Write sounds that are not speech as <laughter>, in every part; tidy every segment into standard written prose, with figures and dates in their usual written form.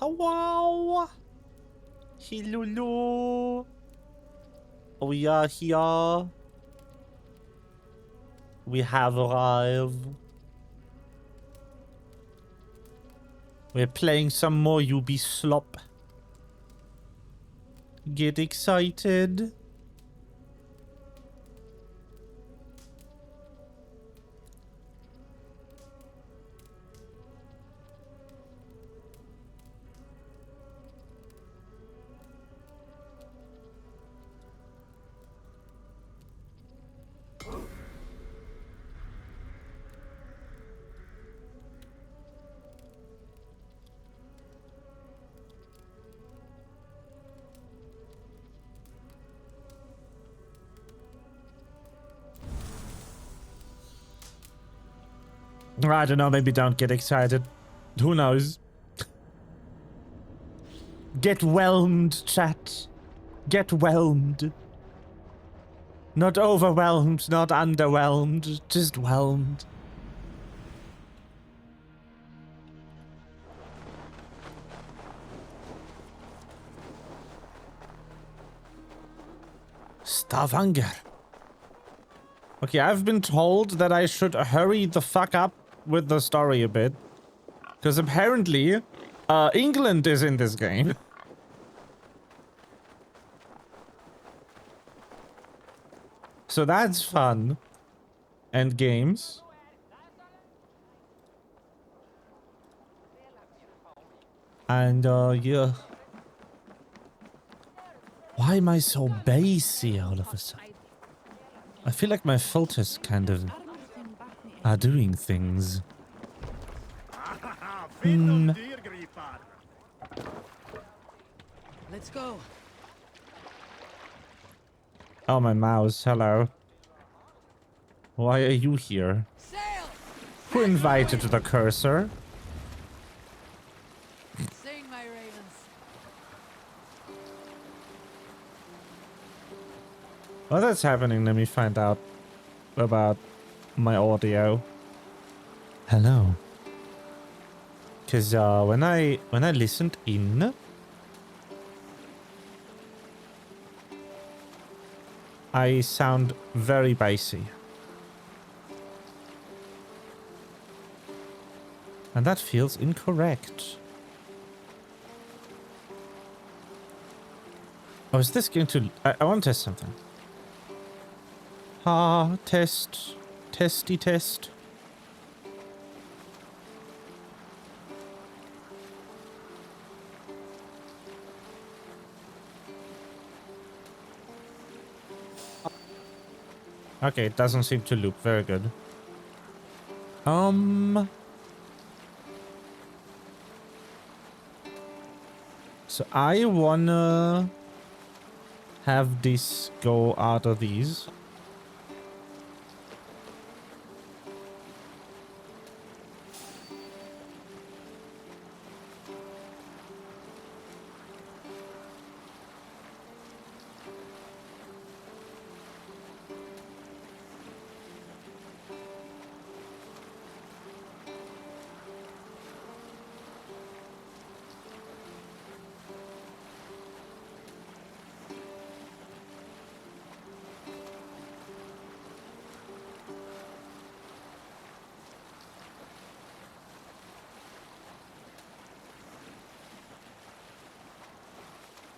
Wow. Hello. We are here. We have arrived. We're playing some more UB slop. Get excited. I don't know, maybe don't get excited. Who knows? Get whelmed, chat. Get whelmed. Not overwhelmed, not underwhelmed, just whelmed. Stavanger. Okay, I've been told that I should hurry the fuck up with the story a bit. Because apparently, England is in this game. So that's fun. And games. And, yeah. Why am I so bassy all of a sudden? I feel like my filters kind of are doing things. Let's go. Oh, my mouse. Hello. Why are you here? Sail! Who invited the cursor? Sing, my ravens. While that's happening, let me find out about my audio. Hello. Cause when I listened in, I sound very bassy. And that feels incorrect. Oh, is this going to... I want to test something. Test. Testy test. Okay, it doesn't seem to loop. Very good. So I wanna have this go out of these.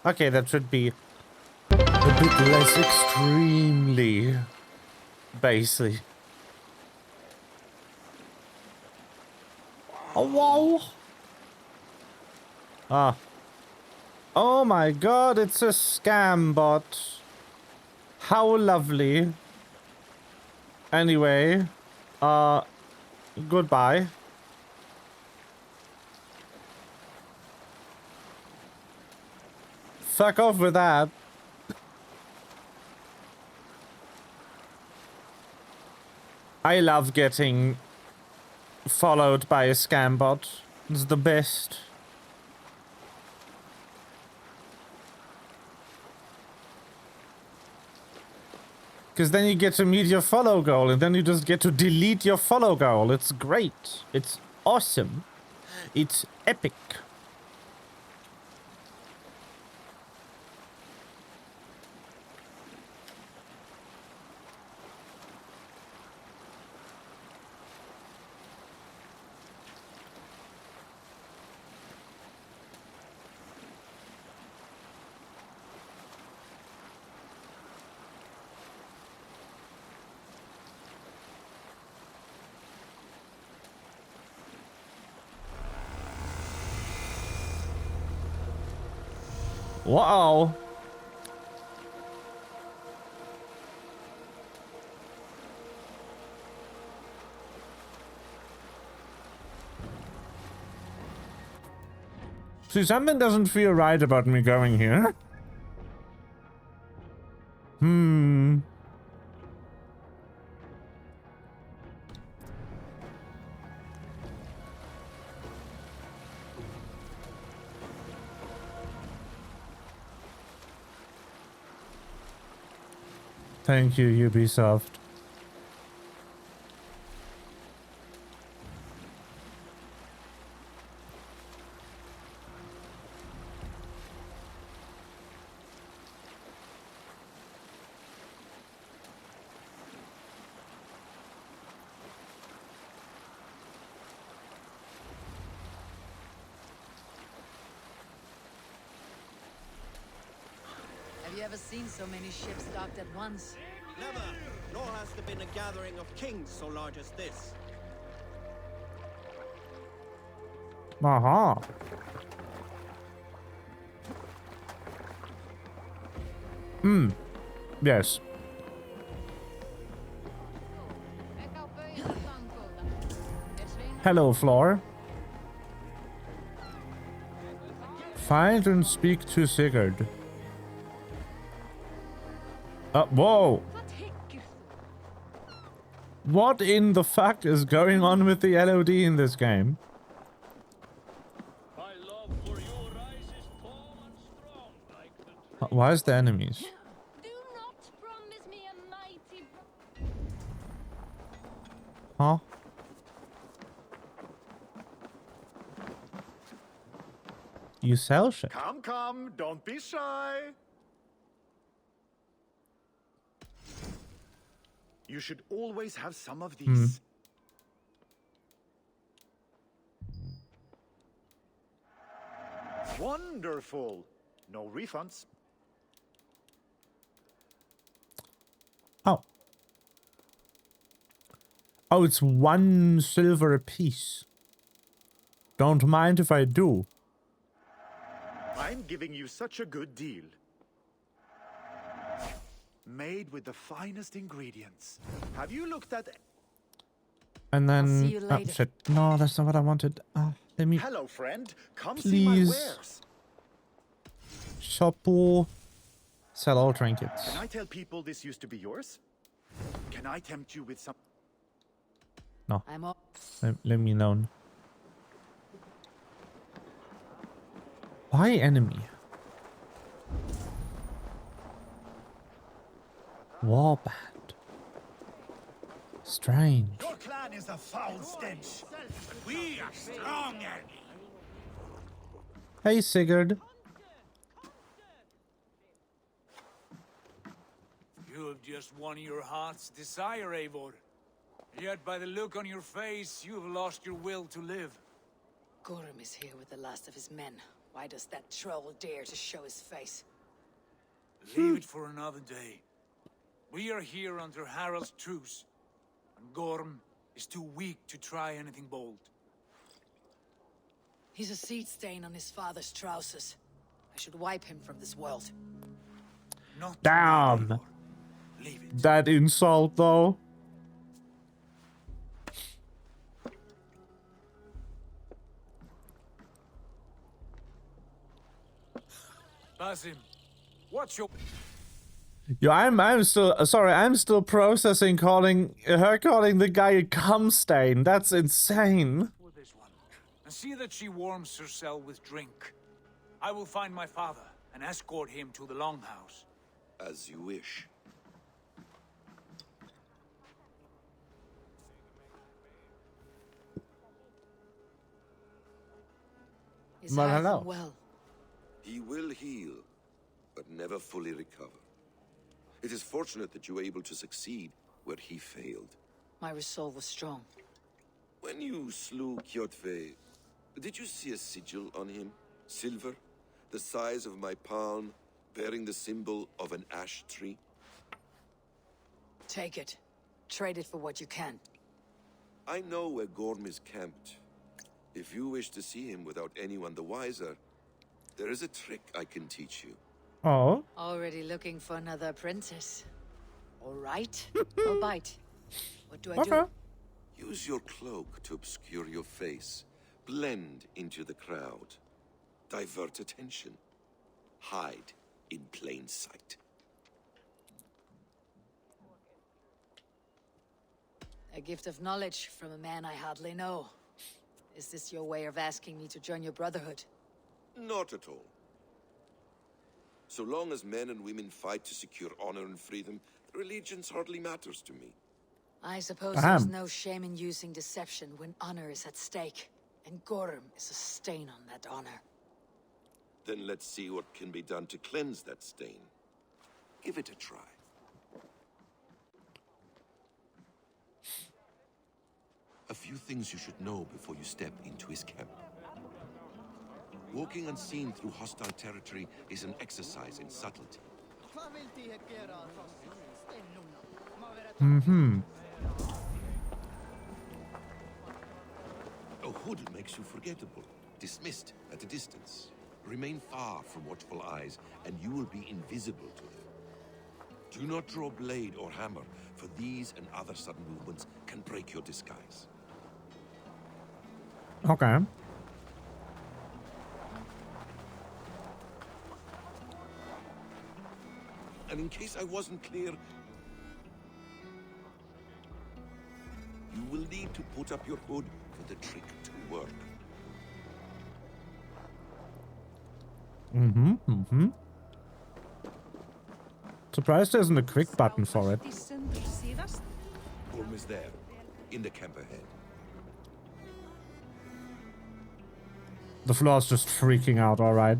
Okay, that should be a bit less extremely bassy. Oh, wow. Ah. Oh my god, it's a scam bot. How lovely. Anyway, goodbye. Fuck off with that. I love getting followed by a scam bot. It's the best. Because then you get to meet your follow goal, and then you just get to delete your follow goal. It's great. It's awesome. It's epic. Whoa. See, something doesn't feel right about me going here. Thank you, Ubisoft. Have you ever seen so many ships docked at once? Never, nor has there been a gathering of kings so large as this. Aha. Yes. Hello, Floor. Find and speak to Sigurd. Whoa! What in the fuck is going on with the LOD in this game? My love for your eyes is tall and strong like the tree. Why is the enemies? Do not promise me a mighty... Huh? You sell shit. Come, don't be shy. You should always have some of these. Wonderful. No refunds. Oh. Oh, it's 1 silver apiece. Don't mind if I do. I'm giving you such a good deal. Made with the finest ingredients. Have you looked at... And then... I'll see you Oh, later. shit. No, that's not what I wanted. Let me... Hello, friend. Come see my Please. wares. Shoppo. Sell all trinkets. Can I tell people this used to be yours? Can I tempt you with some... No. I'm up. Let me alone. Why enemy? Warband. Strange. Your clan is a foul stench. We are strong, Annie. Hey, Sigurd. You have just won your heart's desire, Eivor. Yet by the look on your face, you have lost your will to live. Gorm is here with the last of his men. Why does that troll dare to show his face? Leave it for another day. We are here under Harald's truce, and Gorm is too weak to try anything bold. He's a seed stain on his father's trousers. I should wipe him from this world. Not Damn. tonight, Eivor. Leave it. That insult, though. Basim, what's your... Yo, I'm still sorry. I'm still processing calling the guy a cum stain. That's insane. for this one? And see that she warms herself with drink. I will find my father and escort him to the Longhouse. As you wish. Is Valhalla. Hytham well? He will heal, but never fully recover. It is fortunate that you were able to succeed where he failed. My resolve was strong. When you slew Kjotve, did you see a sigil on him? Silver, the size of my palm, bearing the symbol of an ash tree? Take it. Trade it for what you can. I know where Gorm is camped. If you wish to see him without anyone the wiser, There is a trick I can teach you. Oh. Already looking for another apprentice. All right, I'll bite. What do I Okay. do? Use your cloak to obscure your face. Blend into the crowd. Divert attention. Hide in plain sight. A gift of knowledge from a man I hardly know. Is this your way of asking me to join your brotherhood? Not at all. So long as men and women fight to secure honor and freedom, allegiance hardly matters to me. I suppose there's no shame in using deception when honor is at stake. And Gorm is a stain on that honor. Then let's see what can be done to cleanse that stain. Give it a try. A few things you should know before you step into his camp. Walking unseen through hostile territory is an exercise in subtlety. A hood makes you forgettable, dismissed at a distance. Remain far from watchful eyes, and you will be invisible to them. Do not draw blade or hammer, for these and other sudden movements can break your disguise. Okay. And in case I wasn't clear, you will need to put up your hood for the trick to work. Surprised there isn't a quick button for it. Gorm is there, in the camp ahead. The floor's just freaking out, alright.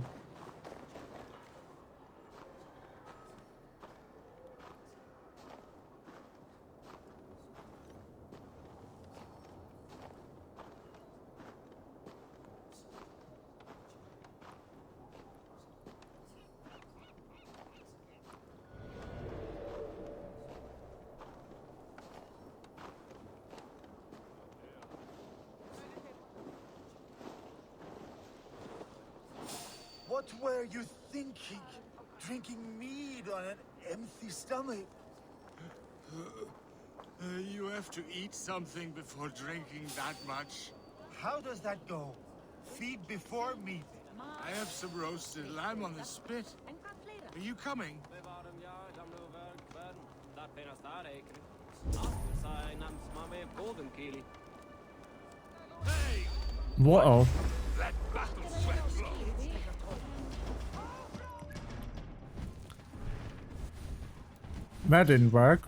What were you thinking? Drinking mead on an empty stomach? You have to eat something before drinking that much. How does that go? Feed before meat. I have some roasted lamb on the spit. Are you coming? Hey! Whoa. Let battle sweat flow. That didn't work.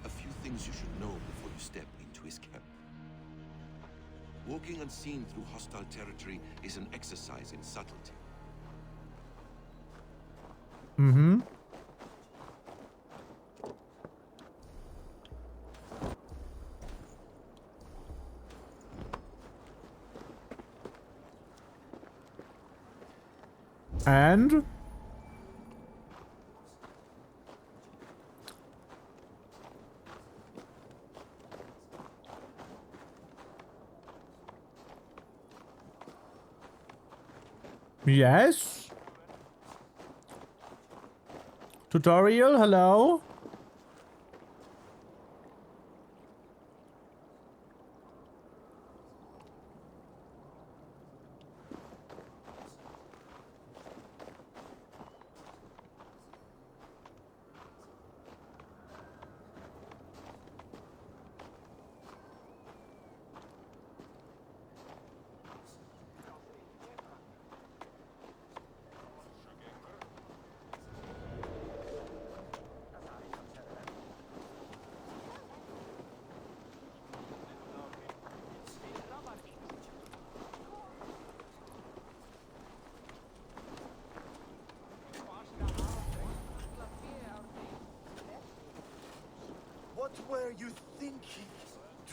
A few things you should know before you step into his camp. Walking unseen through hostile territory is an exercise in subtlety. And yes. Tutorial, hello.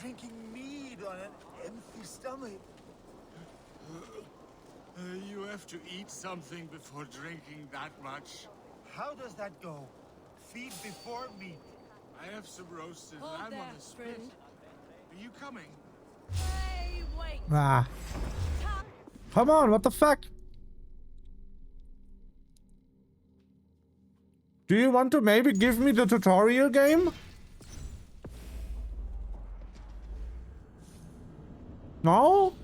Drinking mead on an empty stomach. You have to eat something before drinking that much. How does that go? Feed before meat. I have some roasted Hold lamb there, on the spit. friend. Are you coming? Hey, wait. Ah. Come on, what the fuck? Do you want to maybe give me the tutorial game? No?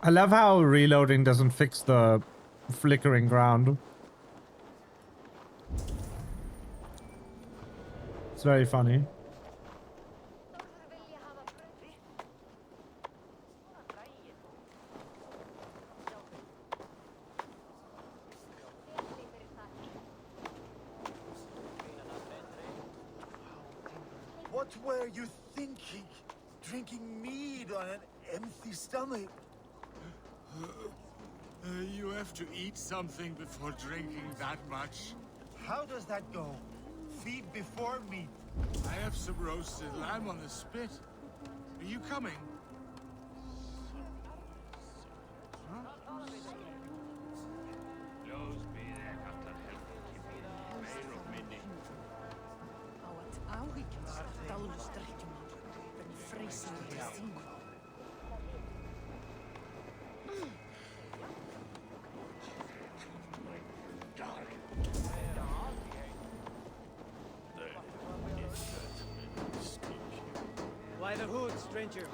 I love how reloading doesn't fix the flickering ground. It's very funny. What were you thinking? Drinking mead on an empty stomach. You have to eat something before drinking that much. How does that go? Feed before meat. I have some roasted lamb on the spit. Are you coming? Why the hood, stranger?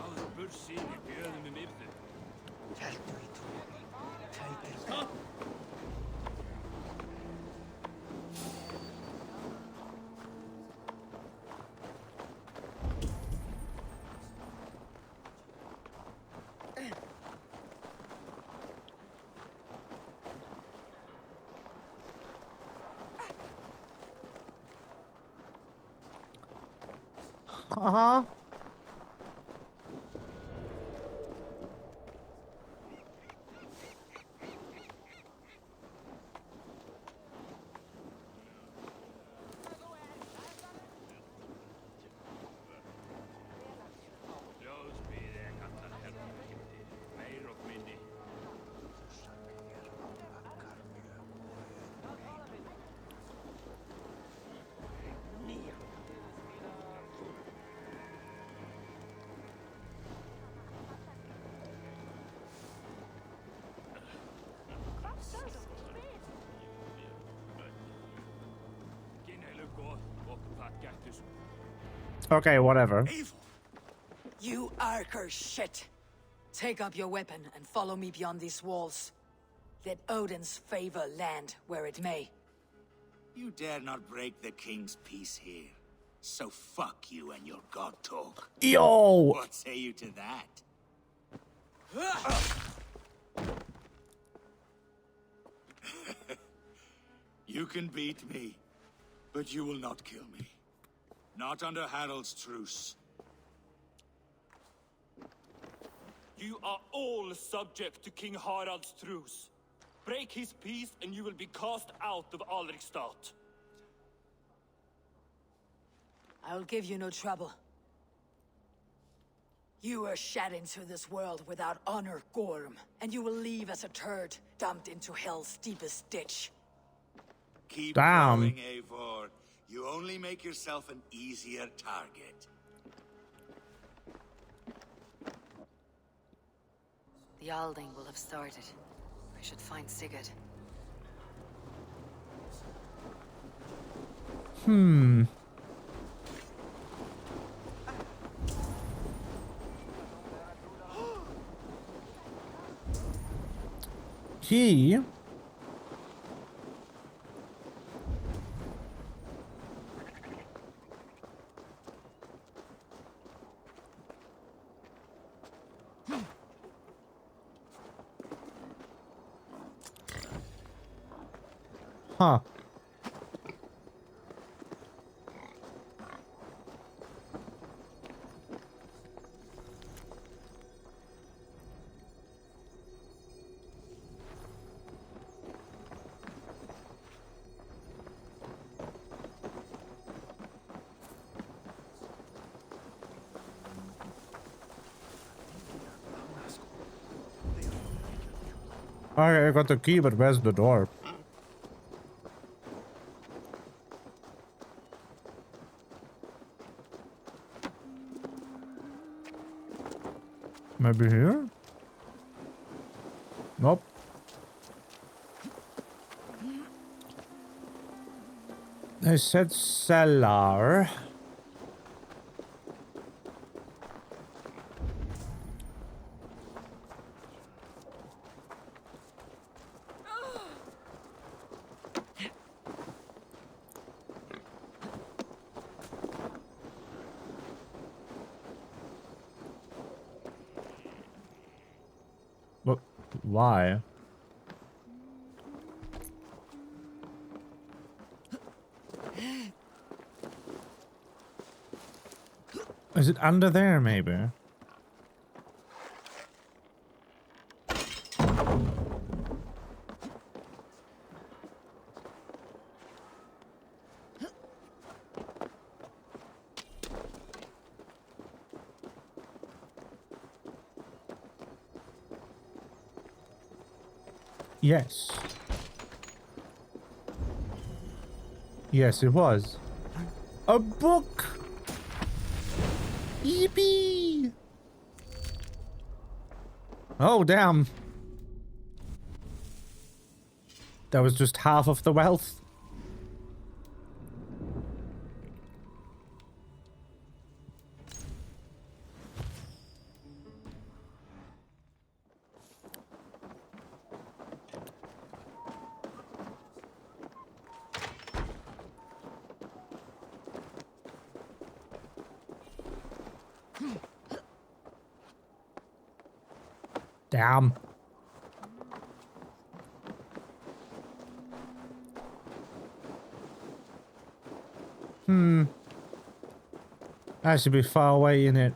Uh-huh. Okay, whatever. You Arker shit! Take up your weapon and follow me beyond these walls. Let Odin's favor land where it may. You dare not break the king's peace here. So fuck you and your god talk. Yo! What say you to that? You can beat me, but you will not kill me. Not under Harald's truce. You are all subject to King Harald's truce. Break his peace and you will be cast out of Alrikstad. I will give you no trouble. You were shed into this world without honor, Gorm, and you will leave as a turd, dumped into hell's deepest ditch. Keep Damn. going, Eivor. You only make yourself an easier target. The Alding will have started. I should find Sigurd. He... Huh. Okay, I got the key, but where's the door? Maybe here? Nope. I said cellar. But why? Is it under there, maybe? Yes. Yes, it was. A book! Yippee! Oh, damn. That was just half of the wealth. Damn. I should be far away in it.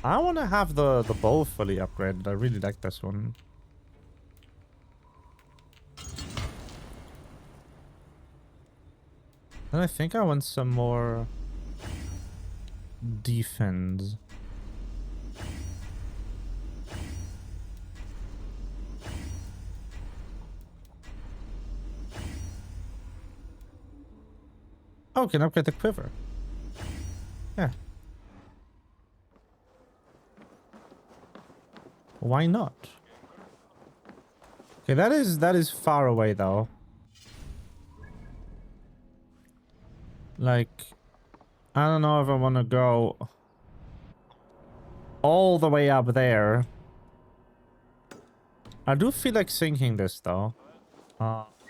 I want to have the bow fully upgraded. I really like this one. And I think I want some more defense. Oh, can upgrade the quiver. Yeah. Why not? Okay, that is far away though. Like, I don't know if I want to go all the way up there. I do feel like sinking this though.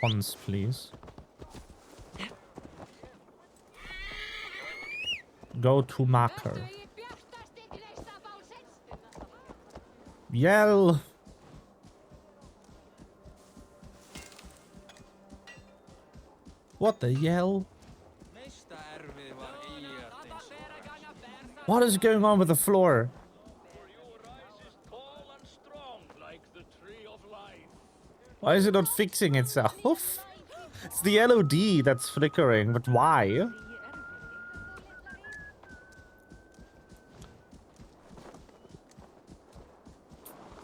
Once, please. Go to marker. Yell. What the yell? What is going on with the floor? Why is it not fixing itself? It's the LOD that's flickering, but why?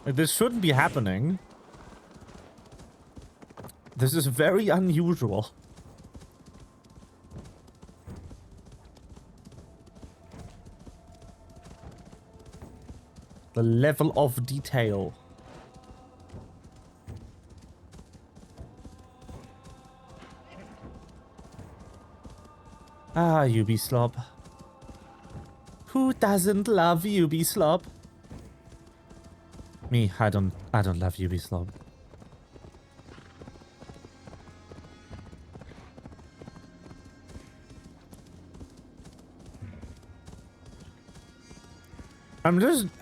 This shouldn't be happening. This is very unusual. The level of detail. Ah, UB slob. Who doesn't love Ubisoft? Me, I don't love Ubisoft.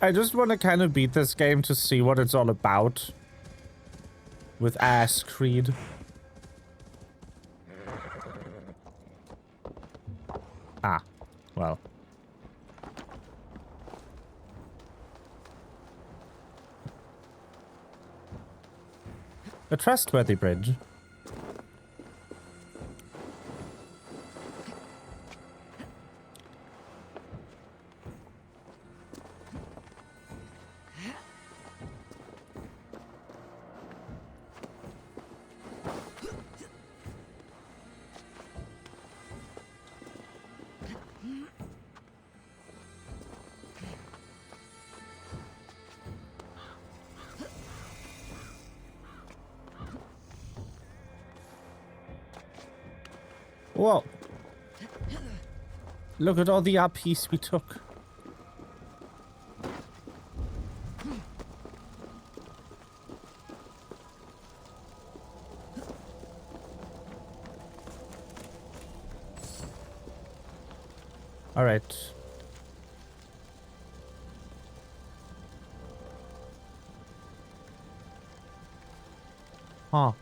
I just want to kind of beat this game to see what it's all about. With Ass Creed. Ah, well. A trustworthy bridge. Whoa. Look at all the uppiece we took. All right. Huh.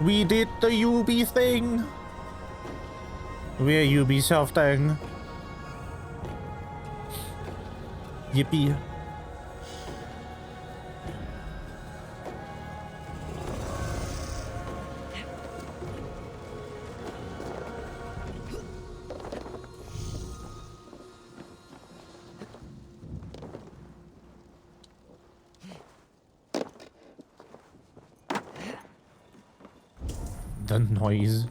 We did the Ubi thing. We're Ubisofting. Yippee. The noise.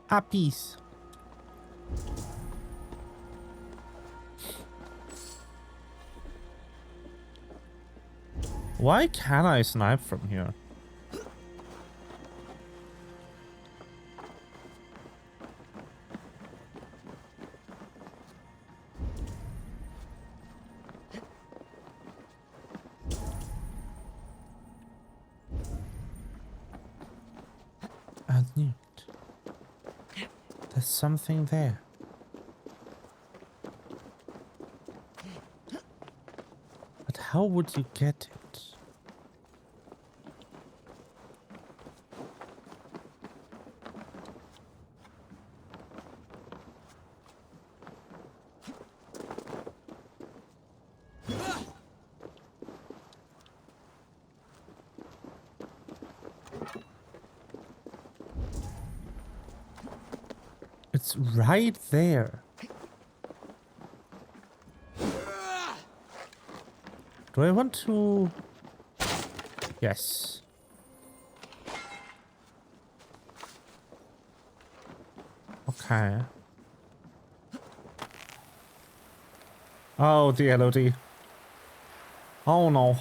A piece. Why can't I snipe from here? There's something there. But how would you get it? It's right there. Do I want to? Yes. Okay. Oh, the LOD. Oh no.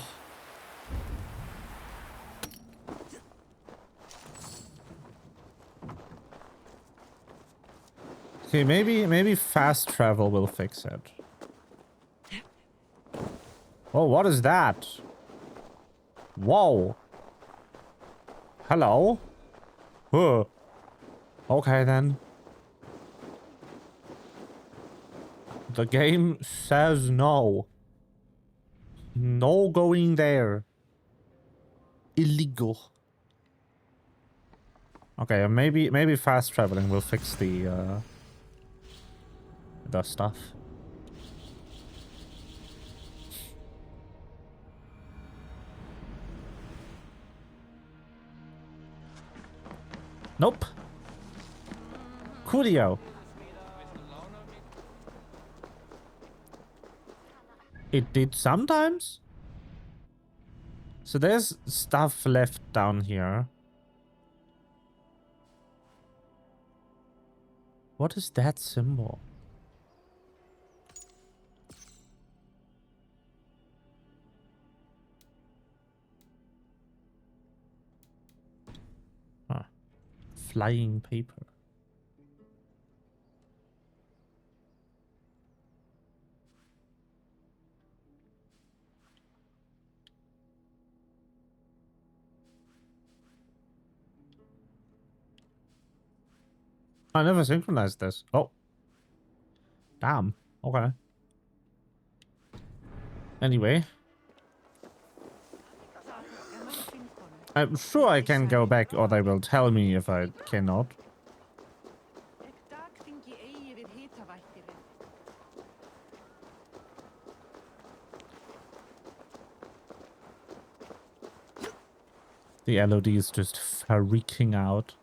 Okay, maybe fast travel will fix it. Oh, what is that? Whoa. Hello? Huh. Okay then. The game says no. No going there. Illegal. Okay, maybe fast traveling will fix the stuff. Nope. Coolio. It did sometimes? So there's stuff left down here. What is that symbol? Flying paper. I never synchronized this. Oh. Damn. Okay. Anyway. I'm sure I can go back, or they will tell me if I cannot. The LOD is just freaking out.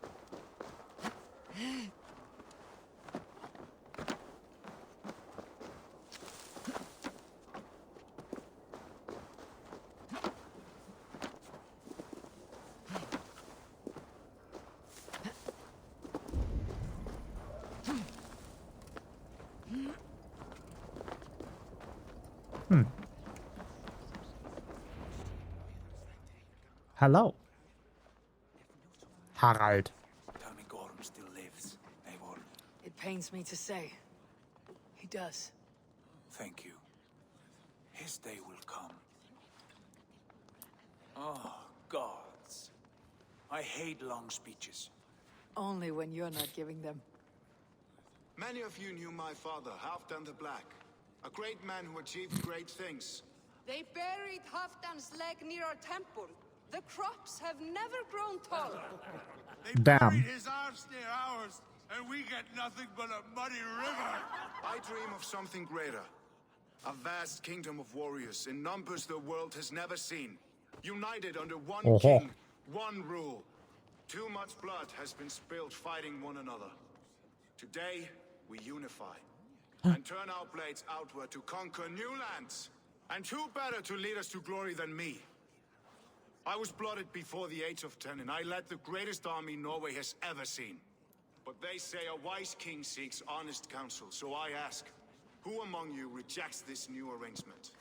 Hello. Harald. Tell me Gorm still lives, Eivor. It pains me to say. He does. Thank you. His day will come. Oh, gods. I hate long speeches. Only when you're not giving them. Many of you knew my father, Halfdan the Black. A great man who achieved great things. They buried Halfdan's leg near our temple. The crops have never grown taller. They buried his arse near ours, and we get nothing but a muddy river. I dream of something greater. A vast kingdom of warriors in numbers the world has never seen. United under one king, one rule. Too much blood has been spilled fighting one another. Today, we unify. And turn our blades outward to conquer new lands. And who better to lead us to glory than me? I was blooded before the age of 10, and I led the greatest army Norway has ever seen. But they say a wise king seeks honest counsel, so I ask, who among you rejects this new arrangement?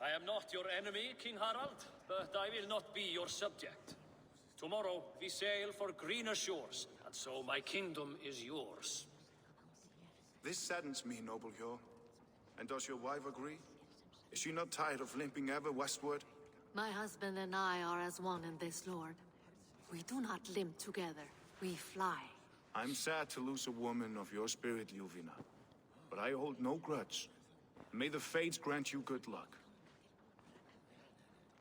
I am not your enemy, King Harald, but I will not be your subject. Tomorrow we sail for greener shores, and so my kingdom is yours. This saddens me, noble Hjor. And does your wife agree? Is she not tired of limping ever westward? My husband and I are as one in this, Lord. We do not limp together, we fly. I'm sad to lose a woman of your spirit, Ljuvina. But I hold no grudge. May the fates grant you good luck.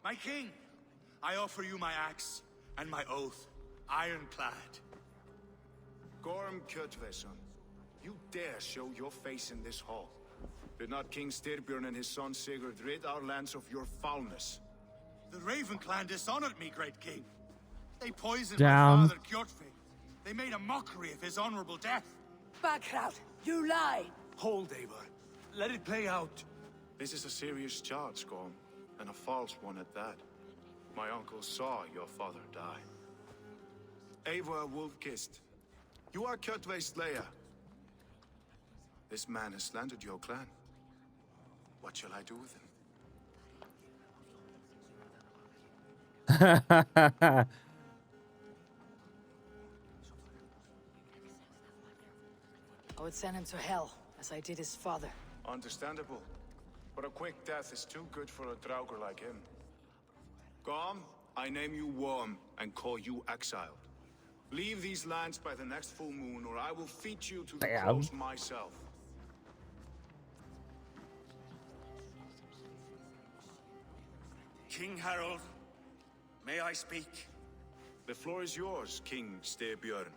My king, I offer you my axe and my oath, ironclad. Gorm Kjotveson, you dare show your face in this hall. Did not King Styrbjörn and his son Sigurd rid our lands of your foulness? The Raven clan dishonored me, great king. They poisoned Down. my father, Kjotve. They made a mockery of his honorable death. Backrout, you lie! Hold, Eivor. Let it play out. This is a serious charge, Gorm, and a false one at that. My uncle saw your father die. Eivor Wolf-Kissed, you are Kjotve's slayer. This man has slandered your clan. What shall I do with him? I would send him to hell, as I did his father. Understandable. But a quick death is too good for a Draugr like him. Gorm, I name you Worm and call you exiled. Leave these lands by the next full moon, or I will feed you to the crows myself. King Harold, may I speak? The floor is yours, King Styrbjörn.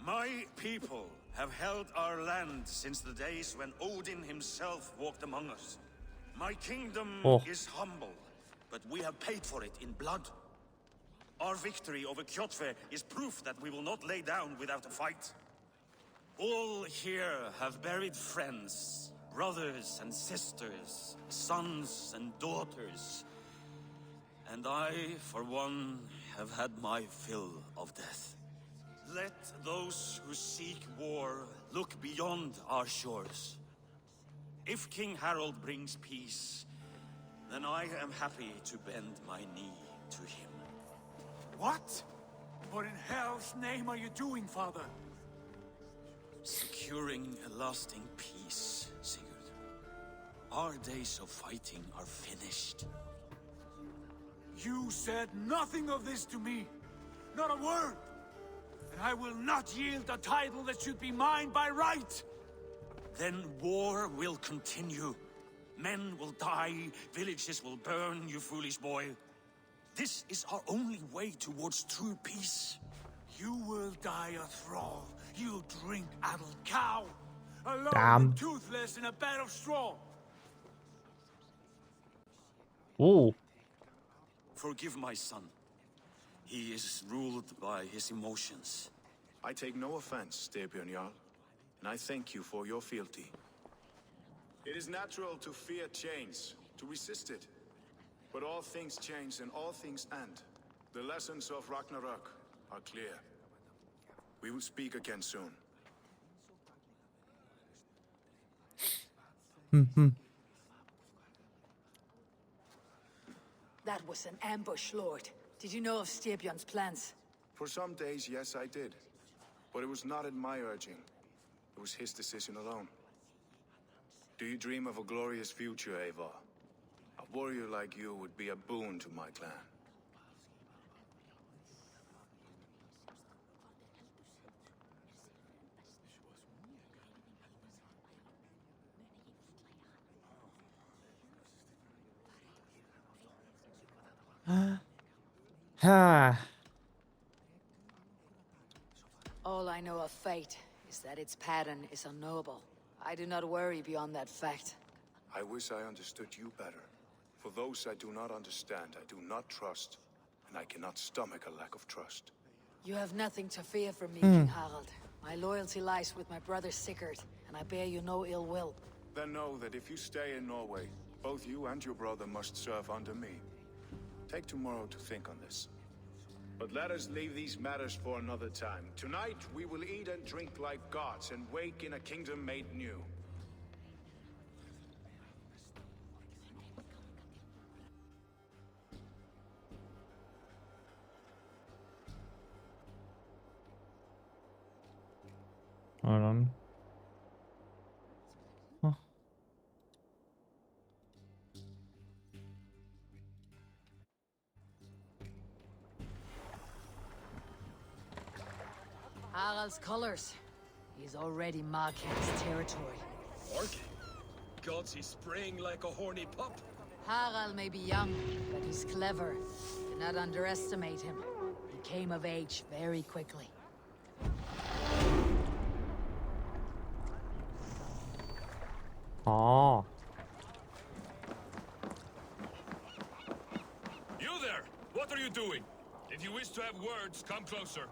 My people have held our land since the days when Odin himself walked among us. My kingdom is humble, but we have paid for it in blood. Our victory over Kjotve is proof that we will not lay down without a fight. All here have buried friends, brothers and sisters, sons and daughters. And I, for one, have had my fill of death. Let those who seek war look beyond our shores. If King Harold brings peace, then I am happy to bend my knee to him. What? What in hell's name are you doing, father? Securing a lasting peace, Sigurd. Our days of fighting are finished. You said nothing of this to me. Not a word. And I will not yield a title that should be mine by right. Then war will continue. Men will die, villages will burn, you foolish boy. This is our only way towards true peace. You will die a thrall. You'll drink addled cow. Alone Damn. and toothless in a bed of straw. Ooh. Forgive my son. He is ruled by his emotions. I take no offense, Styrbjörn Jarl, and I thank you for your fealty. It is natural to fear change, to resist it. But all things change and all things end. The lessons of Ragnarok are clear. We will speak again soon. That was an ambush, Lord. Did you know of Styrbjörn's plans? For some days, yes, I did. But it was not at my urging. It was his decision alone. Do you dream of a glorious future, Eivor? A warrior like you would be a boon to my clan. All I know of fate is that its pattern is unknowable. I do not worry beyond that fact. I wish I understood you better. For those I do not understand, I do not trust, and I cannot stomach a lack of trust. You have nothing to fear from me, King Harald. My loyalty lies with my brother Sigurd, and I bear you no ill will. Then know that if you stay in Norway, both you and your brother must serve under me. Take tomorrow to think on this. But let us leave these matters for another time. Tonight, we will eat and drink like gods and wake in a kingdom made new. Hold on. Huh. Harald's colors. He's already marking his territory. Orc? Gods, he's spraying like a horny pup. Harald may be young, but he's clever. Do not underestimate him. He came of age very quickly. Oh. You there! What are you doing? If you wish to have words, come closer.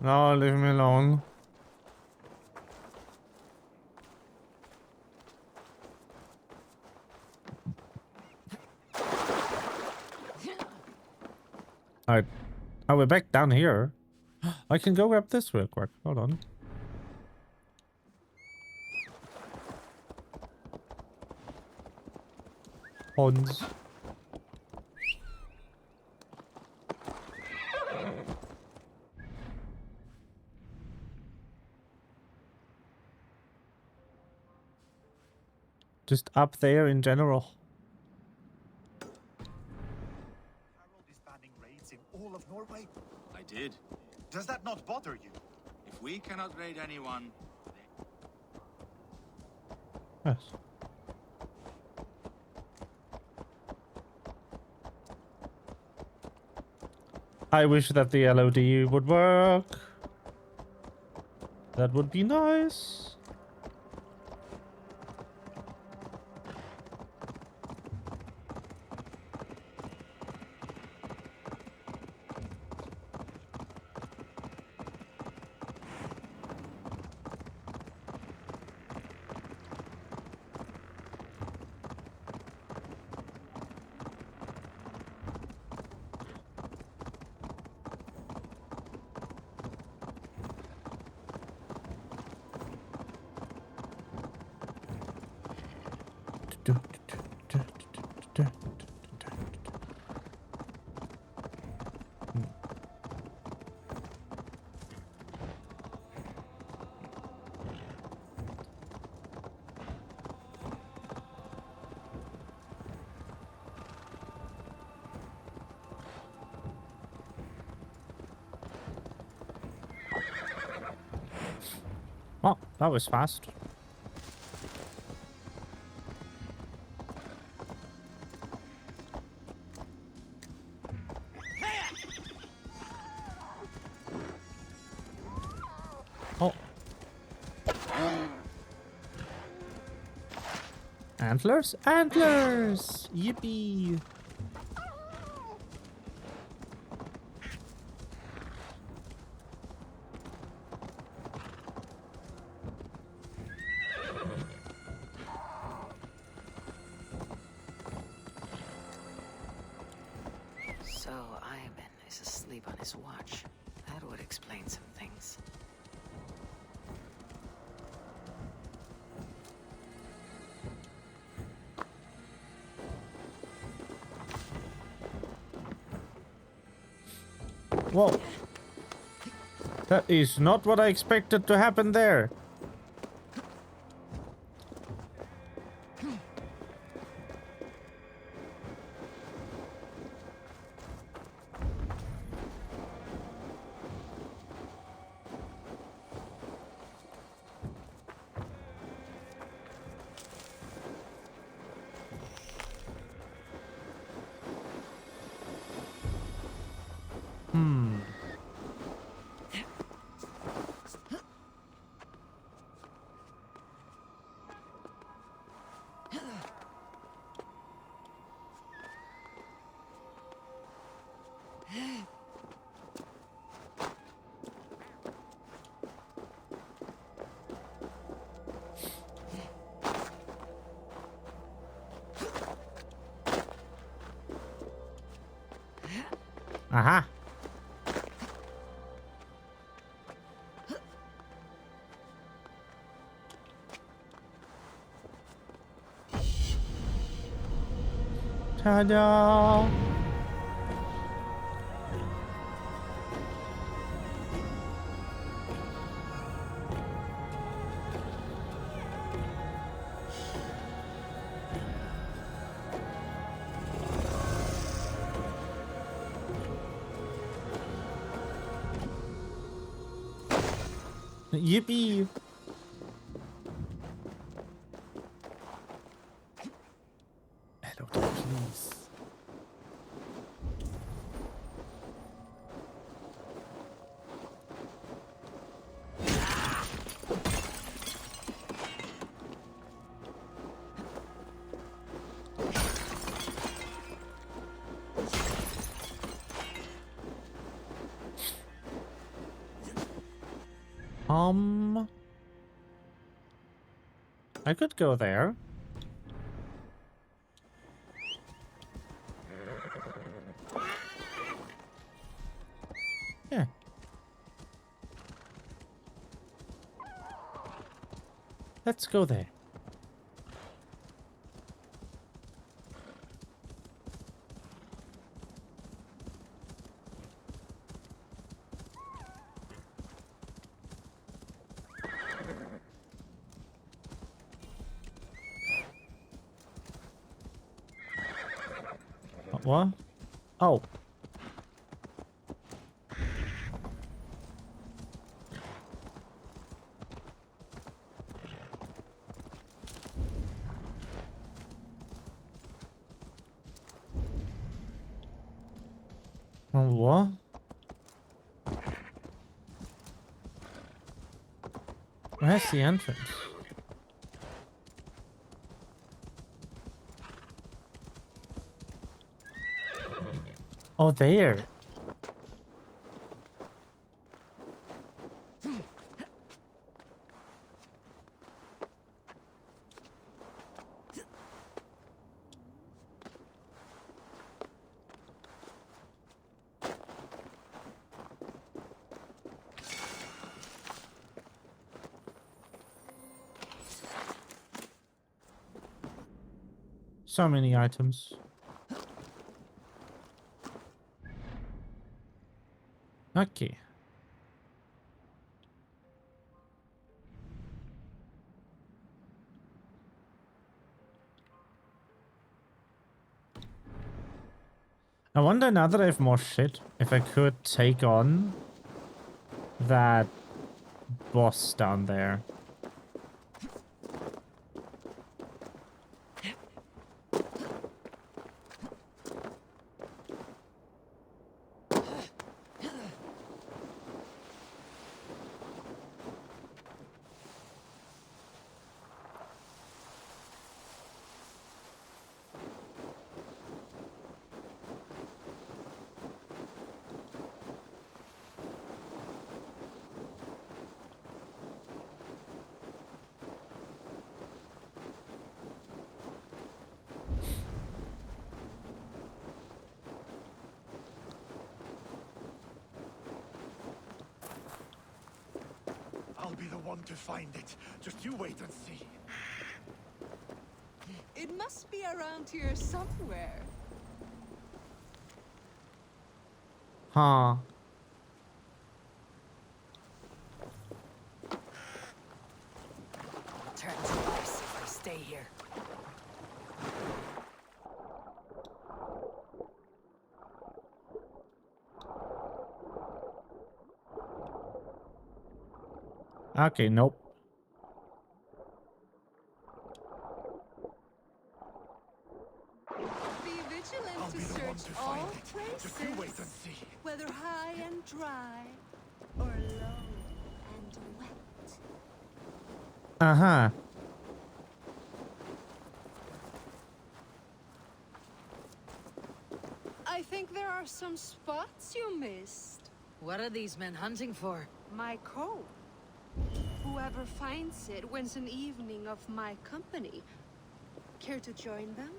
No, leave me alone. Alright. Oh, we're back down here. I can go grab this real quick. Hold on. Ons. Just up there in general. Harold is banning raids in all of Norway. I did. Does that not bother you? If we cannot raid anyone... Yes. I wish that the LOD would work. That would be nice. Oh, that was fast. Oh. Antlers? Antlers! Yippee! So Ivan is asleep on his watch. That would explain some things. Whoa. That is not what I expected to happen there. Aha. Ta-da! Yippee! Hello, please. I could go there. Yeah. Let's go there. What? Oh. What? Where's the entrance? Oh, there. So many items. Okay. I wonder now that I have more shit, if I could take on that boss down there. one to find it. Just you wait and see. It must be around here somewhere. Huh. Turn to ice if I stay here. Okay, nope. Be vigilant to search all places, whether high and dry or low and wet. Uh-huh. I think there are some spots you missed. What are these men hunting for? My comb. Whoever finds it wins an evening of my company. Care to join them?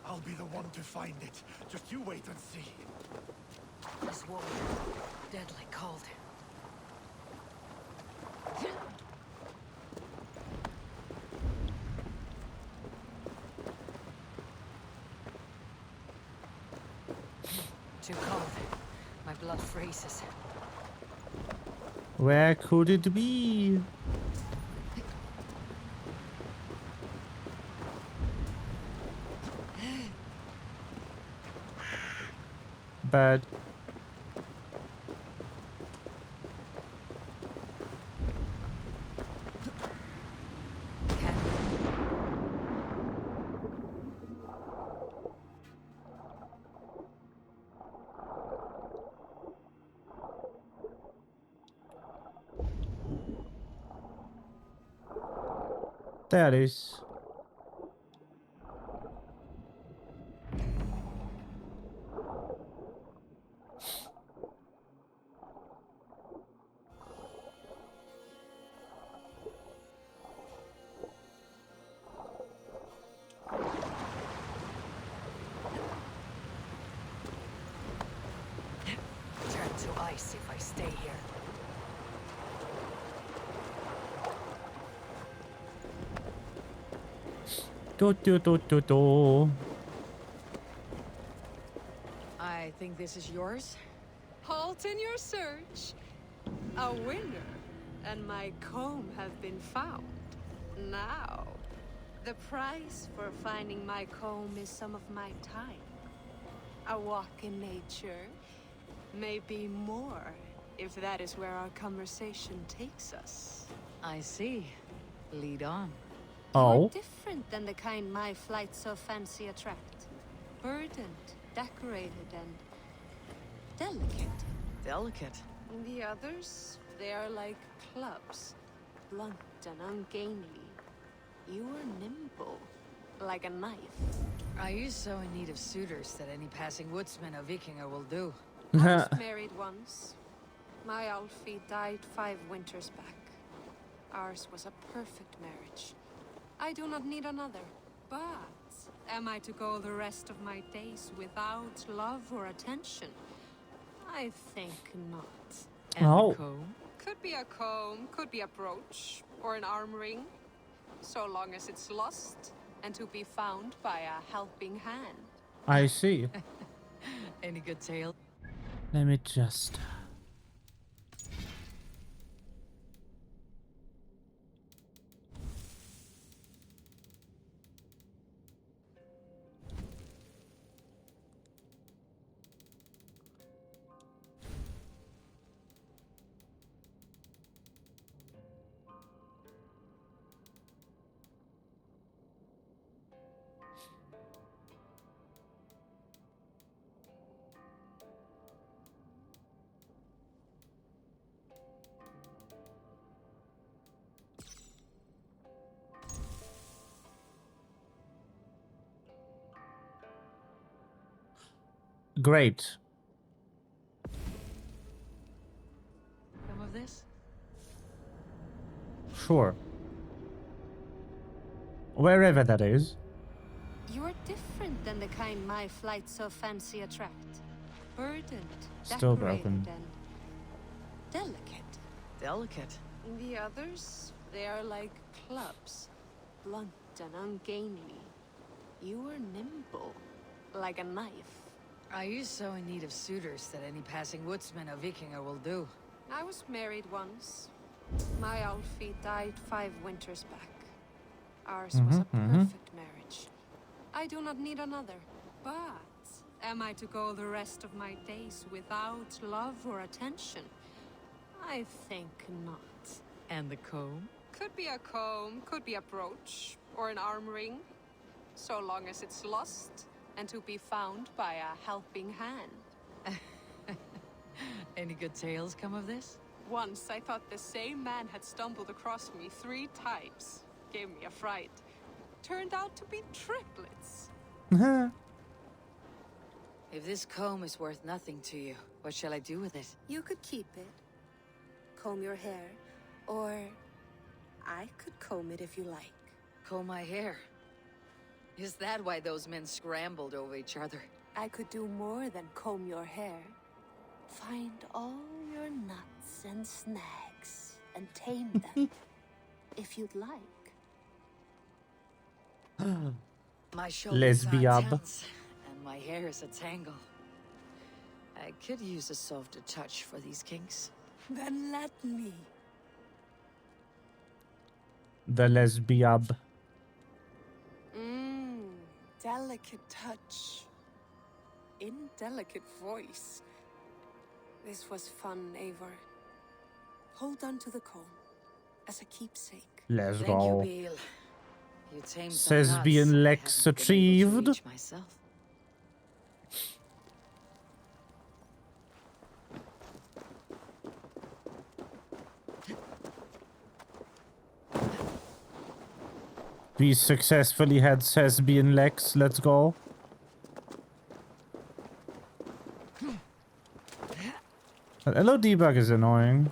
I'll be the one to find it. Just you wait and see. This warrior, deadly cold. Too cold. My blood freezes. Where could it be? Bad. There it is. Turn to ice if I stay here. I think this is yours. Halt in your search. A winner and my comb have been found. Now, the price for finding my comb is some of my time. A walk in nature, maybe more, if that is where our conversation takes us. I see. Lead on. You're different than the kind my flights of fancy attract. Burdened, decorated, and delicate. Delicate? The others, they are like clubs, blunt and ungainly. You are nimble, like a knife. Are you so in need of suitors that any passing woodsman or Vikinger will do? I was married once. My Alfie died 5 winters back. Ours was a perfect marriage. I do not need another. But am I to go the rest of my days without love or attention? I think not. And the comb? Could be a comb, could be a brooch, or an arm ring. So long as it's lost and to be found by a helping hand. I see. Any good tale? Let me just... Great. Some of this? Sure. Wherever that is. You're different than the kind my flights of fancy attract. Burdened, Still decorated, broken. and delicate. Delicate. The others, they are like clubs, blunt and ungainly. You are nimble, like a knife. Are you so in need of suitors that any passing woodsman or Vikinger will do? I was married once. My Alfie died 5 winters back. Ours was a perfect marriage. I do not need another. But am I to go the rest of my days without love or attention? I think not. And the comb? Could be a comb, could be a brooch, or an arm ring. So long as it's lost and to be found by a helping hand. Any good tales come of this? Once I thought the same man had stumbled across me 3 times. Gave me a fright. Turned out to be triplets. If this comb is worth nothing to you, what shall I do with it? You could keep it. Comb your hair. Or I could comb it if you like. Comb my hair? Is that why those men scrambled over each other? I could do more than comb your hair. Find all your nuts and snags and tame them, if you'd like. My shoulders are Lesbiab. tense, and my hair is a tangle. I could use a softer touch for these kinks. Then let me. The lesbiab. Delicate touch. Indelicate voice. This was fun, Eivor. Hold on to the comb as a keepsake. Let's Thank go. you, Beale. You tamed some nuts Lesbian I Lex haven't been able to achieved. reach myself. We successfully had Lesbian Lex. Let's go. Hello, debug is annoying.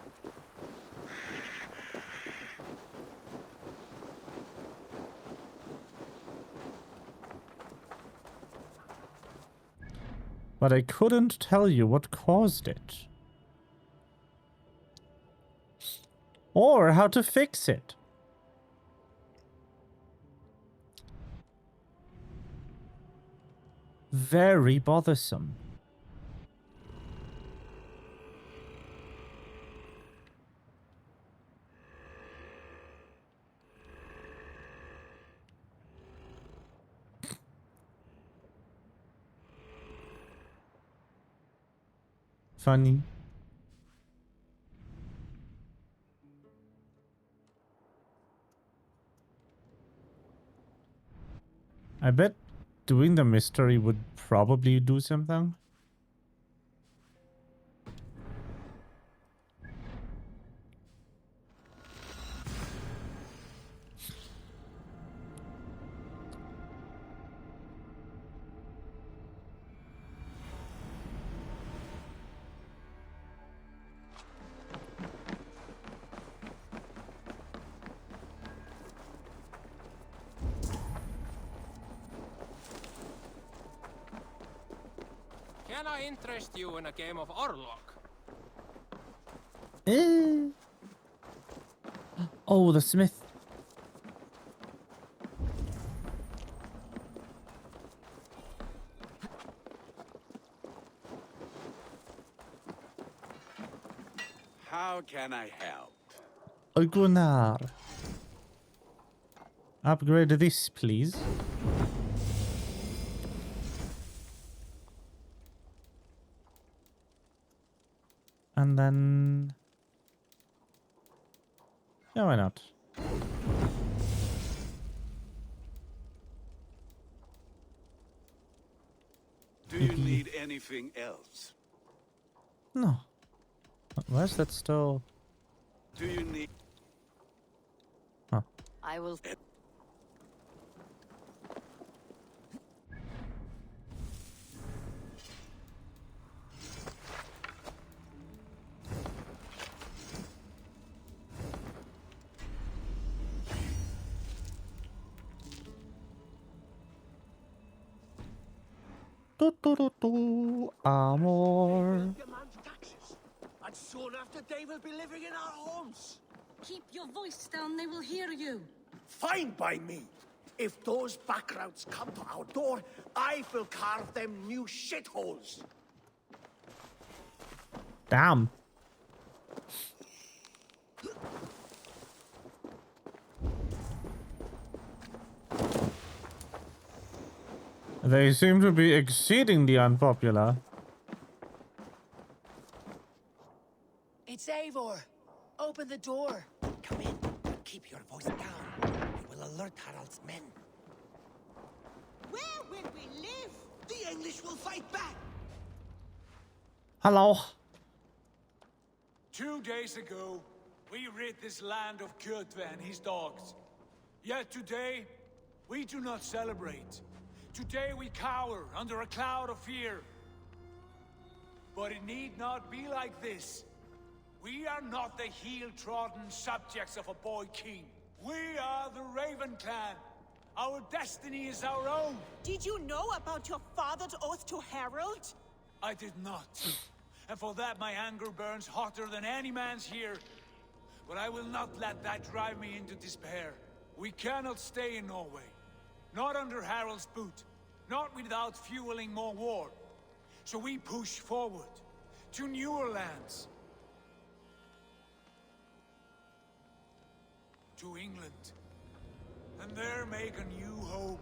But I couldn't tell you what caused it. Or how to fix it. Very bothersome. Funny. I bet doing the mystery would probably do something. Can I interest you in a game of Orlok? Oh, the smith. How can I help? Gunnar. Upgrade this, please. And then... yeah, why not? Do you need anything else? No. Why is that still... Do you need... Huh. I will... Amor. Demand taxes, and soon after they will be living in our homes. Keep your voice down, they will hear you. Fine by me. If those backgrounds come to our door, I will carve them new shitholes. Damn. They seem to be exceedingly unpopular. It's Eivor. Open the door. Come in, but keep your voice down. You will alert Harald's men. Where will we live? The English will fight back. Hello. 2 days ago, we rid this land of Kjotve and his dogs. Yet today, we do not celebrate. Today we cower under a cloud of fear. But it need not be like this. We are not the heel-trodden subjects of a boy king. We are the Raven clan. Our destiny is our own. Did you know about your father's oath to Harald? I did not. And for that my anger burns hotter than any man's here. But I will not let that drive me into despair. We cannot stay in Norway. Not under Harald's boot. Not without fueling more war. So we push forward. To newer lands. To England. And there make a new home.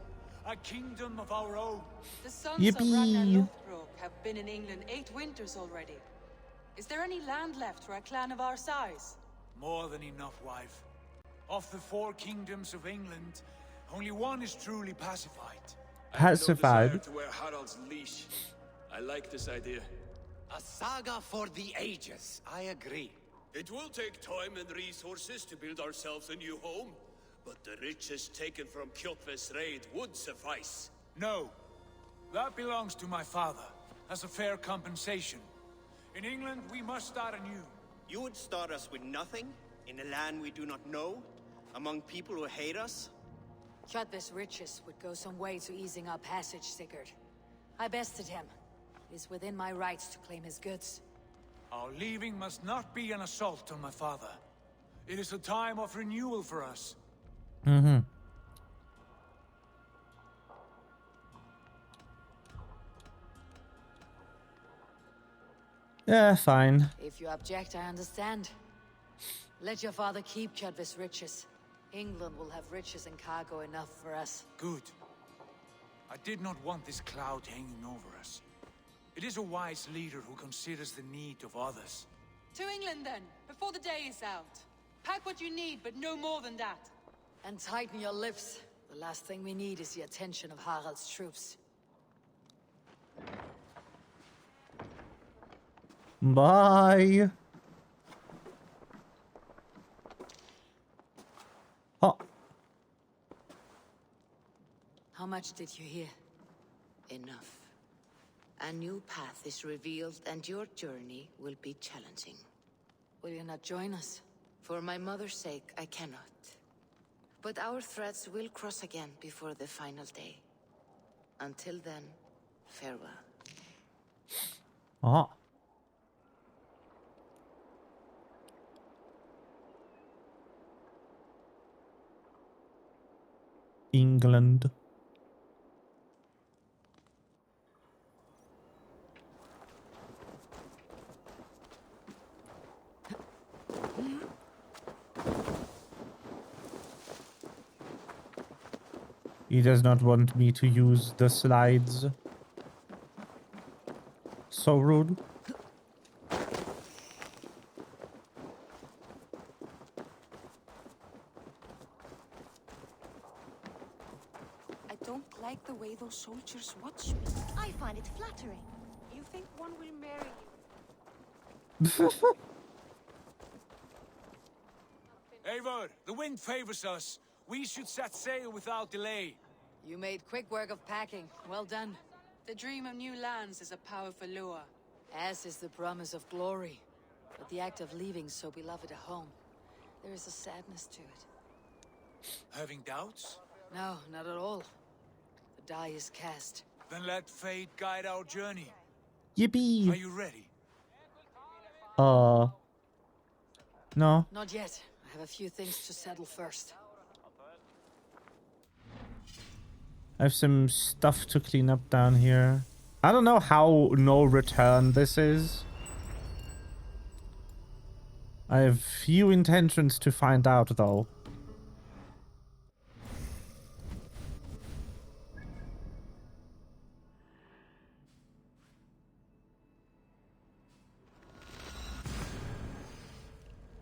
A kingdom of our own. The sons of Ragnar Lothbrok have been in England 8 winters already. Is there any land left for a clan of our size? More than enough, wife. Of the 4 kingdoms of England, only one is truly pacified. Pacified. No desire to wear Harald's leash. I like this idea. A saga for the ages. I agree. It will take time and resources to build ourselves a new home, but the riches taken from Kjotve's raid would suffice. No. That belongs to my father, as a fair compensation. In England, we must start anew. You would start us with nothing? In a land we do not know? Among people who hate us? Kjotve's riches would go some way to easing our passage, Sigurd. I bested him. It is within my rights to claim his goods. Our leaving must not be an assault on my father. It is a time of renewal for us. Mm-hmm. Yeah, fine. If you object, I understand. Let your father keep Kjotve's riches. England will have riches and cargo enough for us. Good. I did not want this cloud hanging over us. It is a wise leader who considers the need of others. To England then, before the day is out. Pack what you need, but no more than that. And tighten your lips. The last thing we need is the attention of Harald's troops. Bye. Oh. How much did you hear? Enough. A new path is revealed and your journey will be challenging. Will you not join us? For my mother's sake, I cannot. But our threads will cross again before the final day. Until then, farewell. Oh. England. He does not want me to use the slides. So rude. I don't like the way those soldiers watch me. I find it flattering. You think one will marry you? Eivor, the wind favors us. We should set sail without delay. You made quick work of packing. Well done. The dream of new lands is a powerful lure. As is the promise of glory. But the act of leaving so beloved a home, there is a sadness to it. Having doubts? No, not at all. The die is cast. Then let fate guide our journey. Yippee! Are you ready? No. Not yet. I have a few things to settle first. I have some stuff to clean up down here. I don't know how no return this is. I have few intentions to find out, though.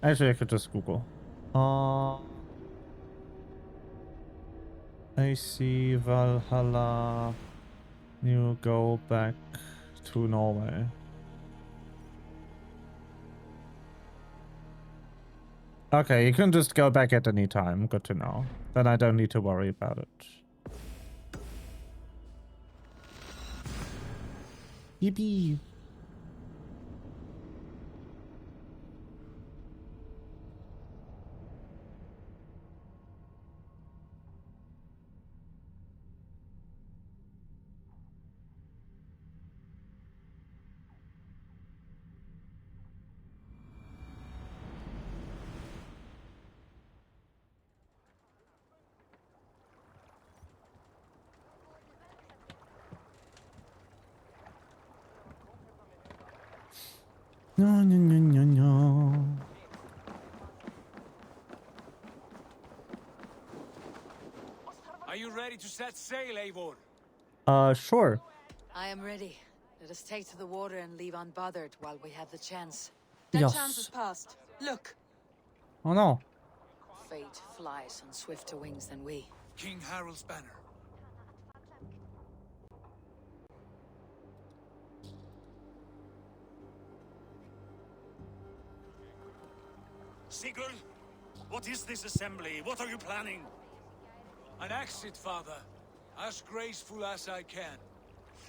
Actually, I could just Google. I see Valhalla. You go back to Norway. Okay, you can just go back at any time. Good to know. Then I don't need to worry about it. Yippee! No, no, no, no, no. Are you ready to set sail, Eivor? Sure. I am ready. Let us take to the water and leave unbothered while we have the chance. That Yes. chance is past. Look. Oh no. Fate flies on swifter wings than we. King Harald's banner. Sigurd, what is this assembly? What are you planning? An exit, father. As graceful as I can.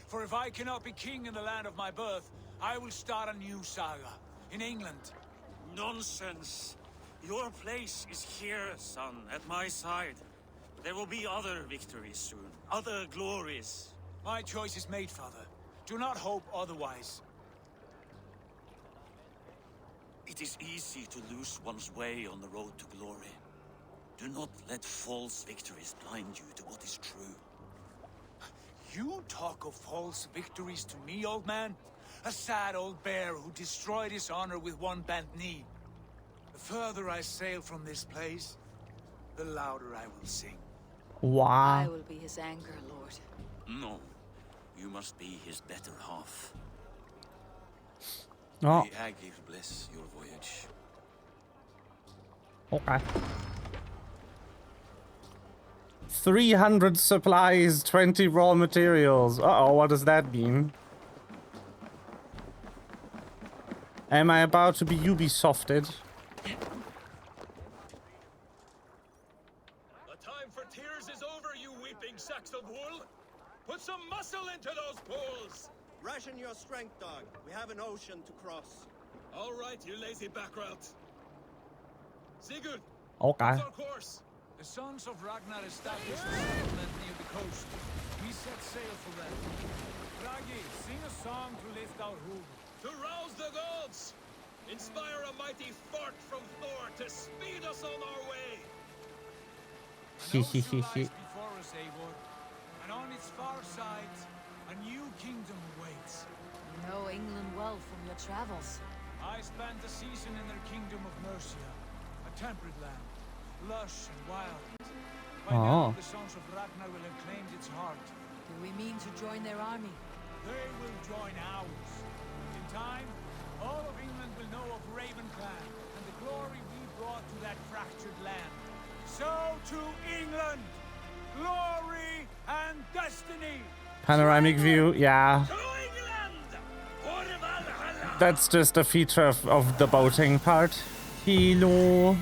For if I cannot be king in the land of my birth, I will start a new saga. In England. Nonsense. Your place is here, son, at my side. There will be other victories soon. Other glories. My choice is made, father. Do not hope otherwise. It is easy to lose one's way on the road to glory. Do not let false victories blind you to what is true. You talk of false victories to me, old man? A sad old bear who destroyed his honor with one bent knee. The further I sail from this place, the louder I will sing. Wow. I will be his anger, Lord. No. You must be his better half. Oh. May Agir bless your voyage. Okay. 300 supplies, 20 raw materials. Uh-oh, what does that mean? Am I about to be Ubisofted? The time for tears is over, you weeping sacks of wool. Put some muscle into those pulls. Ration your strength, dog. We have an ocean to cross. All right, you lazy backrout. Sigurd, Okay. what's our course? The sons of Ragnar established a settlement near the coast. We set sail for them. Ragi, sing a song to lift our hoof. To rouse the gods! Inspire a mighty fart from Thor to speed us on our way! An ocean lies before us, Eivor, and on its far side, a new kingdom awaits. You know England well from your travels. I spent a season in their kingdom of Mercia, a temperate land, lush and wild. By now, the sons of Ragnar will have claimed its heart. Do we mean to join their army? They will join ours. In time, all of England will know of Ravenclan and the glory we brought to that fractured land. So to England, glory and destiny. Panoramic view, yeah. That's just a feature of the boating part. Hello.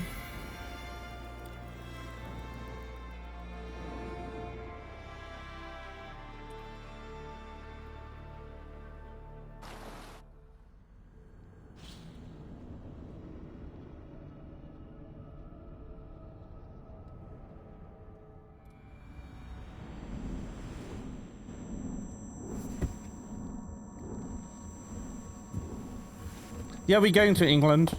Yeah, we're going to England.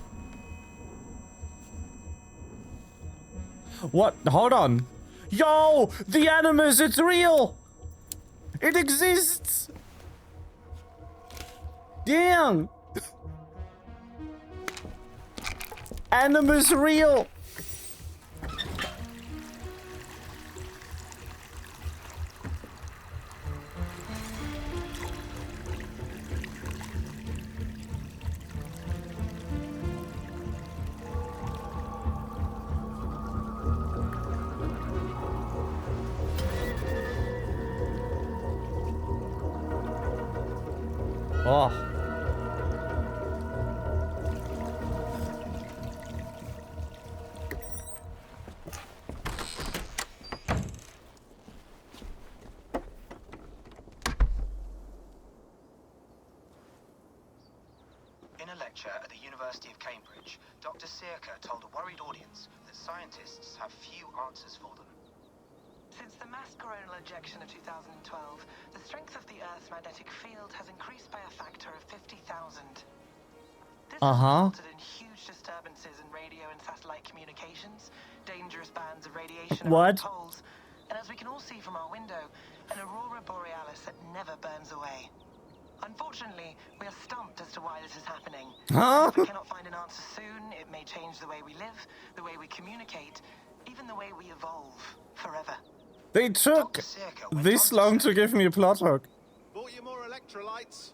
What? Hold on. Yo! The Animus, it's real! It exists! Damn! Animus real! Oh. In a lecture at the University of Cambridge, Dr. Circa told a worried audience that scientists have few answers for them. Since the mass coronal ejection of 2012, the strength of the Earth's magnetic field has increased by a factor of 50,000. This has resulted in huge disturbances in radio and satellite communications, dangerous bands of radiation around poles, and as we can all see from our window, an aurora borealis that never burns away. Unfortunately, we are stumped as to why this is happening. If we cannot find an answer soon, it may change the way we live, the way we communicate, even the way we evolve forever. They took this long to give me a plot hook. Bought you more electrolytes.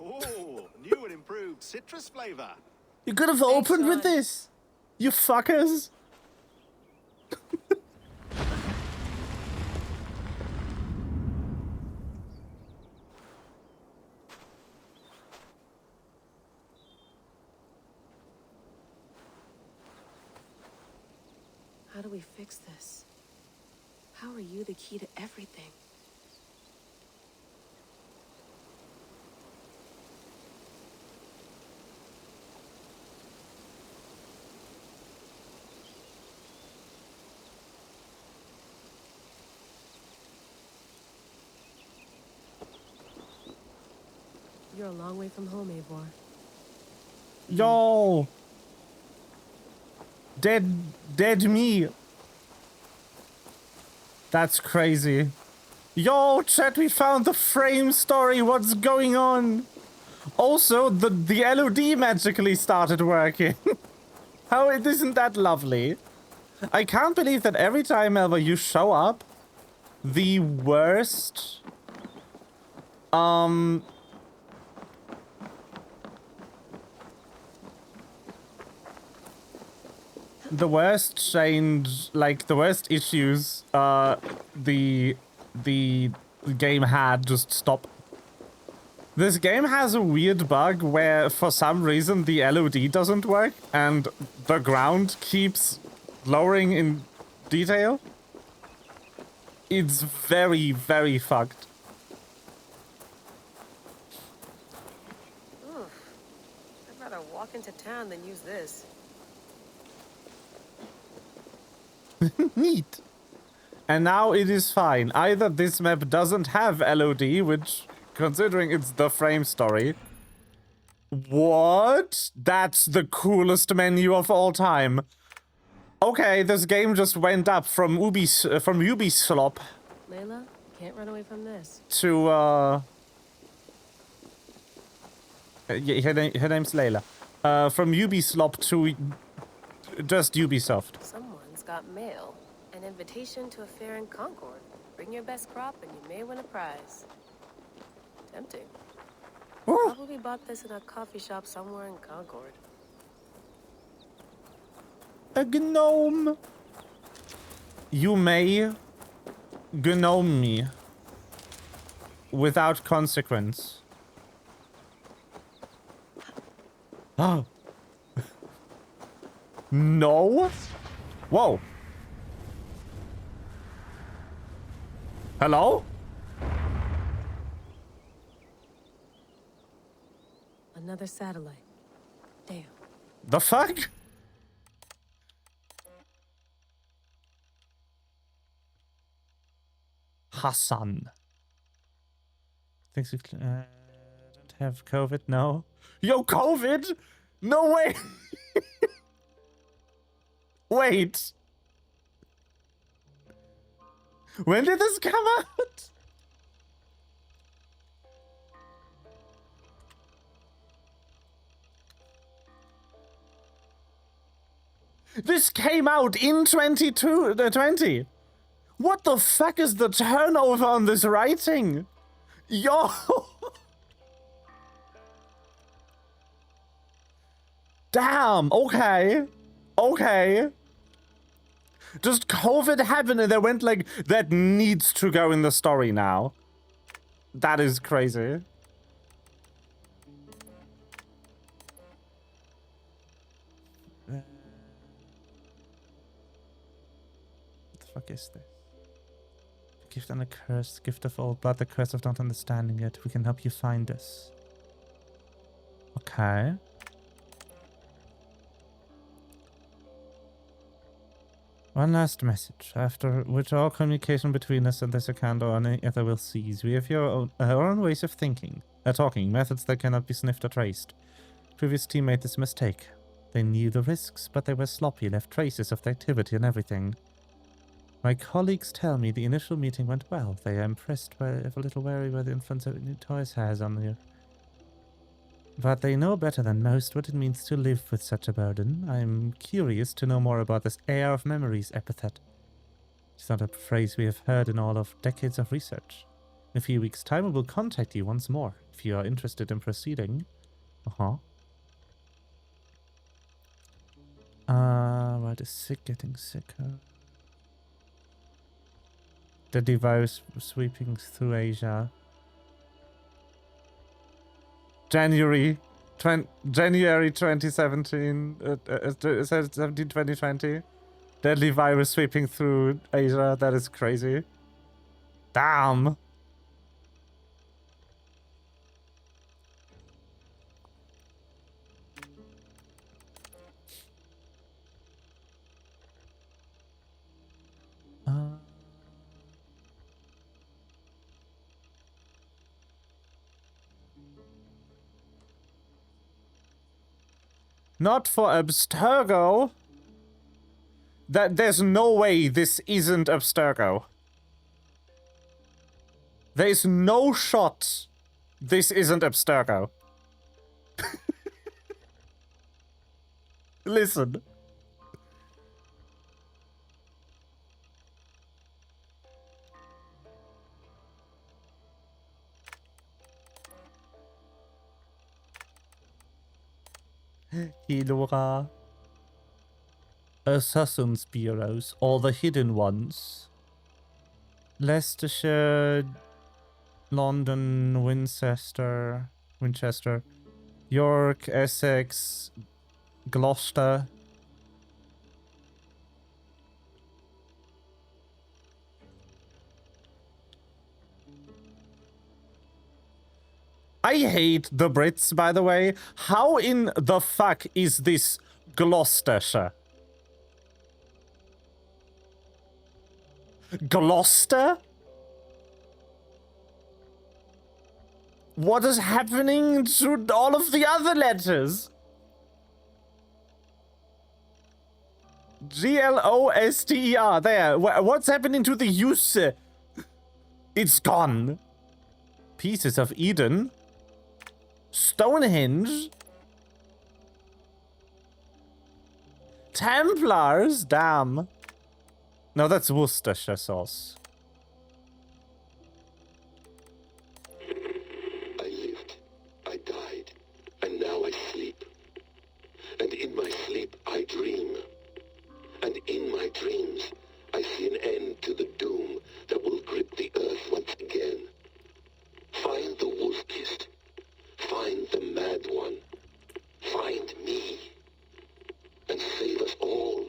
Oh, new and improved citrus flavor. You could have opened with this, you fuckers. How do we fix this? How are you the key to everything? You're a long way from home, Eivor. Yo! Dead me. That's crazy. Yo, chat, we found the frame story. What's going on? Also, the LOD magically started working. How isn't that lovely? I can't believe that every time ever you show up, the worst the worst change, like the worst issues the game had just stop. This game has a weird bug where for some reason the LOD doesn't work and the ground keeps lowering in detail. It's very, very fucked. Oof. I'd rather walk into town than use this. Neat. And now it is fine. Either this map doesn't have LOD, which, considering it's the frame story. What? That's the coolest menu of all time. Okay, this game just went up from Ubislop Layla, can't run away from this. to yeah, her name's Layla. From Ubislop to just Ubisoft. Someone's got mail. An invitation to a fair in Concord. Bring your best crop and you may win a prize. Tempting. Probably bought this in a coffee shop somewhere in Concord. A gnome. You may gnome me without consequence. Oh. No? Whoa. Hello? Another satellite. Damn. The fuck? Hassan. Thinks we don't have COVID? No. Yo, COVID? No way! Wait. When did this come out? This came out in 2020. What the fuck is the turnover on this writing? Yo! Damn, okay. Okay. Just COVID happened and they went like, that needs to go in the story now. That is crazy. What the fuck is this? Gift and a curse, gift of old blood, the curse of not understanding it. We can help you find this. Okay. One last message, after which all communication between us and this account or any other will cease. We have our own ways of thinking, talking, methods that cannot be sniffed or traced. Previous team made this mistake. They knew the risks, but they were sloppy, left traces of the activity and everything. My colleagues tell me the initial meeting went well. They are impressed by a little wary by the influence that new toys has on you. But they know better than most what it means to live with such a burden. I'm curious to know more about this heir of memories epithet. It's not a phrase we have heard in all of decades of research. In a few weeks' time, we will contact you once more, if you are interested in proceeding. Why is sick getting sicker? Deadly virus sweeping through Asia. January 2017, 2020. Deadly virus sweeping through Asia. That is crazy. Damn. Not for Abstergo. There's no way this isn't Abstergo. There's no shot this isn't Abstergo. Listen. Hilora. Assassin's Bureaus, all the hidden ones. Leicestershire, London, Winchester, York, Essex, Gloucester. I hate the Brits, by the way. How in the fuck is this Gloucestershire? Gloucester? What is happening to all of the other letters? Gloster. There. What's happening to the use? It's gone. Pieces of Eden. Stonehenge. Templars. Damn. No, that's Worcestershire sauce. I lived, I died, and now I sleep. And in my sleep I dream. And in my dreams I see an end to the doom that will grip the earth once again. Find the wolf-kissed. Find the mad one. Find me. And save us all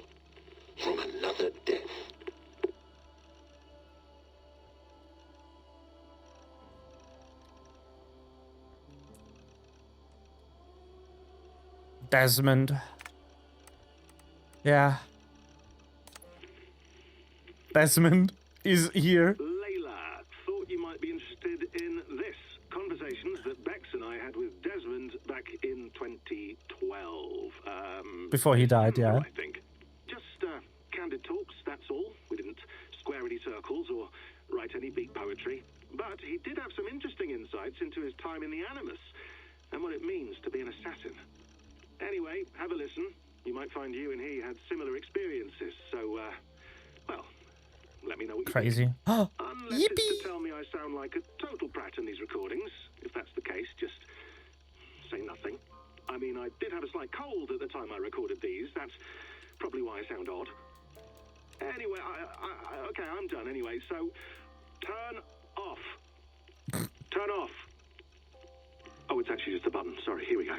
from another death. Desmond. Yeah. Desmond is here. Layla, thought you might be interested in this. Conversations that Bex and I had with Desmond back in before he died, yeah. I think. Just candid talks, that's all. We didn't square any circles or write any beat poetry. But he did have some interesting insights into his time in the Animus and what it means to be an assassin. Anyway, have a listen. You might find you and he had similar experiences, so, well, let me know what you Crazy. think. Unless it's to tell me I sound like a total prat in these recordings. If that's the case, just say nothing. I mean, I did have a slight cold at the time I recorded these. That's probably why I sound odd. Anyway, okay, I'm done anyway, so turn off. Turn off. Oh, it's actually just a button. Sorry, here we go.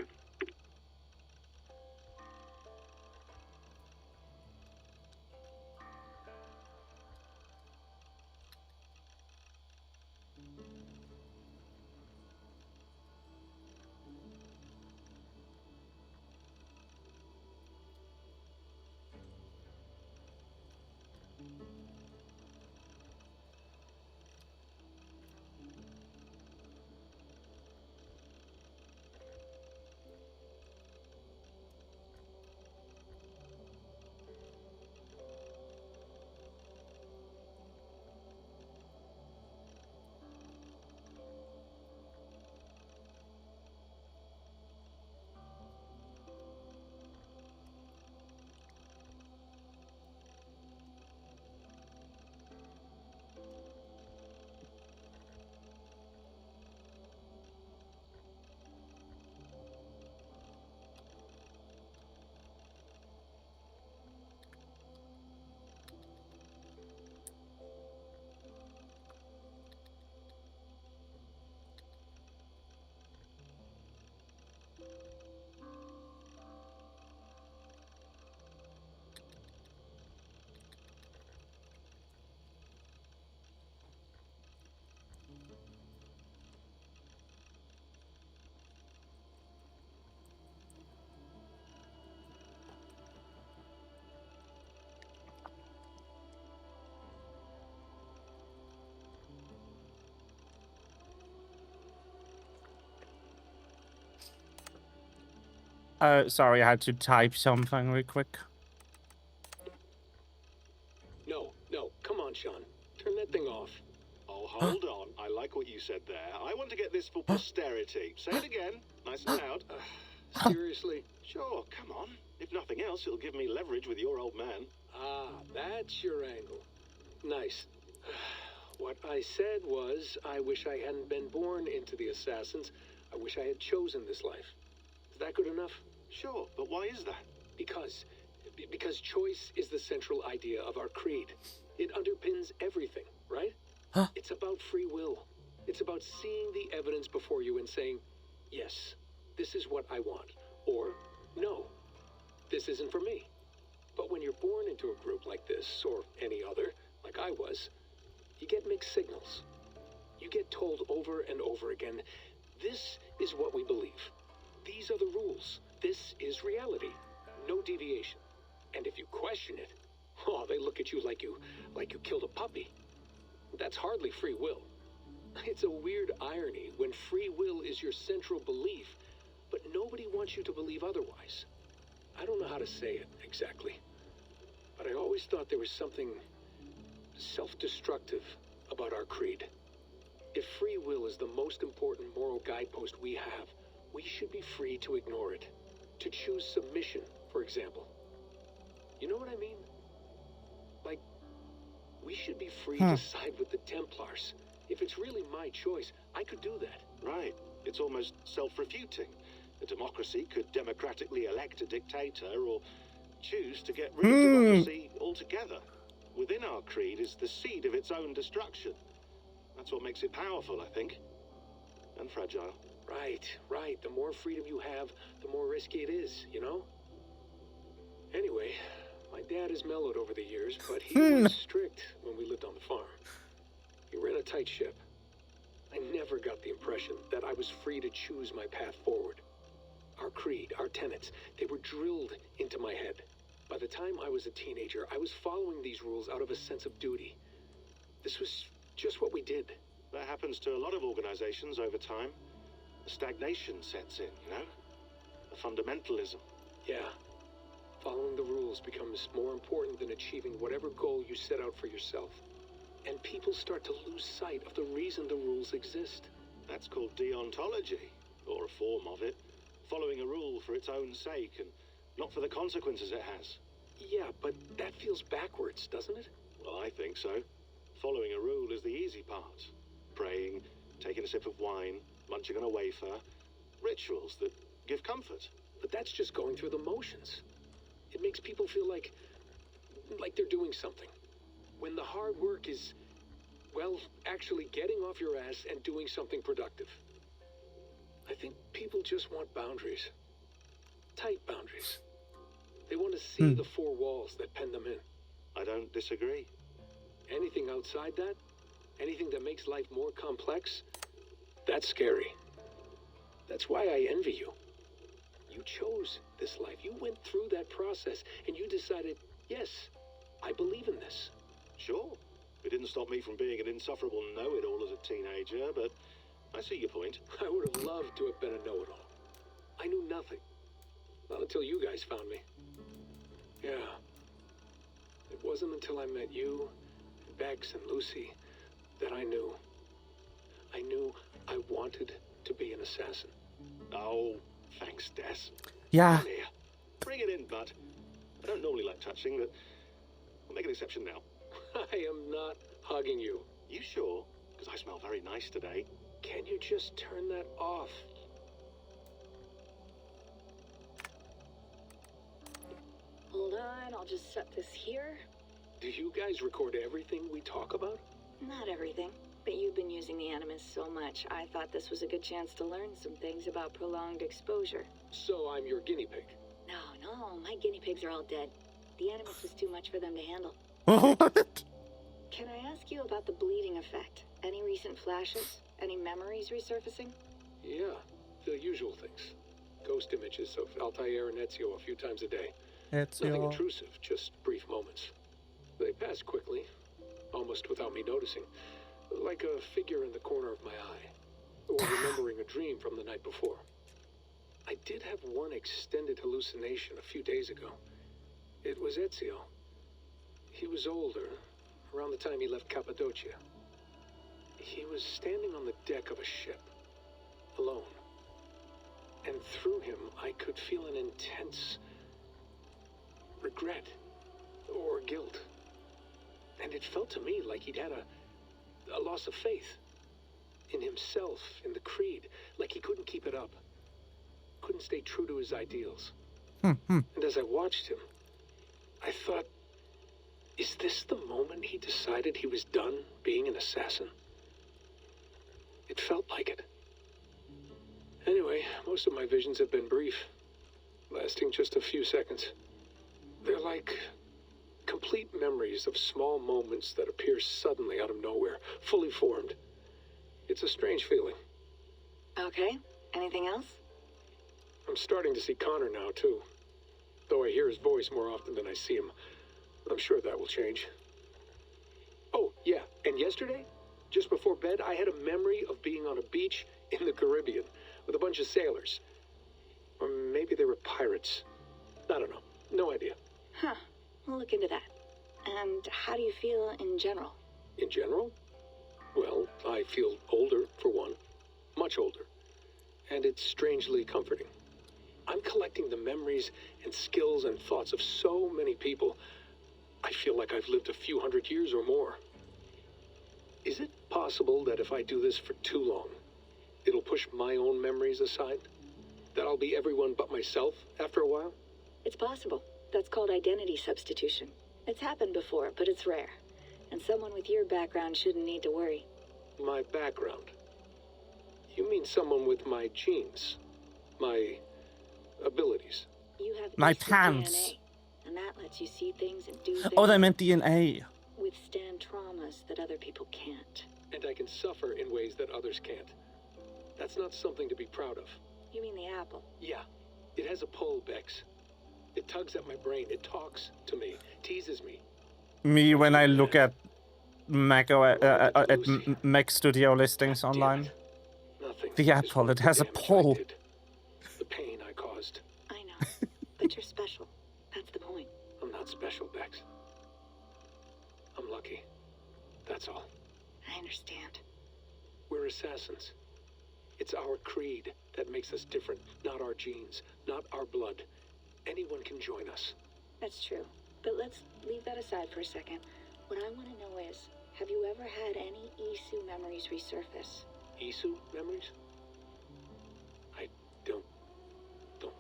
Sorry, I had to type something real quick. No, come on, Sean. Turn that thing off. Oh, hold on. I like what you said there. I want to get this for posterity. Say it again, nice and loud. Seriously? Sure, come on. If nothing else, it'll give me leverage with your old man. Ah, that's your angle. Nice. What I said was, I wish I hadn't been born into the Assassins. I wish I had chosen this life. Is that good enough? Sure, but why is that? Because choice is the central idea of our creed. It underpins everything, right? It's about free will. It's about seeing the evidence before you and saying, yes, this is what I want. Or, no, this isn't for me. But when you're born into a group like this, or any other, like I was, you get mixed signals. You get told over and over again, this is what we believe. These are the rules. This is reality. No deviation. And if you question it, oh, they look at you like you killed a puppy. That's hardly free will. It's a weird irony when free will is your central belief, but nobody wants you to believe otherwise. I don't know how to say it exactly, but I always thought there was something self-destructive about our creed. If free will is the most important moral guidepost we have, we should be free to ignore it. To choose submission, for example. You know what I mean? Like, we should be free to side with the Templars. If it's really my choice, I could do that. Right. It's almost self-refuting. A democracy could democratically elect a dictator or choose to get rid of democracy altogether. Within our creed is the seed of its own destruction. That's what makes it powerful, I think. And fragile. Right. The more freedom you have, the more risky it is, you know? Anyway, my dad has mellowed over the years, but he was strict when we lived on the farm. He ran a tight ship. I never got the impression that I was free to choose my path forward. Our creed, our tenets, they were drilled into my head. By the time I was a teenager, I was following these rules out of a sense of duty. This was just what we did. That happens to a lot of organizations over time. A stagnation sets in, you know? A fundamentalism. Yeah. following the rules becomes more important than achieving whatever goal you set out for yourself. And people start to lose sight of the reason the rules exist. That's called deontology, or a form of it. Following a rule for its own sake, and not for the consequences it has. Yeah, but that feels backwards, doesn't it? Well, I think so. Following a rule is the easy part. Praying, taking a sip of wine, munching on a wafer. Rituals that give comfort. But that's just going through the motions. It makes people feel like they're doing something. When the hard work is, well, actually getting off your ass and doing something productive. I think people just want boundaries. Tight boundaries. They want to see the four walls that pen them in. I don't disagree. Anything outside that, anything that makes life more complex, that's scary. That's why I envy you. You chose this life. You went through that process and you decided, yes, I believe in this. Sure. It didn't stop me from being an insufferable know-it-all as a teenager, but I see your point. I would have loved to have been a know-it-all. I knew nothing. Not until you guys found me. Yeah. It wasn't until I met you, and Bex, and Lucy that I knew. I knew I wanted to be an assassin. Oh, thanks, Des. Yeah. Come here. Bring it in, bud. I don't normally like touching, but I'll make an exception now. I am not hugging you. You sure? Because I smell very nice today. Can you just turn that off? Hold on, I'll just set this here. Do you guys record everything we talk about? Not everything, but you've been using the Animus so much, I thought this was a good chance to learn some things about prolonged exposure. So I'm your guinea pig? No, my guinea pigs are all dead. The Animus was too much for them to handle. What? Can I ask you about the bleeding effect? Any recent flashes? Any memories resurfacing? Yeah, the usual things. Ghost images of Altair and Ezio a few times a day. Nothing intrusive, just brief moments. They pass quickly, almost without me noticing. Like a figure in the corner of my eye. Or remembering a dream from the night before. I did have one extended hallucination a few days ago. It was Ezio. He was older, around the time he left Cappadocia. He was standing on the deck of a ship, alone. And through him, I could feel an intense regret or guilt. And it felt to me like he'd had a loss of faith in himself, in the creed, like he couldn't keep it up, couldn't stay true to his ideals. And as I watched him, I thought, is this the moment he decided he was done being an assassin? It felt like it. Anyway, most of my visions have been brief, lasting just a few seconds. They're like complete memories of small moments that appear suddenly out of nowhere, fully formed. It's a strange feeling. Okay, anything else? I'm starting to see Connor now, too. Though I hear his voice more often than I see him. I'm sure that will change. Oh, yeah, and yesterday, just before bed, I had a memory of being on a beach in the Caribbean with a bunch of sailors. Or maybe they were pirates. I don't know. No idea. Huh, we'll look into that. And how do you feel in general? In general? Well, I feel older, for one. Much older. And it's strangely comforting. I'm collecting the memories and skills and thoughts of so many people. I feel like I've lived a few hundred years or more. Is it possible that if I do this for too long, it'll push my own memories aside? That I'll be everyone but myself after a while? It's possible. That's called identity substitution. It's happened before, but it's rare. And someone with your background shouldn't need to worry. My background? You mean someone with my genes? My abilities? You have my instant pants. DNA, and that lets you see things and do things. Oh, they meant DNA. Withstand traumas that other people can't. And I can suffer in ways that others can't. That's not something to be proud of. You mean the apple? Yeah. It has a pull, Bex. It tugs at my brain. It talks to me. Teases me. Me when I look at Mac Studio listings online. Nothing. The apple, it has a pull. The pain I caused. I know. But you're special. That's the That's all. I understand. We're assassins. It's our creed that makes us different, not our genes, not our blood. Anyone can join us. That's true. But let's leave that aside for a second. What I want to know is, have you ever had any Isu memories resurface? Isu memories? I don't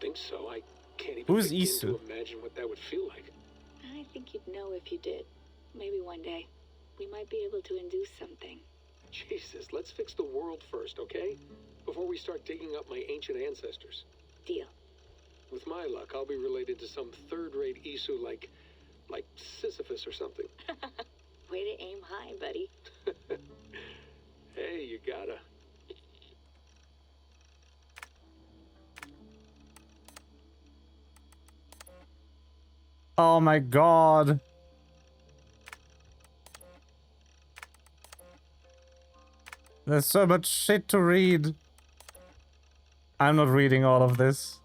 think so. I can't even Who's begin Isu? to imagine what that would feel like. I think you'd know if you did. Maybe one day, we might be able to induce something. Jesus, let's fix the world first, okay? Before we start digging up my ancient ancestors. Deal. With my luck, I'll be related to some third-rate Isu like Sisyphus or something. Way to aim high, buddy. Hey, you gotta. Oh my god. There's so much shit to read. I'm not reading all of this.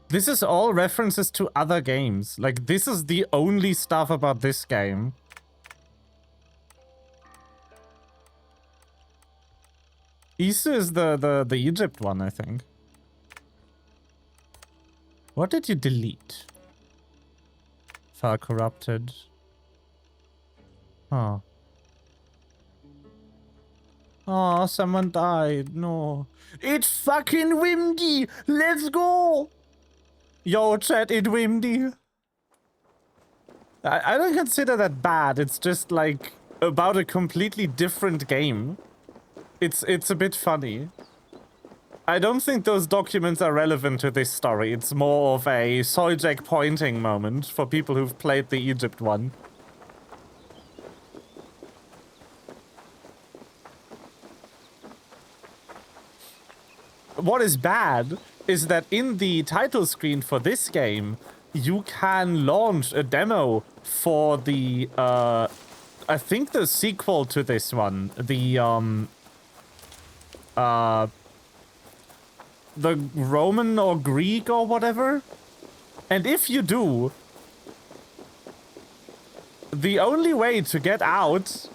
This is all references to other games. Like, this is the only stuff about this game. Isu is the Egypt one, I think. What did you delete? File corrupted. Huh. Oh, someone died. No. It's fucking windy! Let's go! Yo, chat, it windy. I don't consider that bad. It's just like about a completely different game. It's a bit funny. I don't think those documents are relevant to this story. It's more of a Soyjek pointing moment for people who've played the Egypt one. What is bad is that in the title screen for this game, you can launch a demo for the, I think the sequel to this one, the Roman or Greek or whatever. And if you do, the only way to get out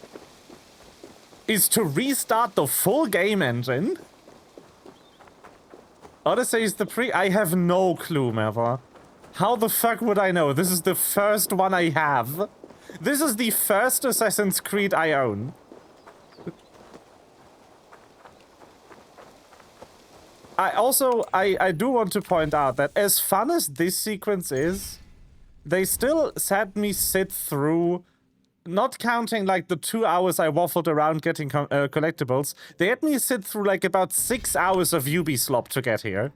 is to restart the full game engine. Odyssey is the I have no clue, Meva. How the fuck would I know? This is the first one I have. This is the first Assassin's Creed I own. I do want to point out that as fun as this sequence is, they still had me sit through, not counting like the 2 hours I waffled around getting collectibles, they had me sit through like about 6 hours of Ubislop to get here.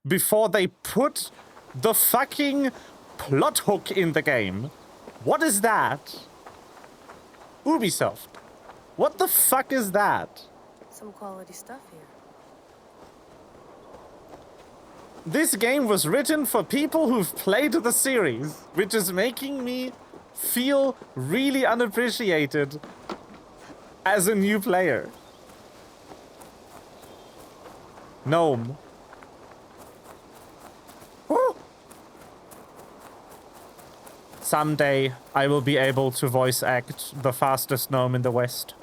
Before they put the fucking plot hook in the game. What is that? Ubisoft. What the fuck is that? Some quality stuff here. This game was written for people who've played the series, which is making me feel really unappreciated as a new player. Gnome. Woo! Someday, I will be able to voice act the fastest gnome in the West.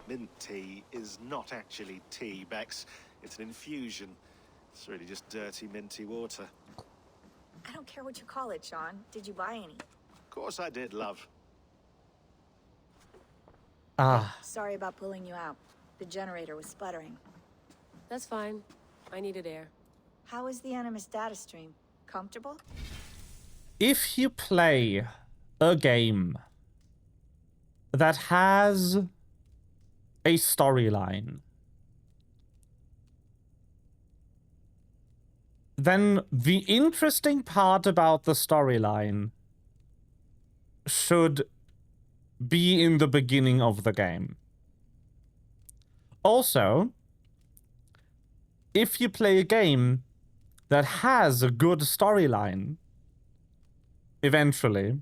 Mint tea is not actually tea, Bex. It's an infusion. It's really just dirty, minty water. I don't care what you call it, Sean. Did you buy any? Of course I did, love. Sorry about pulling you out. The generator was sputtering. That's fine. I needed air. How is the Animus data stream? Comfortable? If you play a game that has a storyline, then the interesting part about the storyline should be in the beginning of the game. Also, if you play a game that has a good storyline, eventually,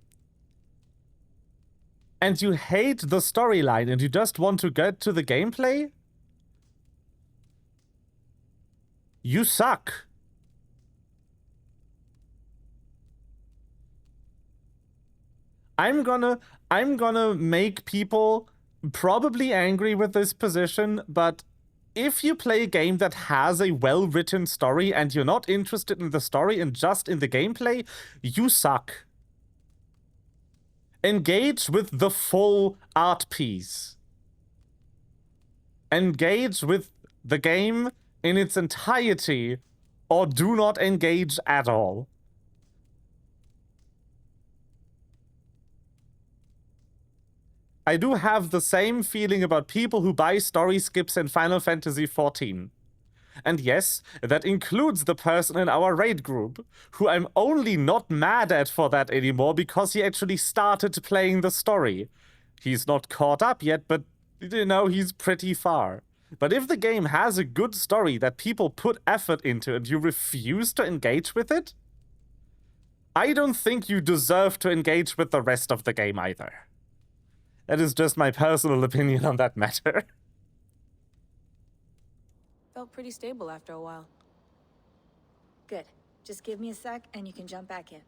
and you hate the storyline and you just want to get to the gameplay, you suck. I'm gonna make people probably angry with this position, but if you play a game that has a well-written story and you're not interested in the story and just in the gameplay, you suck. Engage with the full art piece. Engage with the game in its entirety, or do not engage at all. I do have the same feeling about people who buy story skips in Final Fantasy XIV. And yes, that includes the person in our raid group, who I'm only not mad at for that anymore because he actually started playing the story. He's not caught up yet, but, you know, he's pretty far. But if the game has a good story that people put effort into and you refuse to engage with it, I don't think you deserve to engage with the rest of the game either. That is just my personal opinion on that matter. Felt pretty stable after a while. Good. Just give me a sec and you can jump back in.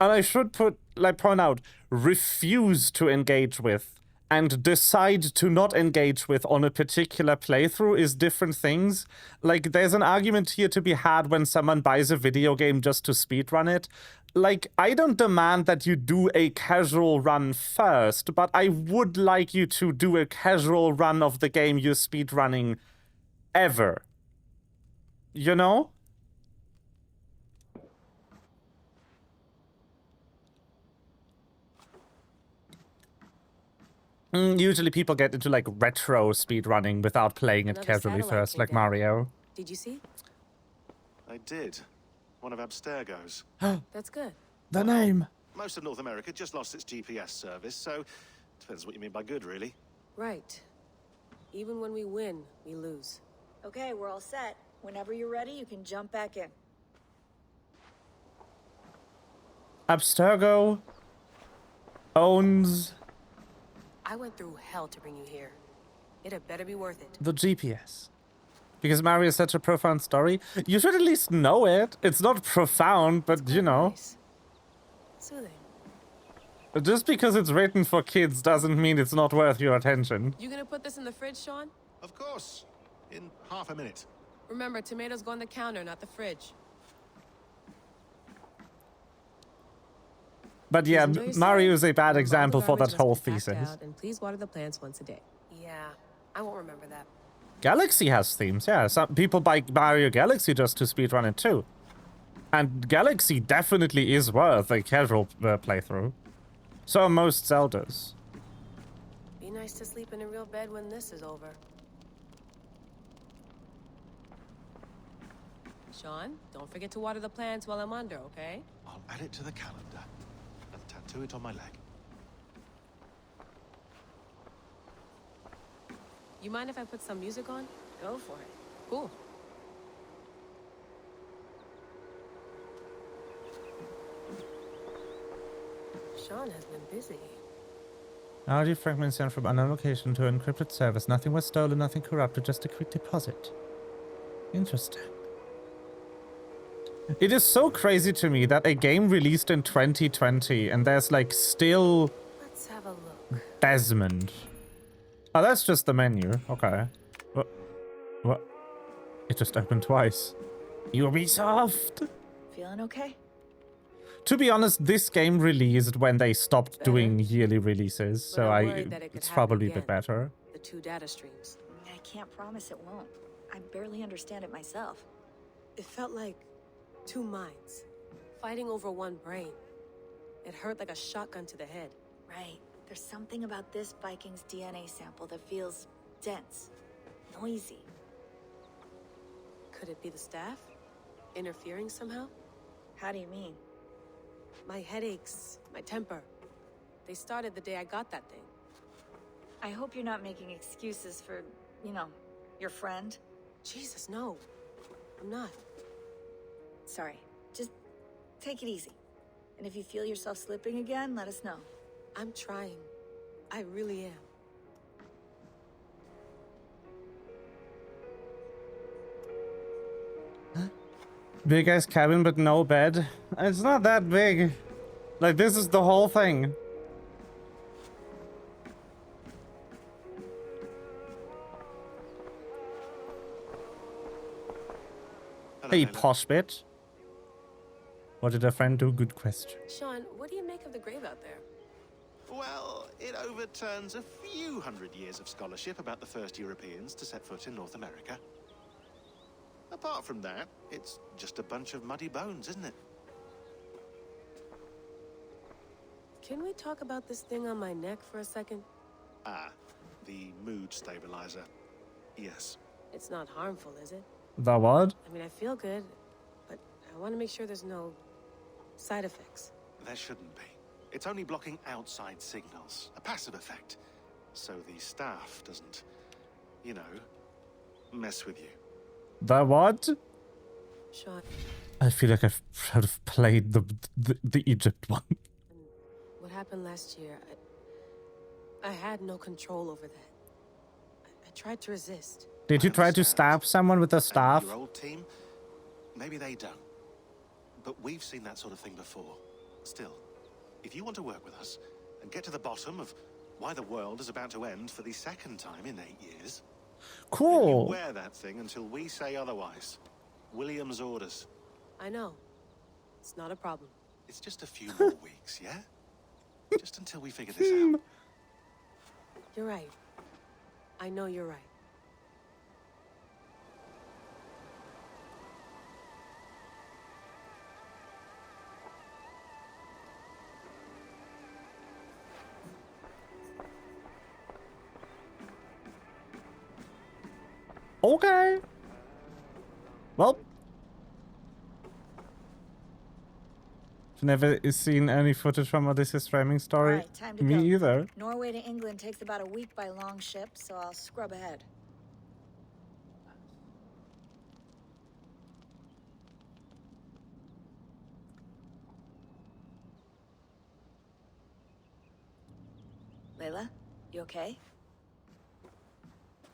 And I should point out, refuse to engage with and decide to not engage with on a particular playthrough is different things. Like, there's an argument here to be had when someone buys a video game just to speedrun it. Like, I don't demand that you do a casual run first, but I would like you to do a casual run of the game you're speedrunning ever. You know? Usually people get into, like, retro speedrunning without playing it casually first, like Mario. Did you see? I did. One of Abstergo's. That's good. The name. Most of North America just lost its GPS service, so depends what you mean by good, really. Right. Even when we win, we lose. Okay, we're all set. Whenever you're ready, you can jump back in. Abstergo owns I went through hell to bring you here. It had better be worth it. the GPS. Because Mario is such a profound story. You should at least know it. It's not profound, but you know. Nice. Soothing. Just because it's written for kids doesn't mean it's not worth your attention. You gonna put this in the fridge, Sean? Of course. In half a minute. Remember, tomatoes go on the counter, not the fridge. But yeah, Mario is a bad example for that whole thesis. And please water the plants once a day. Yeah, I won't remember that. Galaxy has themes, yeah. Some people buy Mario Galaxy just to speedrun it too. And Galaxy definitely is worth a casual playthrough. So are most Zeldas. Be nice to sleep in a real bed when this is over. Sean, don't forget to water the plants while I'm under, okay? I'll add it to the calendar and tattoo it on my leg. You mind if I put some music on? Go for it. Cool. Sean has been busy. RD fragments sent from unknown location to an encrypted service. Nothing was stolen, nothing corrupted, just a quick deposit. Interesting. It is so crazy to me that a game released in 2020 and there's like still... Let's have a look. Desmond. Oh, that's just the menu. Okay. What? It just opened twice. Ubisoft! Feeling okay? To be honest, this game released when they stopped doing yearly releases, so it's probably a bit better. The 2 data streams. I can't promise it won't. I barely understand it myself. It felt like 2 minds, fighting over 1 brain. It hurt like a shotgun to the head. Right. There's something about this Viking's DNA sample that feels dense, noisy. Could it be the staff? Interfering somehow? How do you mean? My headaches, my temper. They started the day I got that thing. I hope you're not making excuses for, you know, your friend. Jesus, no. I'm not. Sorry. Just take it easy. And if you feel yourself slipping again, let us know. I'm trying. I really am. Big ass cabin, but no bed. It's not that big. Like, this is the whole thing. Hey, posh bitch. What did a friend do? Good question. Sean, what do you make of the grave out there? Well, it overturns a few hundred years of scholarship about the first Europeans to set foot in North America. Apart from that, it's just a bunch of muddy bones, isn't it? Can we talk about this thing on my neck for a second? Ah, the mood stabilizer. Yes. It's not harmful, is it? The what? I mean, I feel good, but I want to make sure there's no side effects. There shouldn't be. It's only blocking outside signals, a passive effect. So the staff doesn't, you know, mess with you. The what? Sean. I feel like I should have played the Egypt one. What happened last year, I had no control over that. I tried to resist. Did you try to stab someone with a staff? Your old team, maybe they don't. But we've seen that sort of thing before. Still, if you want to work with us and get to the bottom of why the world is about to end for the second time in 8 years, cool. then you wear that thing until we say otherwise. William's orders. I know. It's not a problem. It's just a few more weeks, yeah? Just until we figure this out. You're right. I know you're right. Okay. Well. I've never seen any footage from Odysseus' framing story. Alright, time to Me go. either. Norway to England takes about a week by long ship, so I'll scrub ahead. Layla, you okay?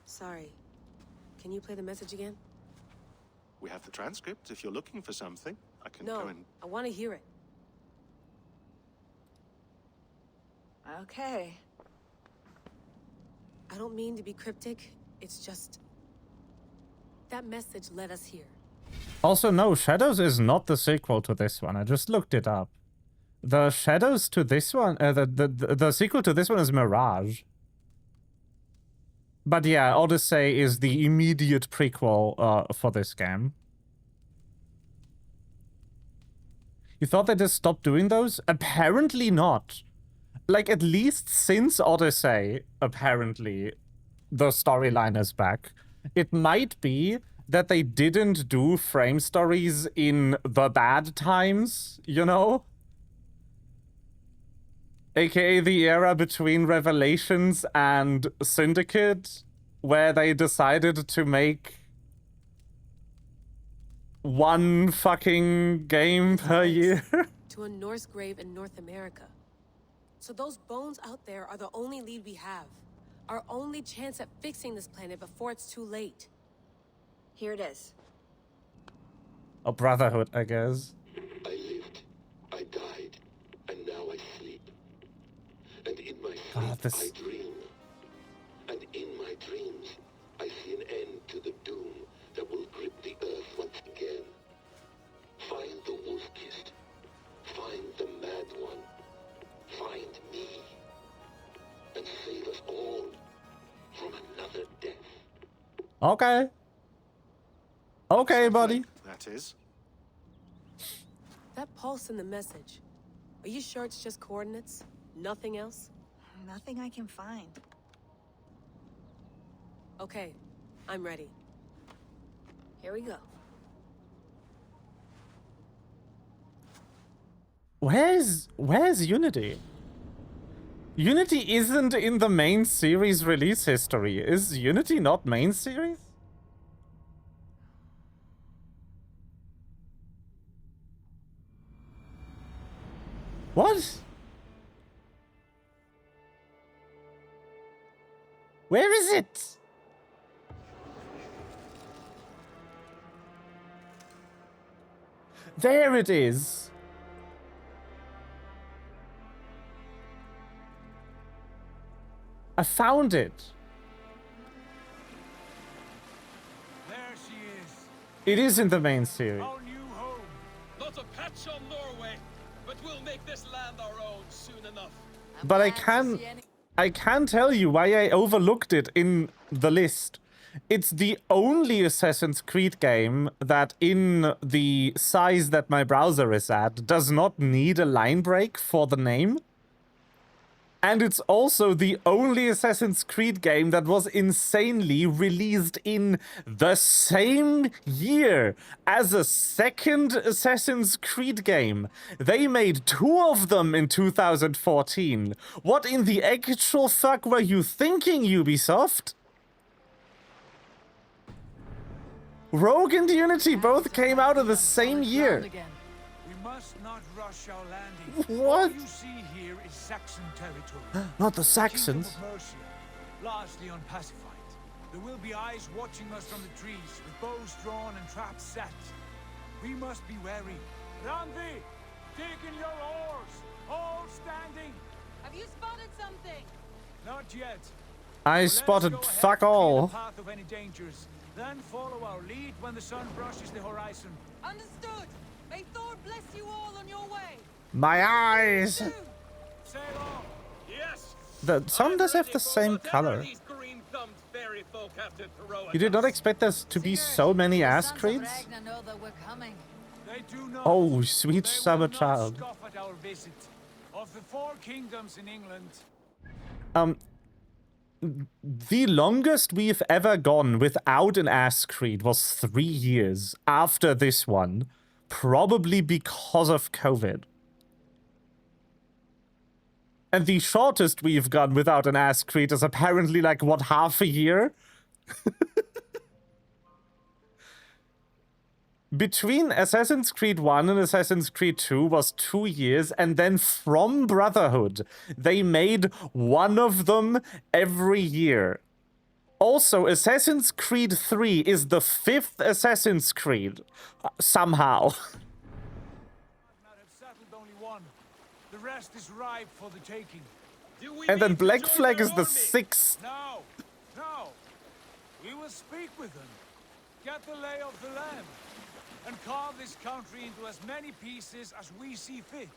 Sorry. Can you play the message again? We have the transcript. If you're looking for something, I can No, go and... I want to hear it. Okay. I don't mean to be cryptic. It's just... that message led us here. Also, no, Shadows is not the sequel to this one. I just looked it up. The Shadows to this one, the sequel to this one is Mirage. But yeah, Odyssey is the immediate prequel for this game. You thought they just stopped doing those? Apparently not. Like, at least since Odyssey, apparently, the storyline is back. It might be that they didn't do frame stories in the bad times, you know? AKA the era between Revelations and Syndicate, where they decided to make one fucking game per year. To a Norse grave in North America. So those bones out there are the only lead we have. Our only chance at fixing this planet before it's too late. Here it is. A brotherhood, I guess. I lived, I died, and now I sleep. And in my sleep, I dream. And in my dreams, I see an end to the doom that will grip the earth once again. Find the wolf-kissed. Find the mad one. Find me. And save us all from another death. Okay. Okay, buddy. That is. That pulse in the message. Are you sure it's just coordinates? Nothing else? Nothing I can find. Okay, I'm ready. Here we go. Where's Unity? Unity isn't in the main series release history. Is Unity not main series? What? Where is it? There it is. I found it. There she is. It is in the main series. Our new home. Not a patch on Norway, but we'll make this land our own soon enough. But I can tell you why I overlooked it in the list. It's the only Assassin's Creed game that in the size that my browser is at does not need a line break for the name. And it's also the only Assassin's Creed game that was insanely released in the same year as a second Assassin's Creed game. They made 2 of them in 2014. What in the actual fuck were you thinking, Ubisoft? Rogue and Unity both came out of the same year. We must not rush our landing. What? All you see here is Saxon territory. Not the Saxons. Kingdom of Mercia, largely unpacified. There will be eyes watching us from the trees, with bows drawn and traps set. We must be wary. Randi, dig in your oars, all standing. Have you spotted something? Not yet. I spotted fuck all. Path of any dangers. Then follow our lead when the sun brushes the horizon. Understood. May Thor bless you all on your way. My eyes. Sail on. Yes. The sun does have the same color. You did not expect us to be so many ass creeds? Oh, sweet summer child. Scoff at our visit. Of the 4 kingdoms in England, The longest we've ever gone without an ass creed was 3 years after this one, probably because of COVID. And the shortest we've gone without an ass creed is apparently like, what, half a year? Between Assassin's Creed 1 and Assassin's Creed 2 was 2 years, and then from Brotherhood, they made one of them every year. Also, Assassin's Creed 3 is the 5th Assassin's Creed, somehow. not have settled only one. The rest is ripe for the taking. And then Black Flag is the 6th. No, no. We will speak with them, get the lay of the land, and carve this country into as many pieces as we see fit.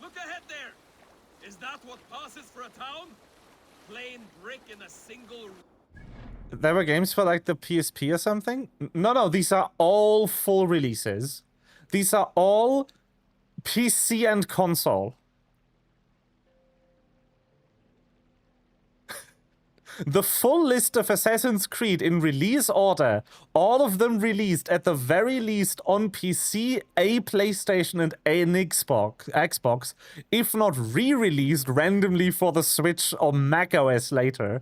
Look ahead there. Is that what passes for a town? Plain brick in a single... There were games for like the PSP or something? No, these are all full releases. These are all PC and console. The full list of Assassin's Creed in release order, all of them released at the very least on PC, a PlayStation, and an Xbox, if not re-released randomly for the Switch or macOS later,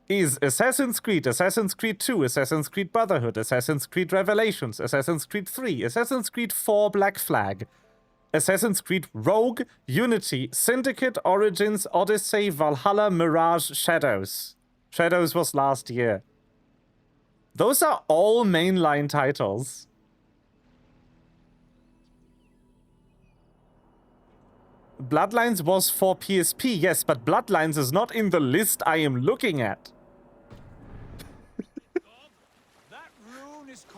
is Assassin's Creed 2, Assassin's Creed Brotherhood, Assassin's Creed Revelations, Assassin's Creed 3, Assassin's Creed 4 Black Flag, Assassin's Creed Rogue, Unity, Syndicate, Origins, Odyssey, Valhalla, Mirage, Shadows. Shadows was last year. Those are all mainline titles. Bloodlines was for PSP, yes, but Bloodlines is not in the list I am looking at.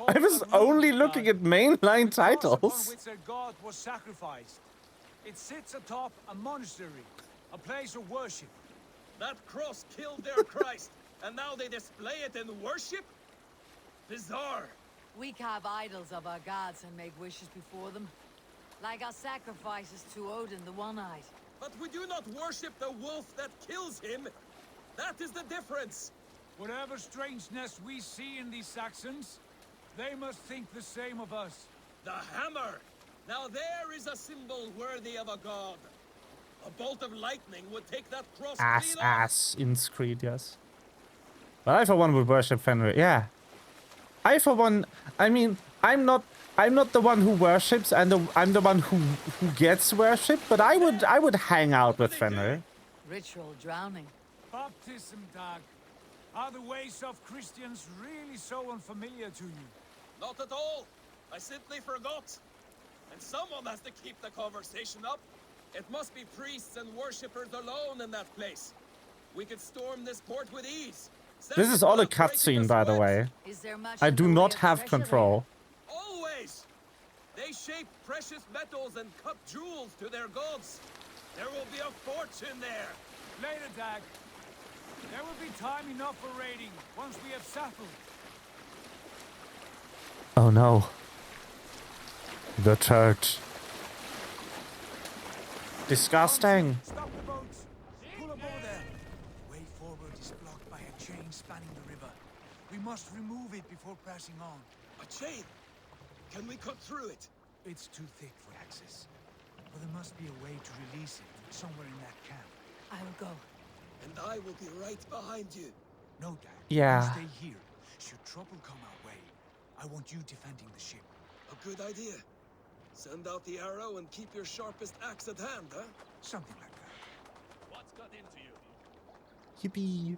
I was only looking at mainline titles. Which their god was sacrificed. It sits atop a monastery, a place of worship. That cross killed their Christ, and now they display it in worship? Bizarre. We carve idols of our gods and make wishes before them. Like our sacrifices to Odin, the One-Eyed. But we do not worship the wolf that kills him. That is the difference. Whatever strangeness we see in these Saxons, they must think the same of us. The hammer! Now there is a symbol worthy of a god. A bolt of lightning would take that cross Ass in Screed, yes. But I for one would worship Fenrir. Yeah. I for one, I mean, I'm not the one who worships, and I'm the one who gets worshipped, but I would hang out with Fenrir. Ritual drowning. Baptism, Dag. Are the ways of Christians really so unfamiliar to you? Not at all. I simply forgot. And someone has to keep the conversation up. It must be priests and worshippers alone in that place. We could storm this port with ease. This is all a cutscene, by the way. I do not have control. Always! They shape precious metals and cut jewels to their gods. There will be a fortune there. Later, Dag. There will be time enough for raiding once we have settled. Oh no. The church. Disgusting. Stop the boats. Pull up over there. Way forward is blocked by a chain spanning the river. We must remove it before passing on. A chain? Can we cut through it? It's too thick for access. But there must be a way to release it somewhere in that camp. I'll go. And I will be right behind you. No, Dad. Yeah. You stay here. Should trouble come our way, I want you defending the ship. A good idea. Send out the arrow and keep your sharpest axe at hand, huh? Something like that. What's got into you? Yippee.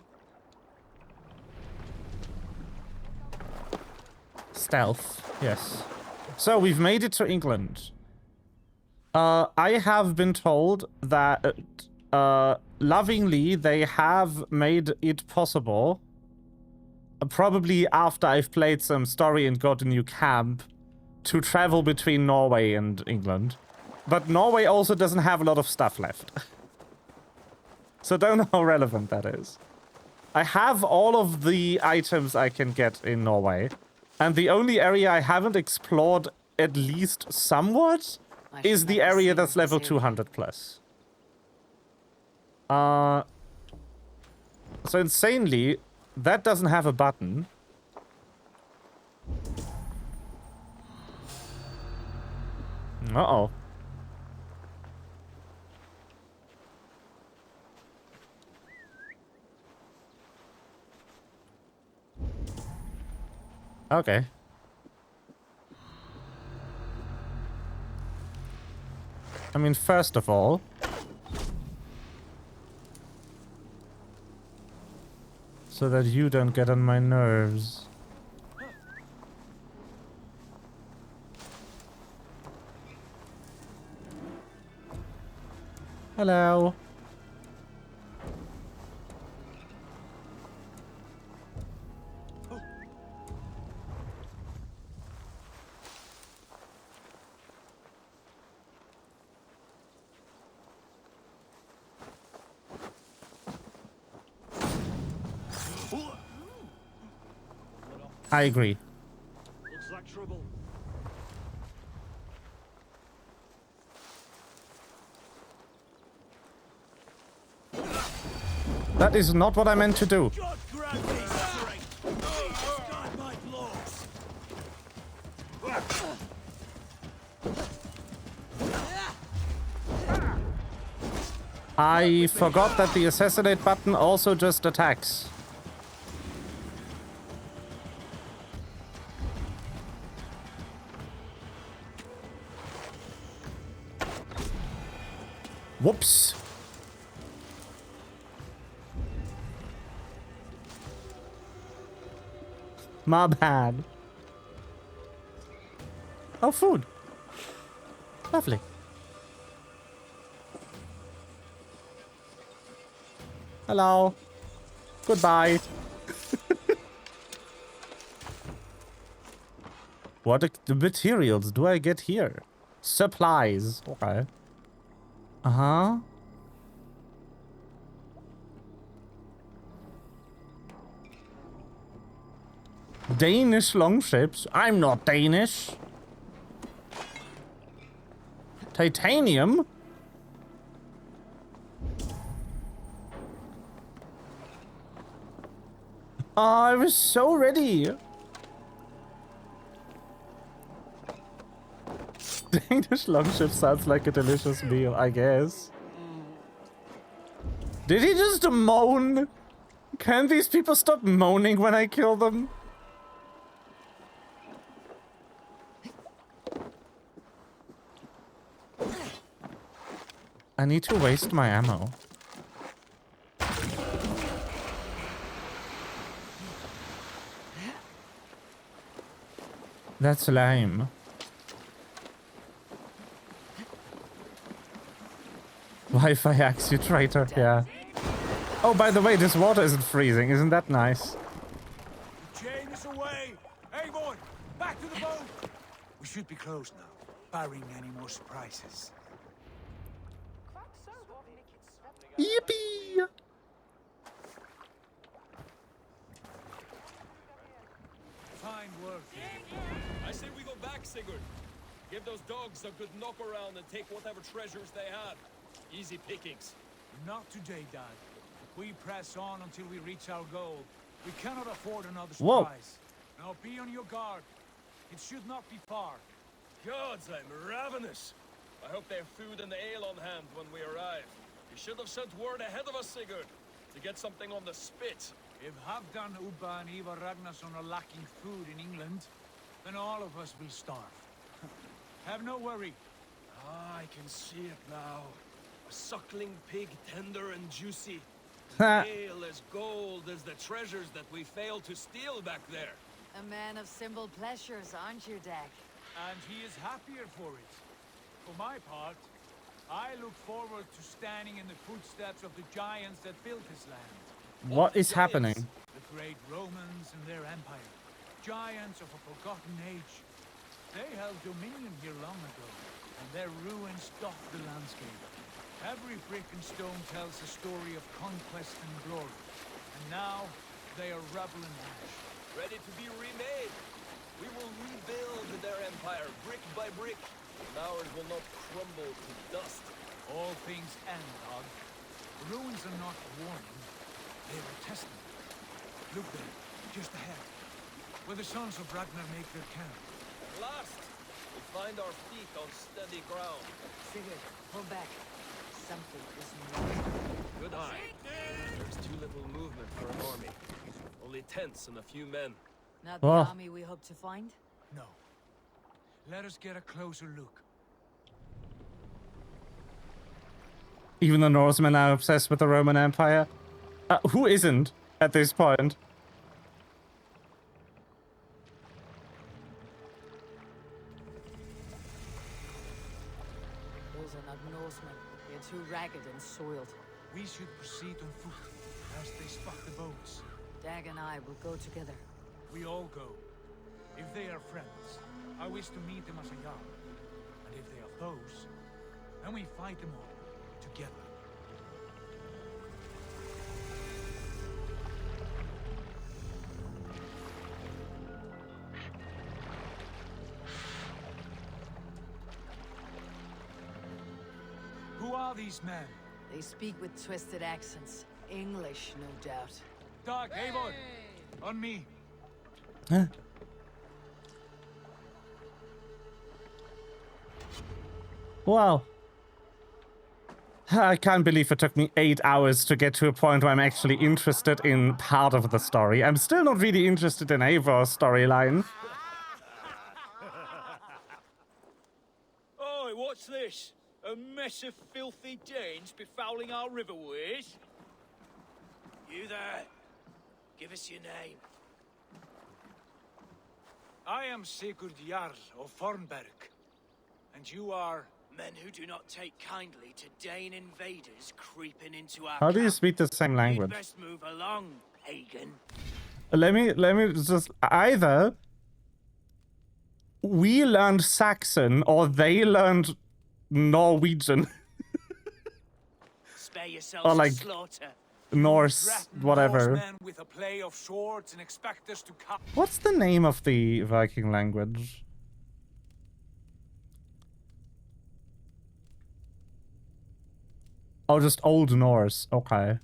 Stealth, yes. So we've made it to England. I have been told that lovingly they have made it possible, probably after I've played some story and got a new camp, to travel between Norway and England. But Norway also doesn't have a lot of stuff left. So don't know how relevant that is. I have all of the items I can get in Norway. And the only area I haven't explored, at least somewhat, is the area that's level 200 plus. So insanely, that doesn't have a button. Uh-oh. Okay. I mean, first of all, so that you don't get on my nerves. Hello. I agree. Looks like trouble. That is not what I meant to do. God grant me strength. God, my blows. I forgot that the assassinate button also just attacks. Whoops. My bad. Oh, food. Lovely. Hello. Goodbye. What the materials do I get here? Supplies. Okay. Uh-huh. Danish longships? I'm not Danish. Titanium? Oh, I was so ready. Danish longship sounds like a delicious meal, I guess. Did he just moan? Can these people stop moaning when I kill them? I need to waste my ammo. That's lame. Wi-Fi axe, you traitor. Yeah. Oh, by the way, this water isn't freezing. Isn't that nice? The chain is away. Hey, boy, back to the boat. We should be close now, barring any more surprises. Yippee! Fine work. I say we go back, Sigurd. Give those dogs a good knock around and take whatever treasures they have. Easy pickings. Not today, Dad. We press on until we reach our goal. We cannot afford another Whoa. surprise. Now be on your guard. It should not be far. Gods, I'm ravenous. I hope they have food and ale on hand when we arrive. You should have sent word ahead of us, Sigurd, to get something on the spit. If Halfdan, Ubba, and Ivar Ragnarsson are lacking food in England, then all of us will starve. Have no worry. Ah, I can see it now. A suckling pig, tender and juicy. Pale as gold as the treasures that we failed to steal back there. A man of simple pleasures, aren't you, Dag? And he is happier for it. For my part, I look forward to standing in the footsteps of the giants that built this land. What is happening? The great Romans and their empire. Giants of a forgotten age. They held dominion here long ago, and their ruins dot the landscape. Every brick and stone tells a story of conquest and glory. And now, they are rubble and ash. Ready to be remade. We will rebuild their empire brick by brick. And ours will not crumble to dust. All things end, Og. The ruins are not warning. They are a testament. Look there, just ahead. Where the sons of Ragnar make their camp. At last, we find our feet on steady ground. Sigurd, pull back. Something is not. Good eye. There's too little movement for an army. Only tents and a few men. Not the army we hope to find? No. Let us get a closer look. Even the Norsemen are obsessed with the Roman Empire. Who isn't at this point? Those are not Norsemen. They're too ragged and soiled. We should proceed on foot, as they spot the boats. Dag and I will go together. We all go. If they are friends, I wish to meet them as a Jarl. And if they are foes, then we fight them all, together. Who are these men? They speak with twisted accents. English, no doubt. Dag, Eivor! On me! Huh? Wow. I can't believe it took me 8 hours to get to a point where I'm actually interested in part of the story. I'm still not really interested in Eivor's storyline. Oi, what's this? A mess of filthy Danes befouling our riverways? You there? Give us your name. I am Sigurd Jarl of Fornberg. And you are... Men who do not take kindly to Dane invaders creeping into our How do you camp. speak the same language? You'd best move along, pagan. Let me just either we learned Saxon or they learned Norwegian. Spare yourselves or like slaughter. Norse, whatever. Men with a play of swords and expect us to come. What's the name of the Viking language? Oh, just Old Norse. Okay.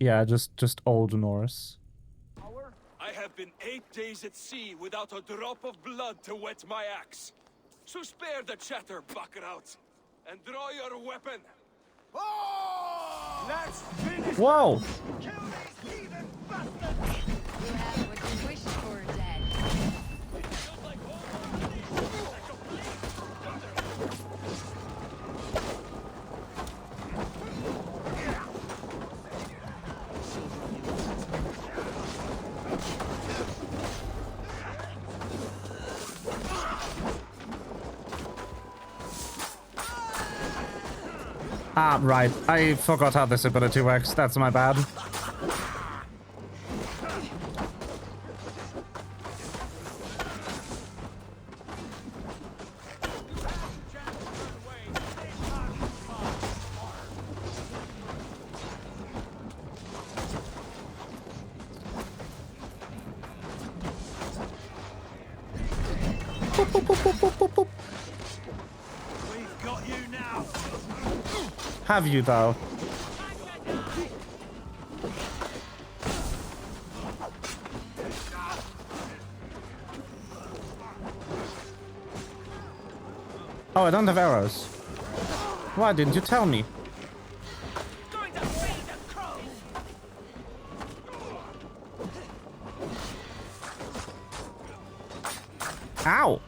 Yeah, just Old Norse. I have been 8 days at sea without a drop of blood to wet my axe. So spare the chatter, Buckerout. And draw your weapon. Oh! Let's finish. Whoa! Kill these heathen bastards! You have what you wished for, Dad. Ah, right. I forgot how this ability works. That's my bad. We've got you now. Have you, though? Oh, I don't have arrows. Why didn't you tell me? Ow!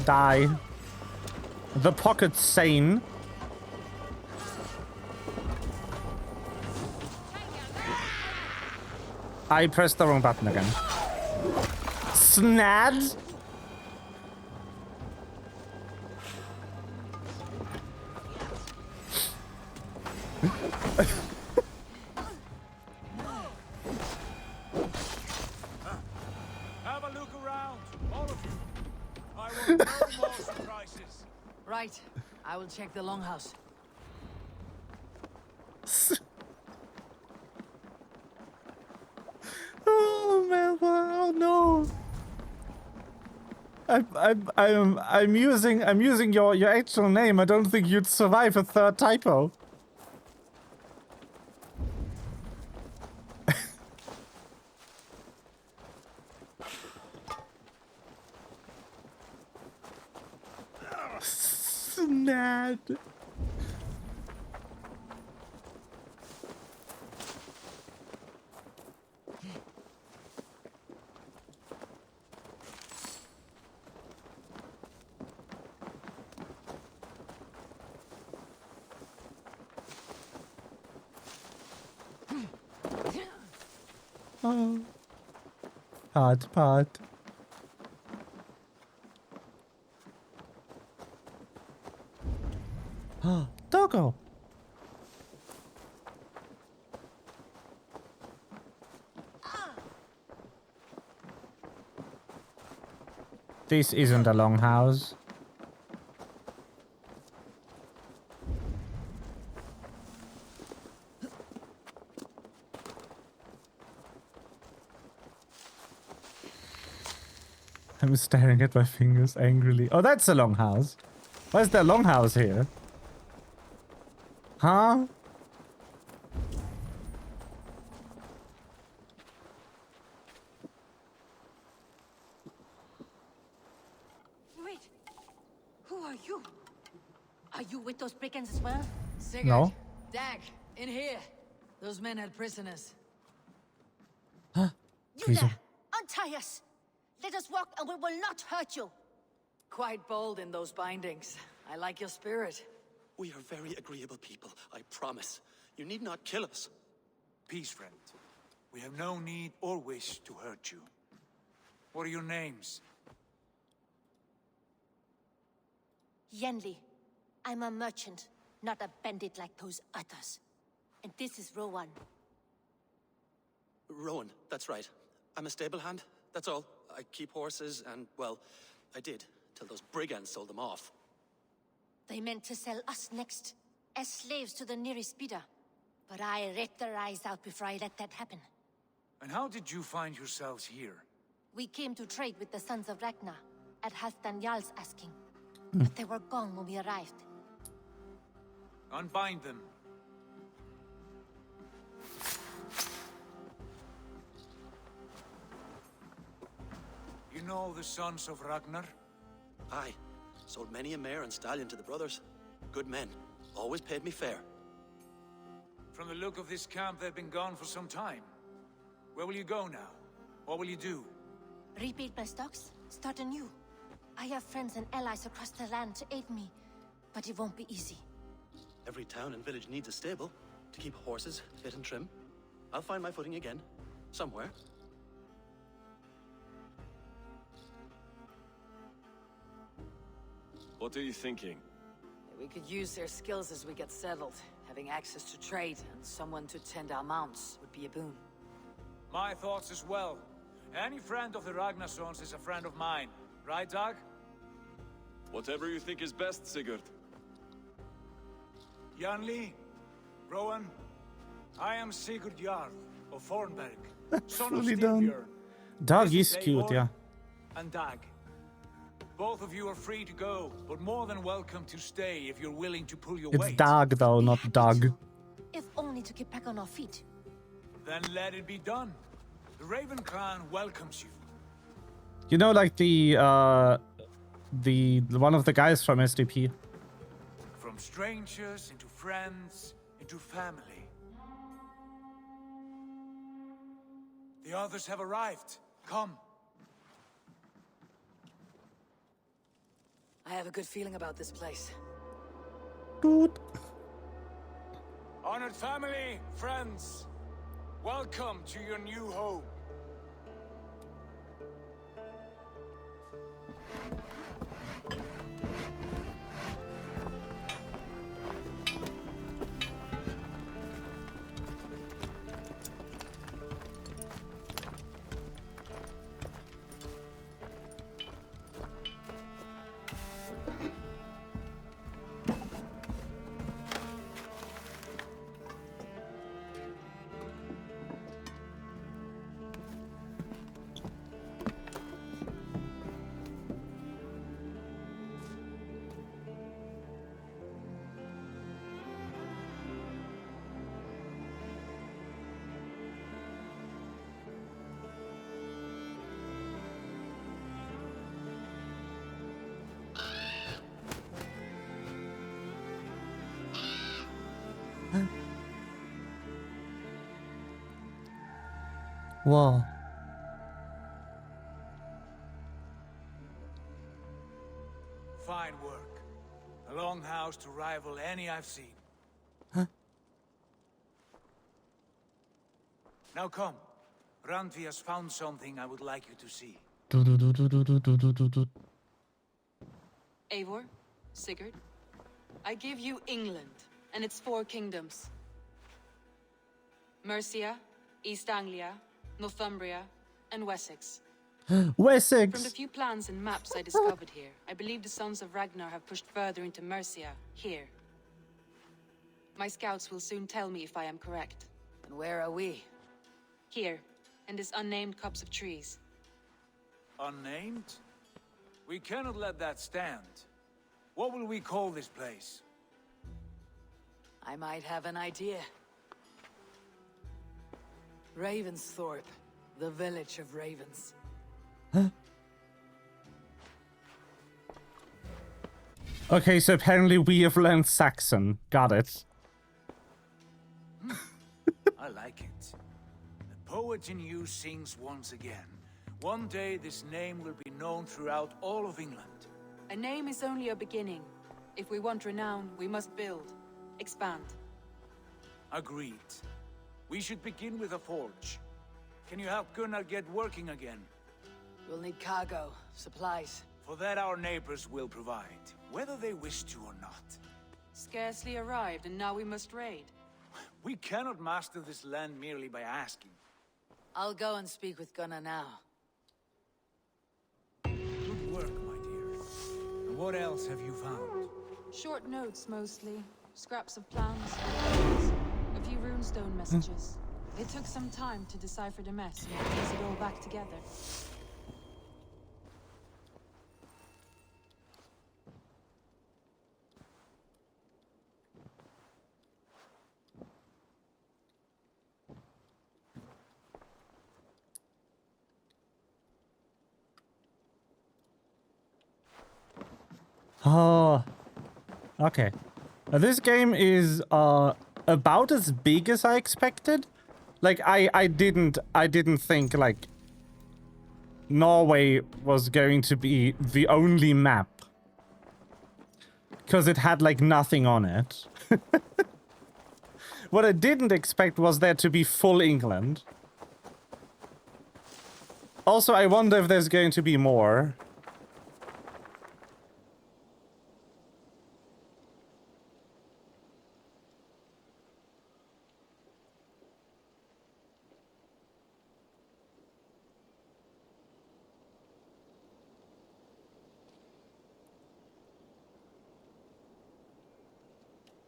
Die. The pocket's sane. I pressed the wrong button again. Snads? Have a look around, all of you. I want no more surprises. Right. I will check the longhouse. Oh man! Oh no! I'm using your actual name. I don't think you'd survive a third typo. Snad. Oh. Pot. Doggo. This isn't a longhouse. I'm staring at my fingers angrily. Oh, that's a longhouse. Why is there a longhouse here? Huh? Wait. Who are you? Are you with those brigands as well? Sigurd, No. Dag, in here. Those men had prisoners. You Please. there! Untie us! Let us walk and we will not hurt you! Quite bold in those bindings. I like your spirit. We are very agreeable people, I promise. You need not kill us. Peace, friend. We have no need or wish to hurt you. What are your names? Yenli. I'm a merchant, not a bandit like those others. And this is Rowan. Rowan, that's right. I'm a stable hand, that's all. I keep horses and, well, I did, till those brigands sold them off. They meant to sell us next, as slaves to the nearest bidder. But I ripped their eyes out before I let that happen. And how did you find yourselves here? We came to trade with the Sons of Ragnar. at Halfdan Jarl's asking. But they were gone when we arrived. Unbind them. You know the sons of Ragnar? Aye. Sold many a mare and stallion to the brothers. Good men. Always paid me fair. From the look of this camp, they've been gone for some time. Where will you go now? What will you do? Rebuild my stocks, start anew. I have friends and allies across the land to aid me, but it won't be easy. Every town and village needs a stable to keep horses fit and trim. I'll find my footing again. Somewhere. What are you thinking? We could use their skills as we get settled. Having access to trade and someone to tend our mounts would be a boon. My thoughts as well. Any friend of the Ragnarsons is a friend of mine. Right, Dag? Whatever you think is best, Sigurd. Janli, Rowan, I am Sigurd Jarl of Thornberg, son of Fully done. Styrbjörn. Dog This is cute, Eivor yeah. And Dag. Both of you are free to go, but more than welcome to stay if you're willing to pull your It's weight. Dog though, not Dog. If only to get back on our feet. Then let it be done. The Raven clan welcomes you. You know, like the one of the guys from SDP. From strangers into friends into family. The others have arrived. Come. I have a good feeling about this place. Dude. Honored family, friends, welcome to your new home. Whoa. Fine work. A longhouse to rival any I've seen. Huh? Now come. Randvi has found something I would like you to see. Eivor, Sigurd, I give you England and its 4 kingdoms. Mercia, East Anglia, Northumbria, and Wessex. Wessex! From the few plans and maps I discovered here, I believe the Sons of Ragnar have pushed further into Mercia, here. My scouts will soon tell me if I am correct. And where are we? Here, in this unnamed copse of trees. Unnamed? We cannot let that stand. What will we call this place? I might have an idea. Ravensthorpe, the village of ravens. Huh? Okay, so apparently we have learned Saxon. Got it. I like it. The poet in you sings once again. One day this name will be known throughout all of England. A name is only a beginning. If we want renown, we must build, expand. Agreed. We should begin with a forge. Can you help Gunnar get working again? We'll need cargo, supplies. For that our neighbors will provide, whether they wish to or not. Scarcely arrived, and now we must raid. We cannot master this land merely by asking. I'll go and speak with Gunnar now. Good work, my dear. And what else have you found? Short notes, mostly. Scraps of plans, photos, a few runestone messages. It took some time to decipher the mess and piece it all back together. Oh, okay. This game is about as big as I expected. Like I didn't think like Norway was going to be the only map, because it had like nothing on it. What I didn't expect was there to be full England. Also, I wonder if there's going to be more.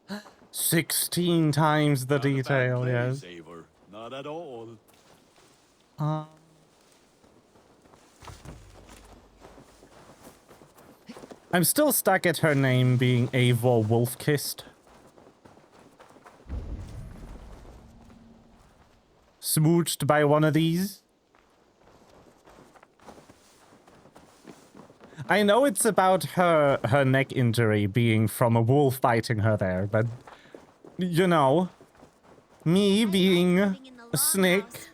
<gasps> 16 times the detail, yes. Eivor. Not at all. I'm still stuck at her name being Eivor Wolf-Kissed. Smooched by one of these. I know it's about her neck injury being from a wolf biting her there, but you know, me being a snake.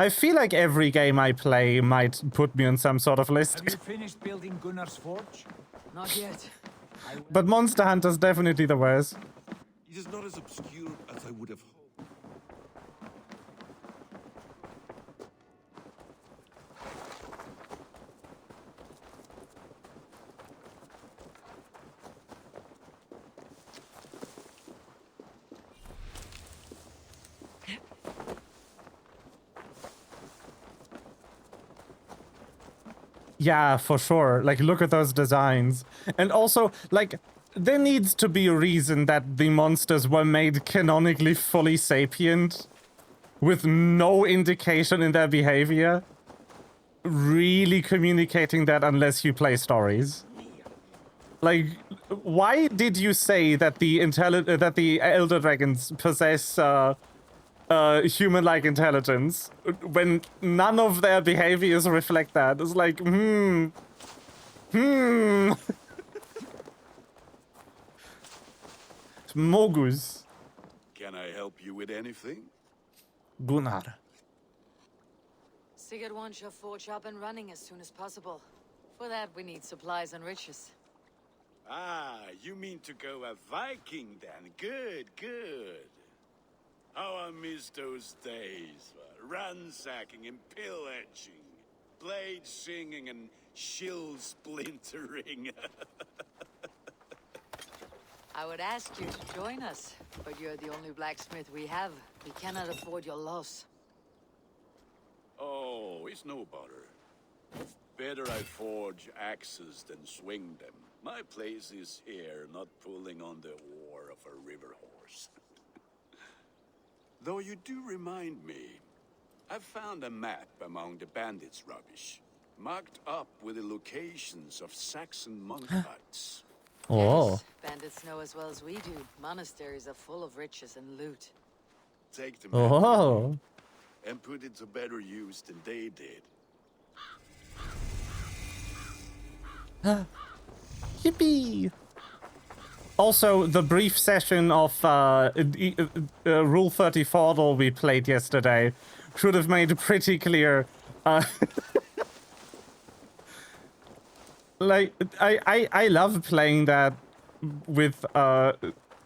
I feel like every game I play might put me on some sort of list. Have you finished building Gunnar's forge? Not yet. But Monster Hunter's definitely the worst. It is not as obscure as I would have hoped. Yeah, for sure. Like, look at those designs. And also, like, there needs to be a reason that the monsters were made canonically fully sapient with no indication in their behavior. Really communicating that unless you play stories. Like, why did you say that the Elder Dragons possess human-like intelligence when none of their behaviors reflect that? It's like, Mogus. Can I help you with anything? Gunnar. Sigurd wants your forge up and running as soon as possible. For that, we need supplies and riches. Ah, you mean to go a Viking then? Good, good. How I miss those days. Ransacking and pillaging. Blade singing and shield splintering. I would ask you to join us, but you're the only blacksmith we have. We cannot afford your loss. Oh, it's no bother. Better I forge axes than swing them. My place is here, not pulling on the oar of a river horse. Though you do remind me, I've found a map among the bandits' rubbish, marked up with the locations of Saxon monk huts. Oh. Yes, bandits know as well as we do. Monasteries are full of riches and loot. Take them Oh. and put it to better use than they did. Yippee! Also, the brief session of Rule 34 we played yesterday should have made pretty clear. Like, I love playing that with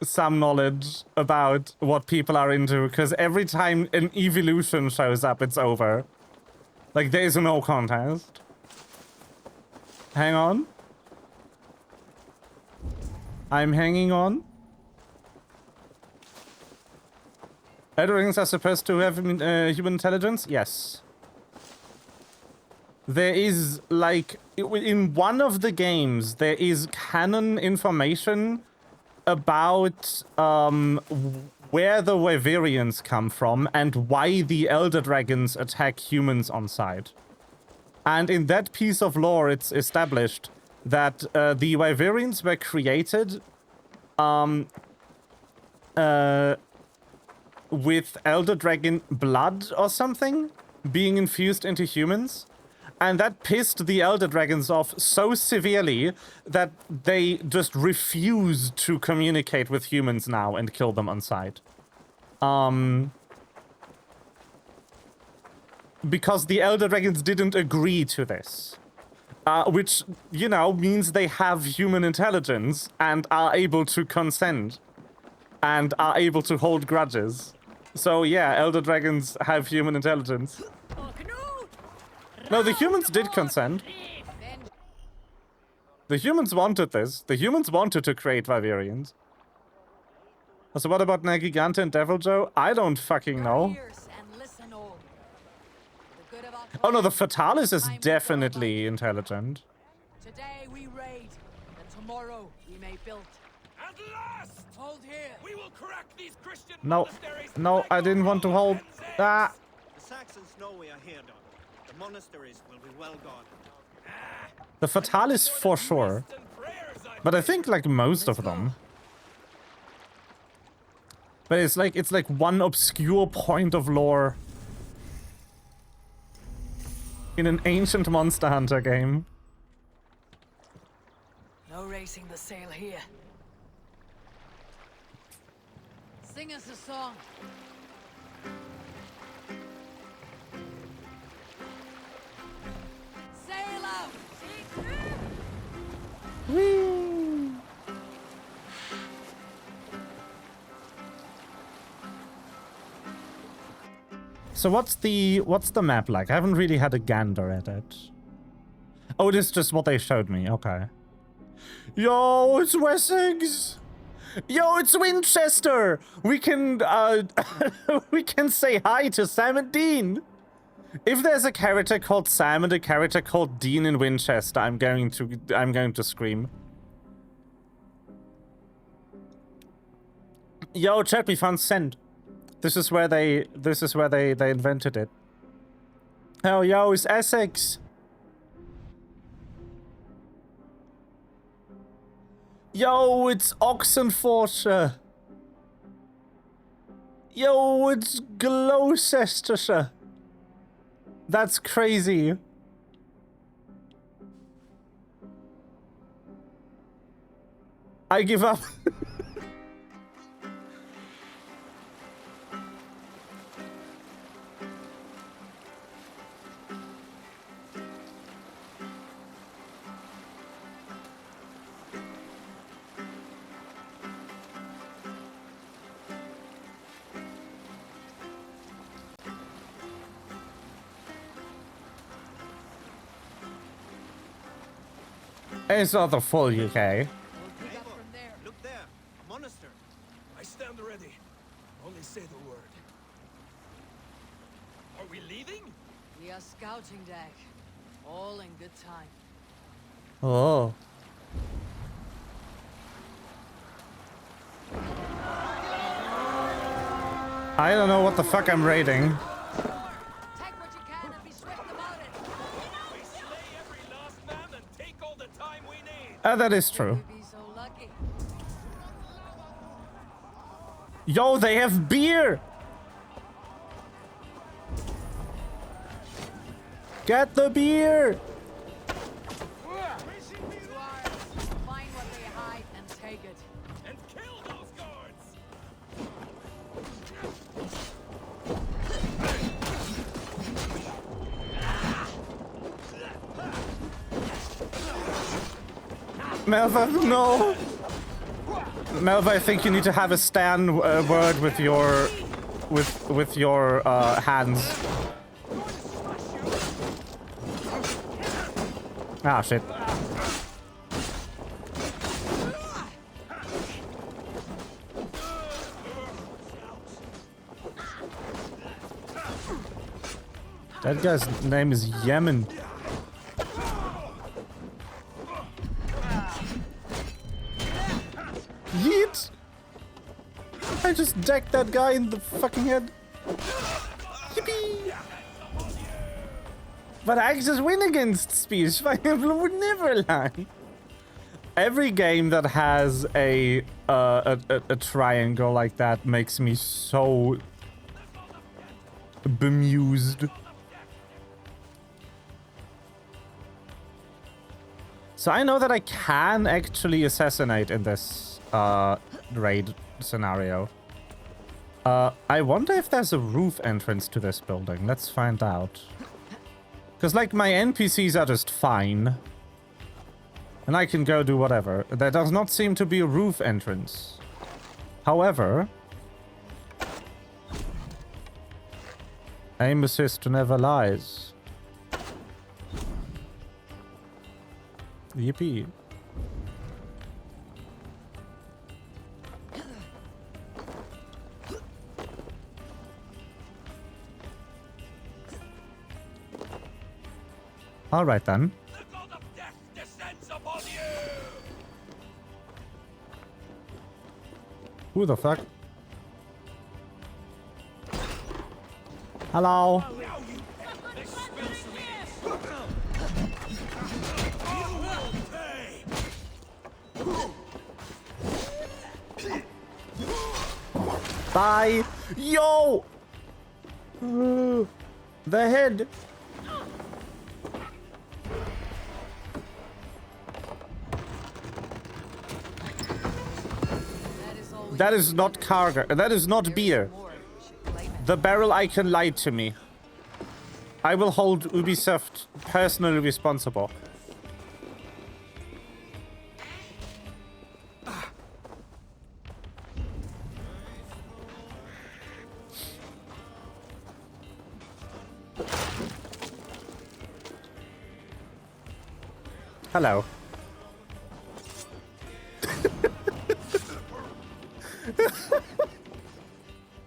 some knowledge about what people are into, because every time an evolution shows up, it's over. Like, there is no contest. Hang on. I'm hanging on. Elderlings are supposed to have human intelligence? Yes. There is, like, in one of the games, there is canon information about where the Wyverians come from and why the Elder Dragons attack humans on sight. And in that piece of lore, it's established that the Wyverians were created with Elder Dragon blood or something being infused into humans. And that pissed the Elder Dragons off so severely that they just refuse to communicate with humans now and kill them on sight. Because the Elder Dragons didn't agree to this. Which, you know, means they have human intelligence and are able to consent. And are able to hold grudges. So yeah, Elder Dragons have human intelligence. No, the humans did consent. The humans wanted this. The humans wanted to create Vivarians. So what about Nagigante and Devil Joe? I don't fucking know. Oh no, the Fatalis is definitely intelligent. Today we raid, and tomorrow we may build. At last! Hold here. We will crack these Christian No, no, I didn't want to hold. Ah! The Saxons know we are here, Don. The monasteries will be well guarded. The Fatalis for sure. But I think like most of them. But it's like one obscure point of lore in an ancient Monster Hunter game. No raising the sail here. Sing us a song. Sail out! Whee! So what's the map like? I haven't really had a gander at it. Oh, it is just what they showed me. Okay. Yo, it's Wessex. Yo, it's Winchester. We can we can say hi to Sam and Dean. If there's a character called Sam and a character called Dean in Winchester, I'm going to scream. Yo, chat, we found Send. This is where they invented it. Oh, yo, it's Essex. Yo, it's Oxenfordshire. Yo, it's Gloucestershire. That's crazy. I give up. It's not the full UK. Look there, a monastery. I stand ready. Only say the word. Are we leaving? We are scouting, Dag. All in good time. Oh. I don't know what the fuck I'm raiding. That is true. Yo, they have beer! Get the beer! Find what they hide and take it. And kill those guards! Melva, no! Melva, I think you need to have a Stan word with your hands. Ah, shit. That guy's name is Yemen. Yeet! I just decked that guy in the fucking head. Yippee! But I just win against speech. I would never lie. Every game that has a triangle like that makes me so bemused. So I know that I can actually assassinate in this raid scenario. I wonder if there's a roof entrance to this building. Let's find out. Because, like, my NPCs are just fine. And I can go do whatever. There does not seem to be a roof entrance. However, aim assist never lies. Yippee. All right then. Who the fuck? Hello. Bye. Yo. The head. That is not cargo. That is not beer. The barrel icon lied to me. I will hold Ubisoft personally responsible. Hello.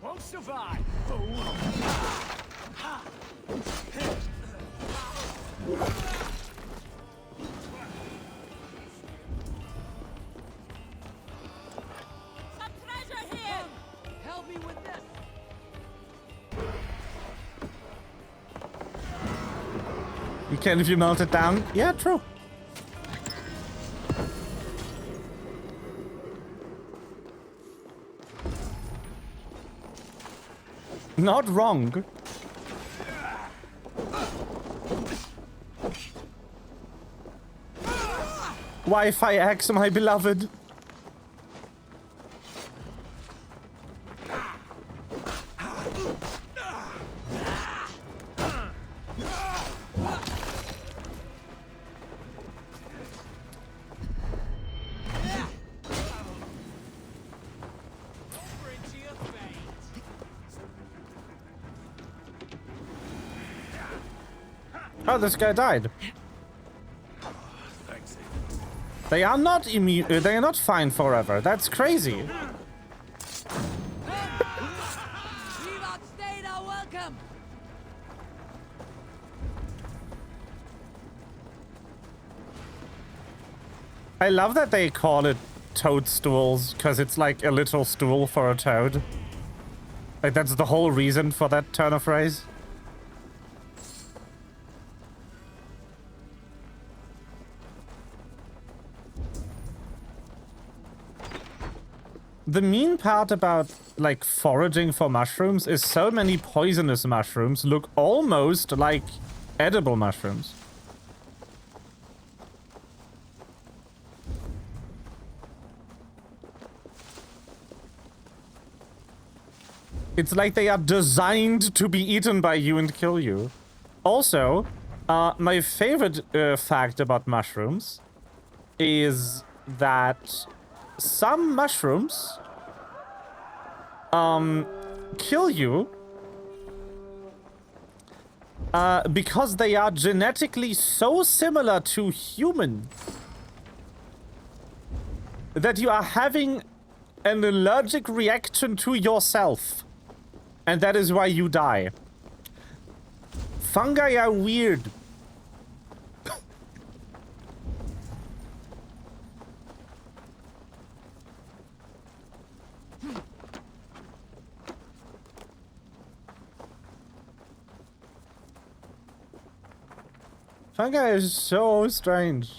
Won't survive. Some treasure here. Help me with this. You can if you melt it down. Yeah, true. Not wrong. Wi-Fi X, my beloved. Oh, this guy died. They are not immune. They are not fine forever. That's crazy. I love that they call it toadstools because it's like a little stool for a toad. Like that's the whole reason for that turn of phrase. The mean part about, like, foraging for mushrooms is so many poisonous mushrooms look almost like edible mushrooms. It's like they are designed to be eaten by you and kill you. Also, my favorite fact about mushrooms is that some mushrooms kill you because they are genetically so similar to human that you are having an allergic reaction to yourself, and that is why you die. Fungi are weird. Fungi is so strange.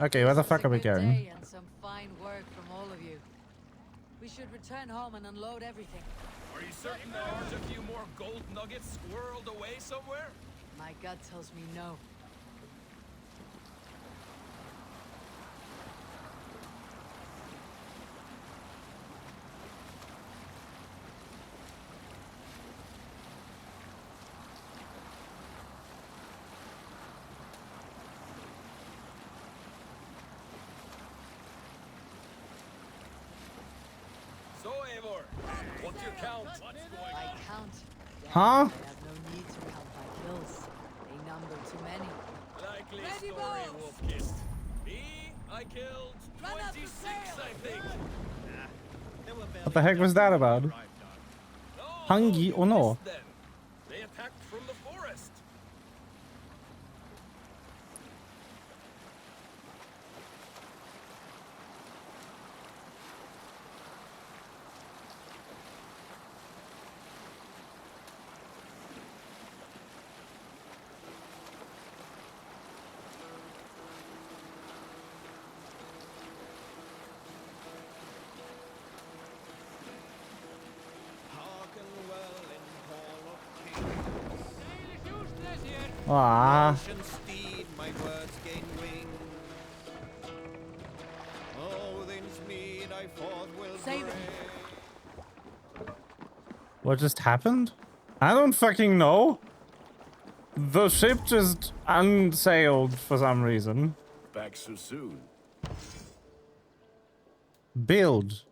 Okay, where the fuck are we Good going? day and some fine work from all of you. We should return home and unload everything. Are you certain there aren't a few more gold nuggets squirreled away somewhere? My gut tells me no. So, Eivor, what's your count? I count. Huh? I have no need to count my kills. They number too many. Likely Ready, story, balls? Wolf-Kissed. Me, I killed 26, I think. What the heck was that about? Hungy or no? Then they attacked from the forest. Ah. Steed, my words gain wing. Odin's mead I fought will Save it. What just happened? I don't fucking know. The ship just unsailed for some reason. Back so soon. Build.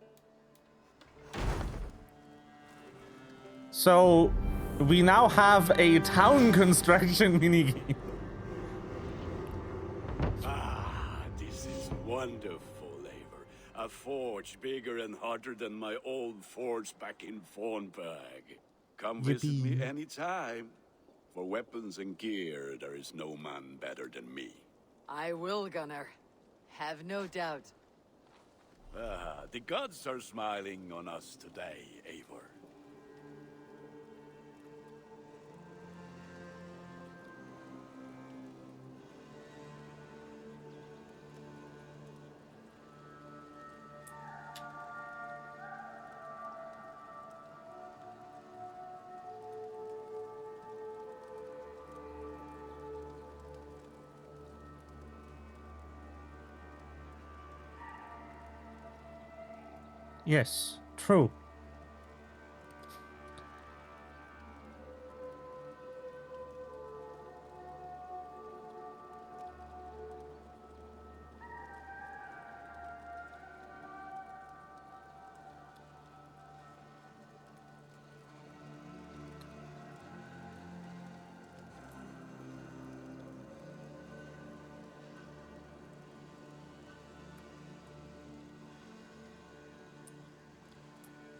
So, we now have a town construction minigame. Ah, this is wonderful, Eivor. A forge bigger and hotter than my old forge back in Fornberg. Come visit me anytime. For weapons and gear, there is no man better than me. I will, Gunnar. Have no doubt. Ah, the gods are smiling on us today, Eivor. Yes, true.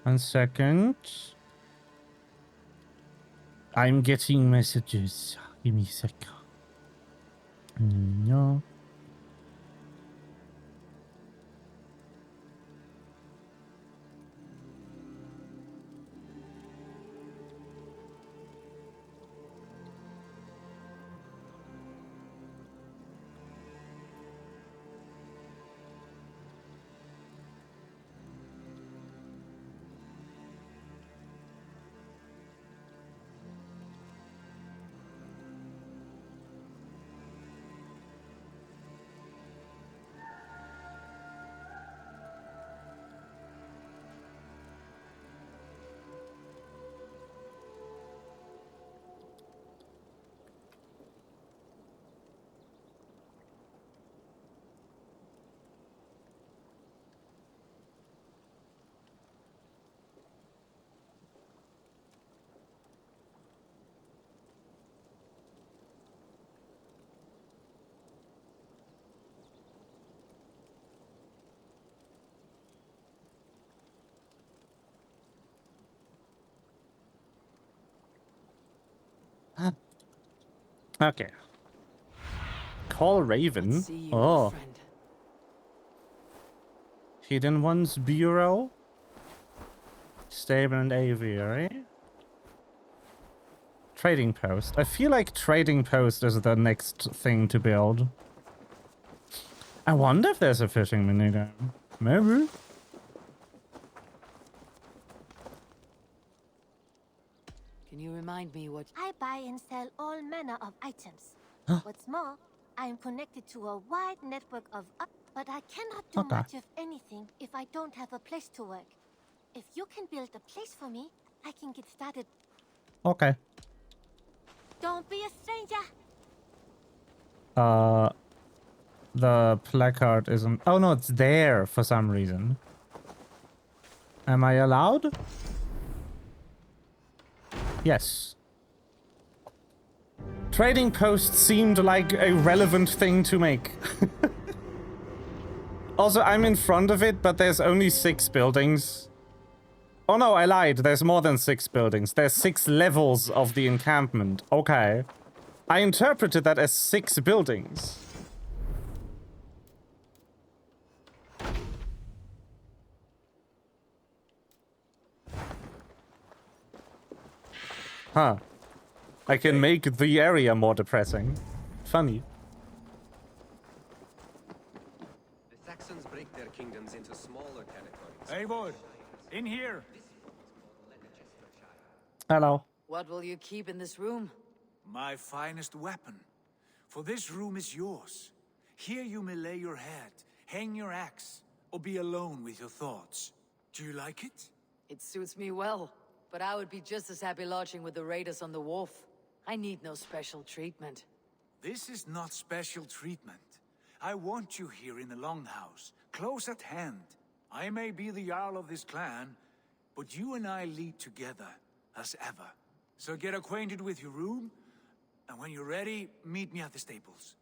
One second. I'm getting messages. Give me a sec. No. Okay. Call Raven. Oh. Hidden Ones Bureau. Stable and Aviary. Trading post. I feel like trading post is the next thing to build. I wonder if there's a fishing minigame. Maybe. Can you remind me what... I buy and sell all manner of items. Huh? What's more, I am connected to a wide network of... but I cannot do much of anything if I don't have a place to work. If you can build a place for me, I can get started. Okay. Don't be a stranger. The placard isn't... Oh no, it's there for some reason. Am I allowed? Yes. Trading post seemed like a relevant thing to make. Also, I'm in front of it, but there's only 6 buildings. Oh no, I lied. There's more than 6 buildings. There's 6 levels of the encampment. Okay. I interpreted that as 6 buildings. Huh. I can make the area more depressing. Funny. The Saxons break their kingdoms into smaller territories. Eivor, in here. Hello. What will you keep in this room? My finest weapon. For this room is yours. Here you may lay your head, hang your axe, or be alone with your thoughts. Do you like it? It suits me well, but I would be just as happy lodging with the raiders on the wharf. I need no special treatment. This is not special treatment. I want you here in the Longhouse, close at hand. I may be the Jarl of this clan, but you and I lead together, as ever. So get acquainted with your room, and when you're ready, meet me at the stables.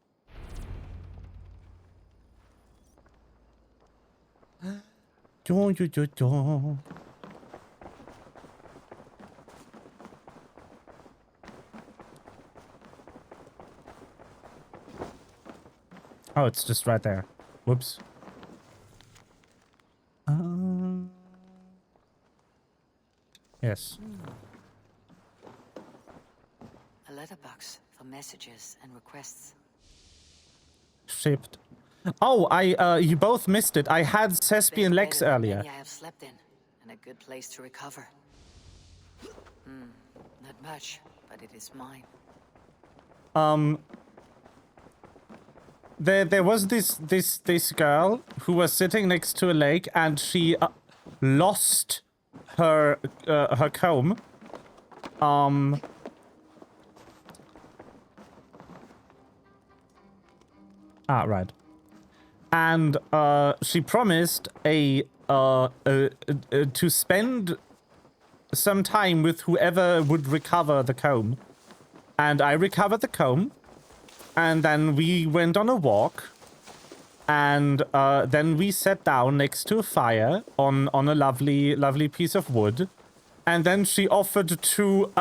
Oh, it's just right there. Whoops. Yes. A letterbox for messages and requests. Shipped. Oh, you both missed it. I had Thespian legs earlier. I have slept in, and a good place to recover. Not much, but it is mine. There was this girl who was sitting next to a lake, and she lost her comb. Right. And she promised to spend some time with whoever would recover the comb. And I recovered the comb. And then we went on a walk. And then we sat down next to a fire on a lovely piece of wood. And then she offered to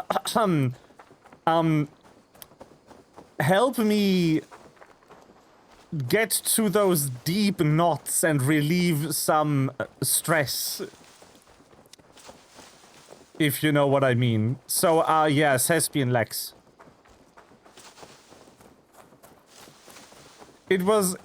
help me get to those deep knots and relieve some stress. If you know what I mean. So, yeah, Thespian legs. It was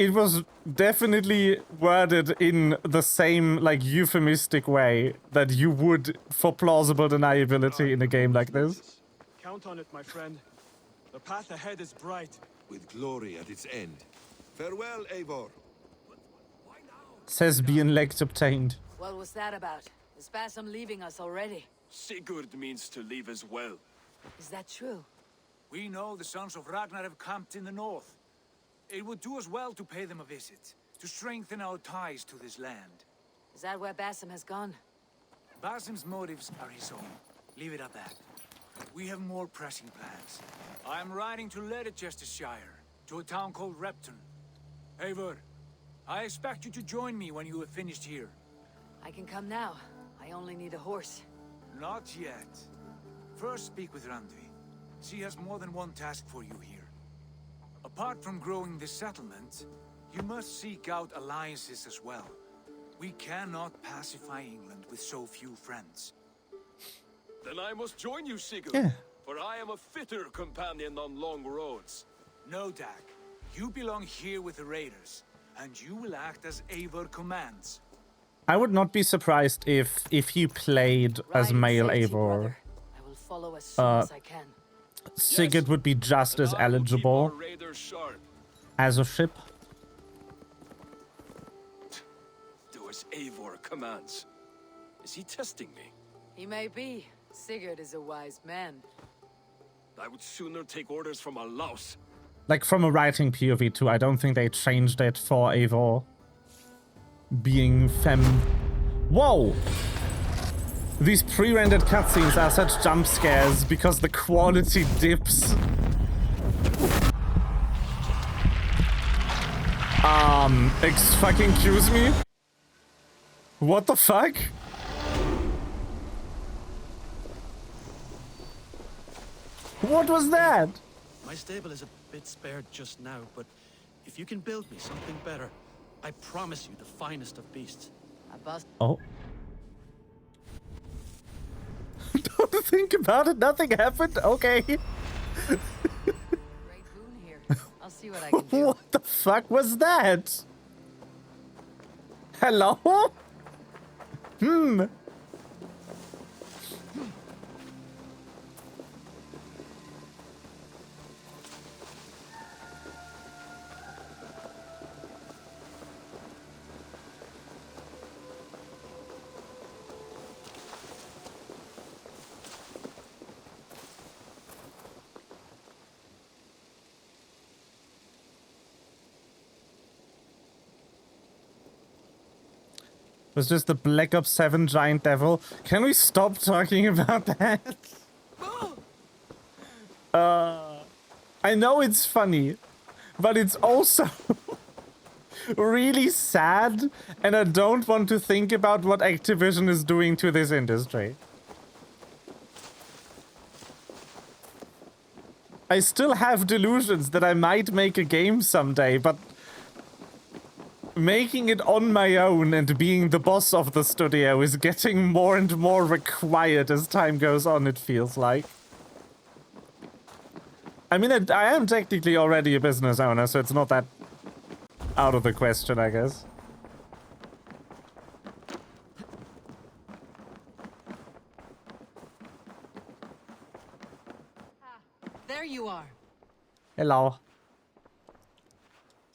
definitely worded in the same, like, euphemistic way that you would for plausible deniability in a game like this. Count on it, my friend. The path ahead is bright. With glory at its end. Farewell, Eivor. Thespian legs obtained. What was that about? Is Basim leaving us already? Sigurd means to leave as well. Is that true? We know the sons of Ragnar have camped in the north. It would do us well to pay them a visit, to strengthen our ties to this land. Is that where Basim has gone? Basim's motives are his own. Leave it at that. We have more pressing plans. I am riding to Leicestershire, to a town called Repton. Eivor, I expect you to join me when you have finished here. I can come now. I only need a horse. Not yet. First speak with Randvi. She has more than one task for you here. Apart from growing this settlement, you must seek out alliances as well. We cannot pacify England with so few friends. Then I must join you, Sigurd. Yeah. for I am a fitter companion on long roads. No, Dak. You belong here with the raiders, and you will act as Eivor commands. I would not be surprised if you played as male Eivor. I will follow as soon as I can. Sigurd would be just as eligible as a ship. Do as Eivor commands. Is he testing me? He may be. Sigurd is a wise man. I would sooner take orders from a louse. Like, from a writing POV too, I don't think they changed it for Eivor being femme. Whoa! These pre-rendered cutscenes are such jump scares because the quality dips. Excuse me? What the fuck? What was that? My stable is a bit spared just now, but if you can build me something better, I promise you the finest of beasts. Oh. Don't think about it, nothing happened? Okay. Great boon here. I'll see what I can do. What the fuck was that? Hello? Was just the Black Ops 7 giant devil? Can we stop talking about that? I know it's funny, but it's also really sad, and I don't want to think about what Activision is doing to this industry. I still have delusions that I might make a game someday, but making it on my own and being the boss of the studio is getting more and more required as time goes on, it feels like. I mean, I am technically already a business owner, so it's not that out of the question, I guess. There you are. Hello.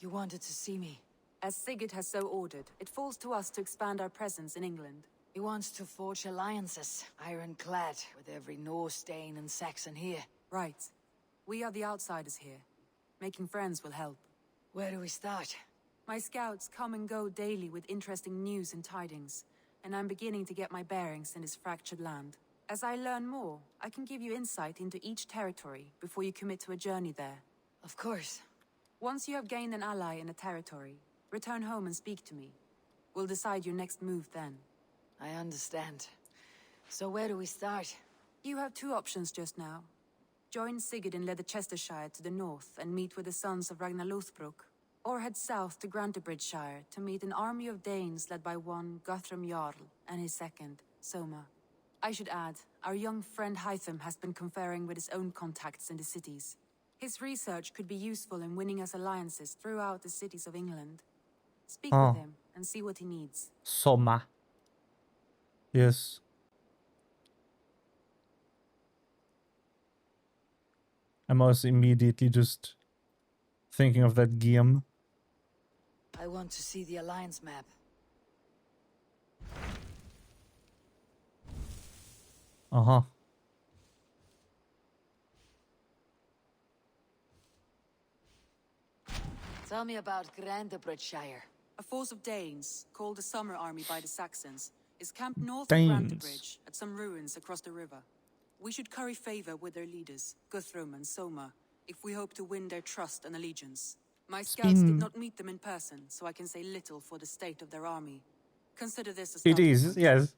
You wanted to see me. As Sigurd has so ordered, it falls to us to expand our presence in England. He wants to forge alliances, ironclad, with every Norse, Dane, and Saxon here. Right. We are the outsiders here. Making friends will help. Where do we start? My scouts come and go daily with interesting news and tidings, and I'm beginning to get my bearings in this fractured land. As I learn more, I can give you insight into each territory before you commit to a journey there. Of course. Once you have gained an ally in a territory, return home and speak to me. We'll decide your next move then. I understand. So where do we start? You have two options just now. Join Sigurd in Leicestershire to the north and meet with the sons of Ragnar Lothbrok, or head south to Grantebridgeshire to meet an army of Danes led by one Guthrum Jarl and his second, Soma. I should add, our young friend Hytham has been conferring with his own contacts in the cities. His research could be useful in winning us alliances throughout the cities of England. Speak with him and see what he needs. Soma. Yes. I'm also immediately just thinking of that game. I want to see the alliance map. Uh-huh. Tell me about Grantebridgeshire. A force of Danes, called the Summer Army by the Saxons, is camped north Danes. of Grantebridge at some ruins across the river. We should curry favor with their leaders, Guthrum and Soma, if we hope to win their trust and allegiance. My scouts did not meet them in person, so I can say little for the state of their army. Consider this a It is, yes.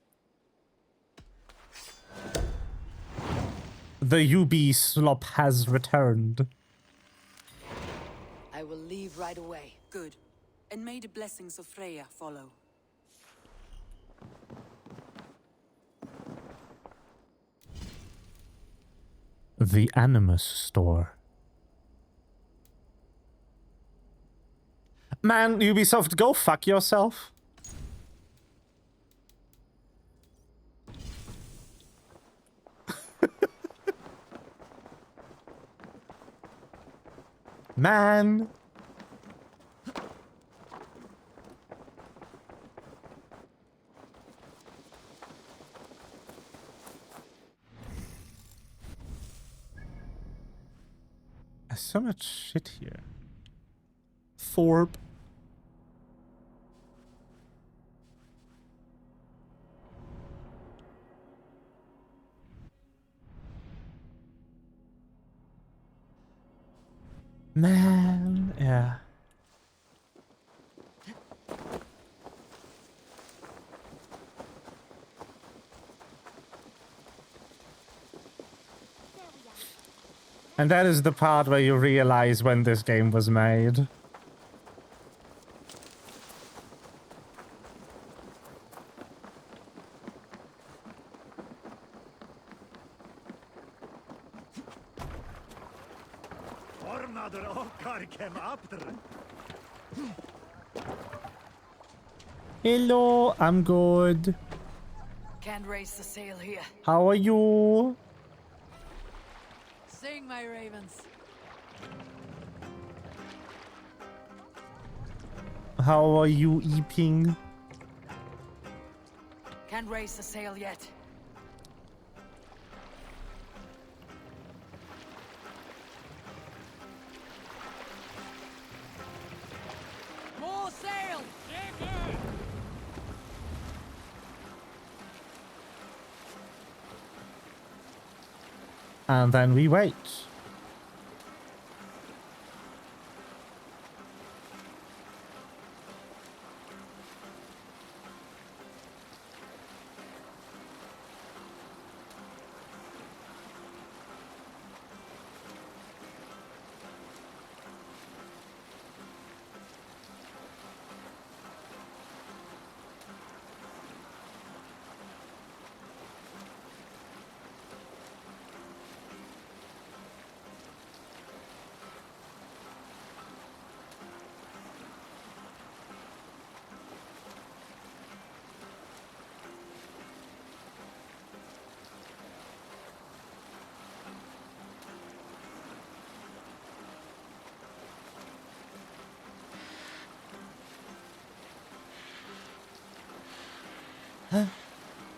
The UB slop has returned. I will leave right away. Good. And may the blessings of Freya follow. The Animus Store. Man, Ubisoft, go fuck yourself. Man. There's so much shit here. Thorpe. Man, yeah. And that is the part where you realize when this game was made. Hello, I'm good. Can't raise the sail here. How are you? Sing, my ravens. How are you eating? Can't raise the sail yet. More sail! And then we wait.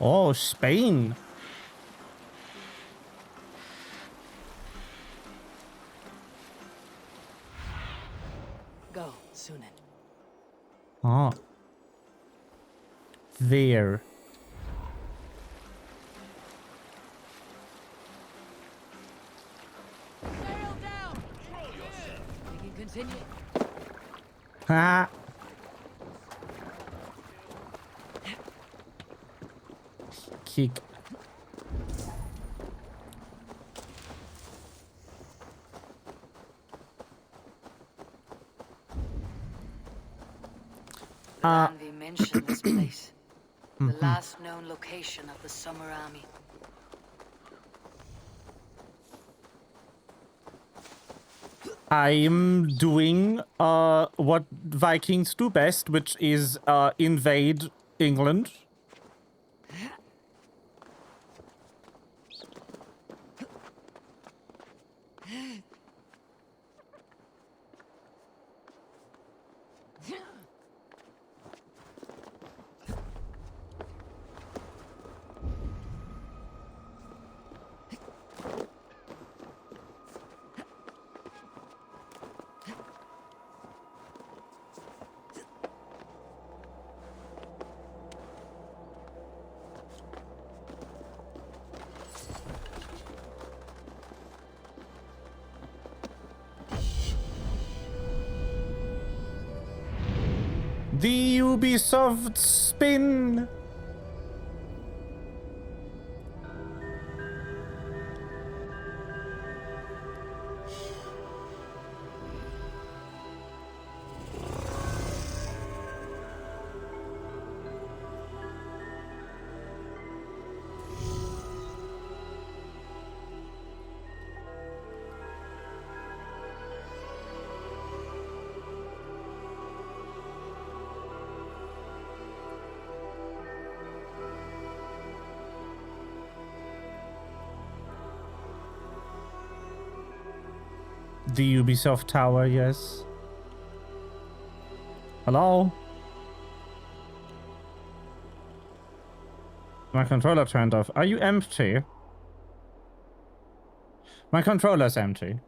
Oh, Spain. Go, Sunan. Ah. There. Sail down! We can continue. Ah. Kick. Randy mentioned this place. The last known location of the Summer Army. I'm doing what Vikings do best, which is invade England. The Ubisoft spin. The Ubisoft Tower, yes. Hello? My controller turned off. Are you empty? My controller's empty.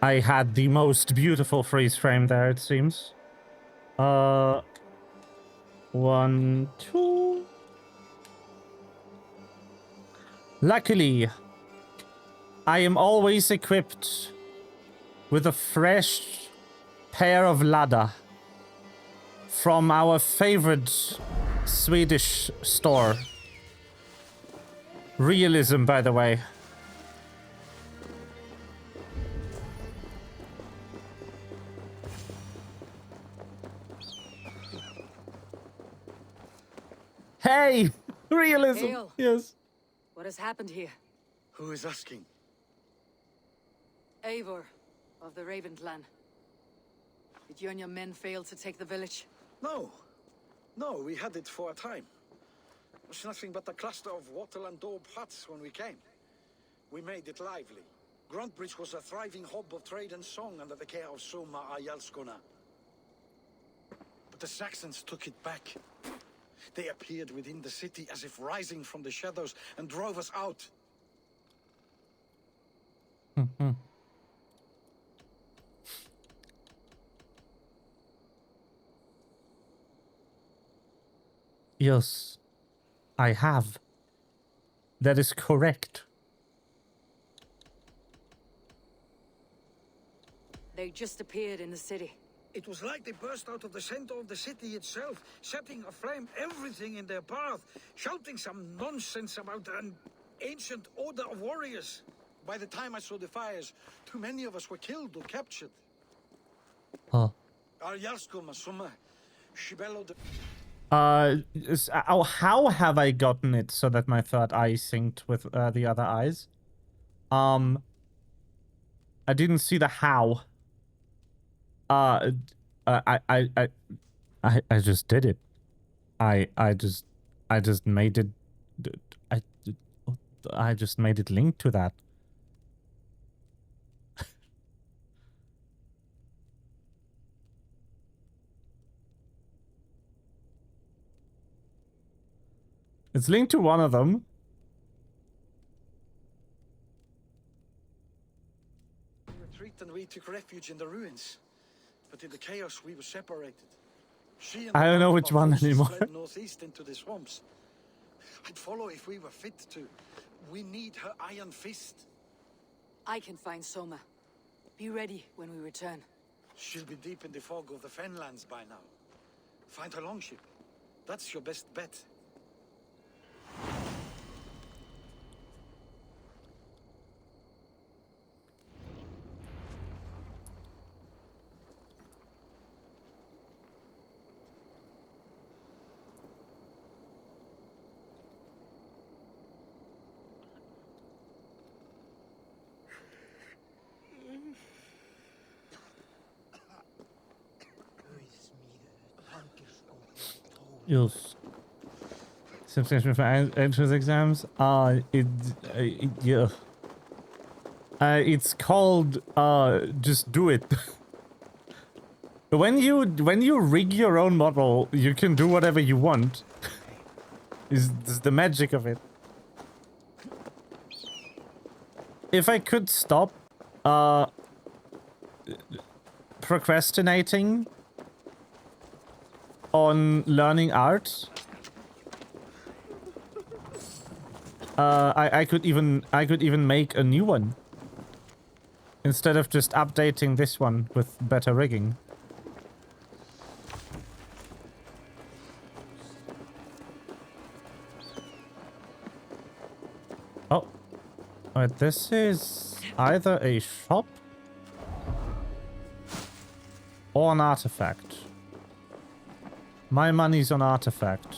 I had the most beautiful freeze frame there, it seems. 1, 2. Luckily, I am always equipped with a fresh pair of ladder from our favorite Swedish store. Realism, by the way. Hey! Realism! Hail. Yes. What has happened here? Who is asking? Eivor of the Raven clan. Did you and your men fail to take the village? No. No, we had it for a time. It was nothing but a cluster of wattle and daub huts when we came. We made it lively. Gruntbridge was a thriving hub of trade and song under the care of Soma Ayalskona. But the Saxons took it back. They appeared within the city as if rising from the shadows and drove us out. Yes, I have. That is correct. They just appeared in the city. It was like they burst out of the center of the city itself, setting aflame everything in their path, shouting some nonsense about an ancient order of warriors. By the time I saw the fires, too many of us were killed or captured. Huh. She bellowed. How have I gotten it so that my third eye synced with the other eyes? I didn't see the how. I just did it. I just made it. I just made it linked to that. It's linked to one of them. We retreat and we took refuge in the ruins. But in the chaos, we were separated. She and I don't know which one anymore. fled northeast into the swamps. I'd follow if we were fit to. We need her iron fist. I can find Soma. Be ready when we return. She'll be deep in the fog of the Fenlands by now. Find her longship. That's your best bet. Yes. Subscription for entrance exams? Yeah. It's called, just do it. When you rig your own model, you can do whatever you want. Is the magic of it. If I could stop, procrastinating on learning art, I could even make a new one instead of just updating this one with better rigging. Oh, wait, this is either a shop or an artifact. My money's on artifact.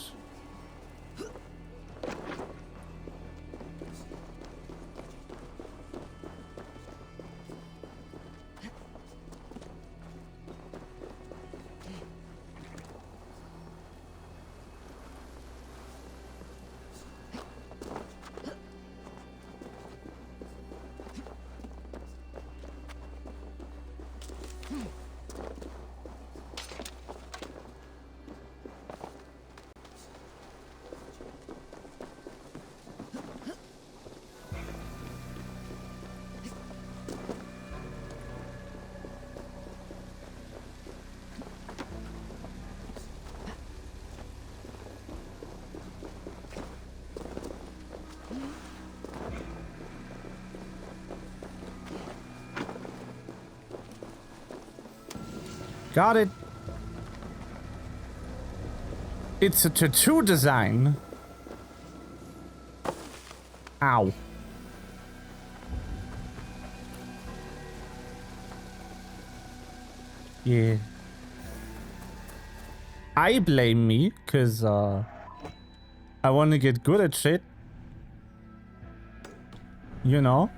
Got it. It's a tattoo design. Ow. Yeah. I blame me, because I want to get good at shit. You know?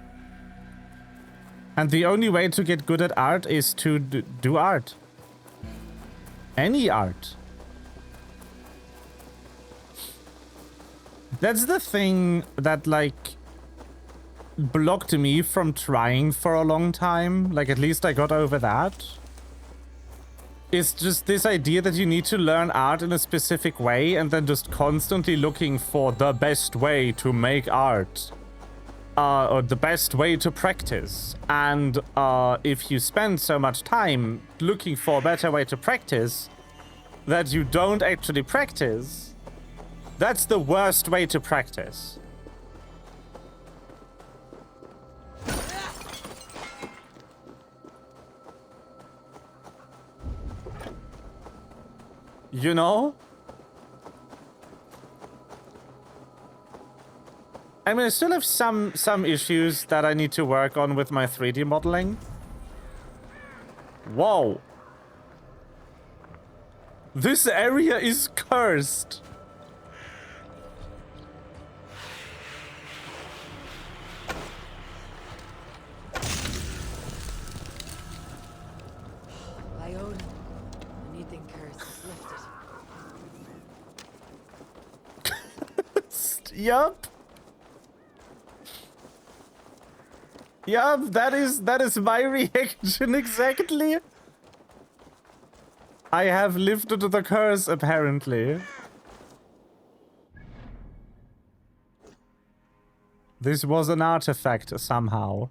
And the only way to get good at art is to do art. Any art. That's the thing that, like, blocked me from trying for a long time. Like, at least I got over that. It's just this idea that you need to learn art in a specific way and then just constantly looking for the best way to make art. Or the best way to practice. And if you spend so much time looking for a better way to practice that you don't actually practice, that's the worst way to practice. You know? I mean, I still have some issues that I need to work on with my 3D modeling. Whoa. This area is cursed. By Odin, anything cursed is lifted. Yup. Yup, that is my reaction exactly. I have lifted the curse, apparently. This was an artifact somehow.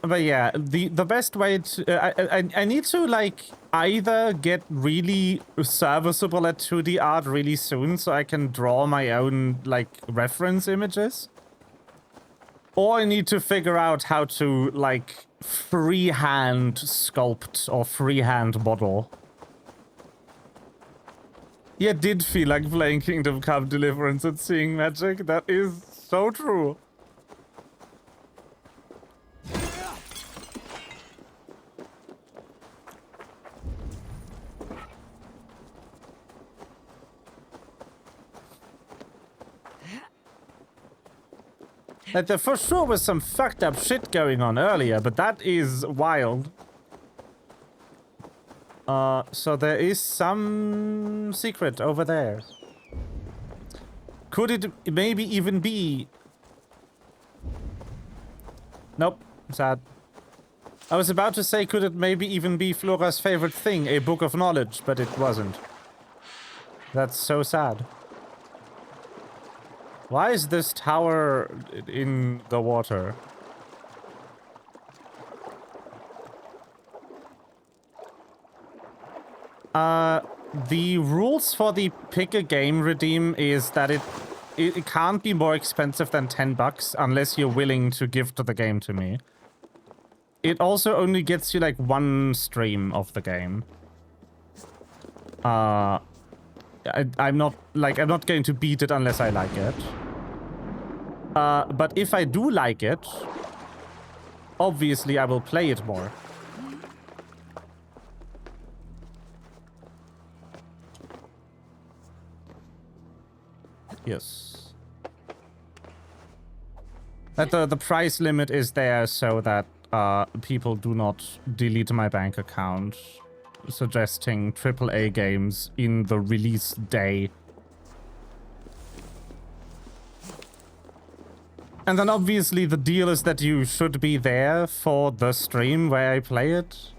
But yeah, the best way to... I need to, like, either get really serviceable at 2D art really soon so I can draw my own, like, reference images. Or I need to figure out how to, like, freehand sculpt or freehand model. Yeah, it did feel like playing Kingdom Come Deliverance and seeing magic. That is so true. Like, there for sure was some fucked up shit going on earlier, but that is wild. So there is some secret over there. Could it maybe even be... Nope, sad. I was about to say, could it maybe even be Flora's favorite thing, a book of knowledge, but it wasn't. That's so sad. Why is this tower in the water? The rules for the pick a game redeem is that it can't be more expensive than 10 bucks unless you're willing to gift the game to me. It also only gets you like one stream of the game. I'm not going to beat it unless I like it. But if I do like it, obviously I will play it more. Yes. That the price limit is there so that people do not delete my bank account, suggesting AAA games in the release day. And then obviously the deal is that you should be there for the stream where I play it.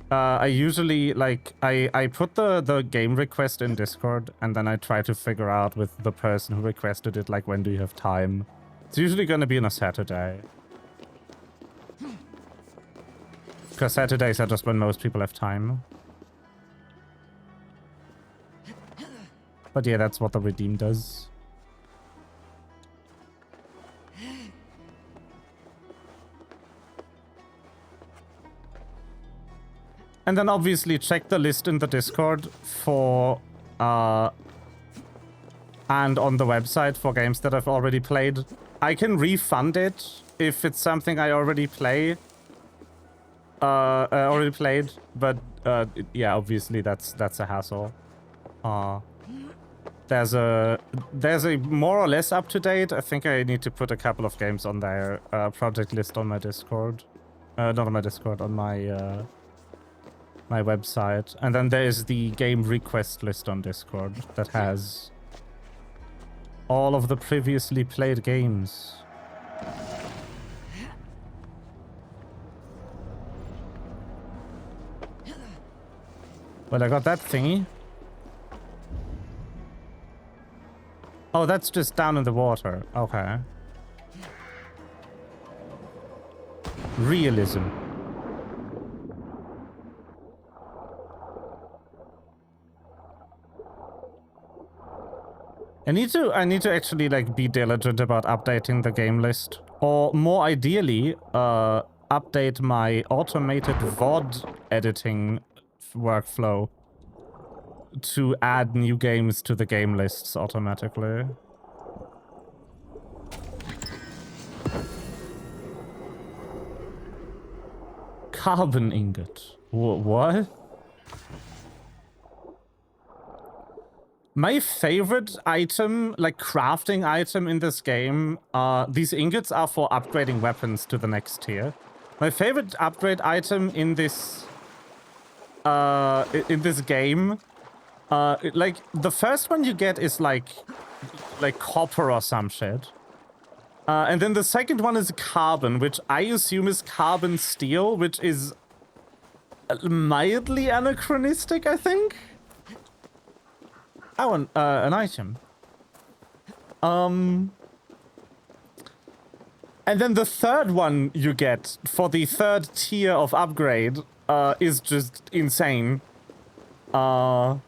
I usually, like, I put the game request in Discord, and then I try to figure out with the person who requested it, like, when do you have time? It's usually going to be on a Saturday. Because Saturdays are just when most people have time. But yeah, that's what the redeem does. And then obviously check the list in the Discord for, and on the website for games that I've already played. I can refund it if it's something I already played, but yeah, obviously that's a hassle. There's a more or less up to date. I think I need to put a couple of games on their project list on my Discord, not on my Discord, on my my website. And then there is the game request list on Discord that has all of the previously played games. Well, I got that thingy. Oh, that's just down in the water. Okay. Realism. I need to actually like be diligent about updating the game list, or more ideally, update my automated VOD editing workflow to add new games to the game lists automatically. Carbon ingot. What? My favorite item, like crafting item in this game, these ingots are for upgrading weapons to the next tier. My favorite upgrade item in this game, like the first one you get is like copper or some shit. And then the second one is carbon, which I assume is carbon steel, which is mildly anachronistic, I think. Oh, an item. And then the third one you get for the third tier of upgrade is just insane. Oh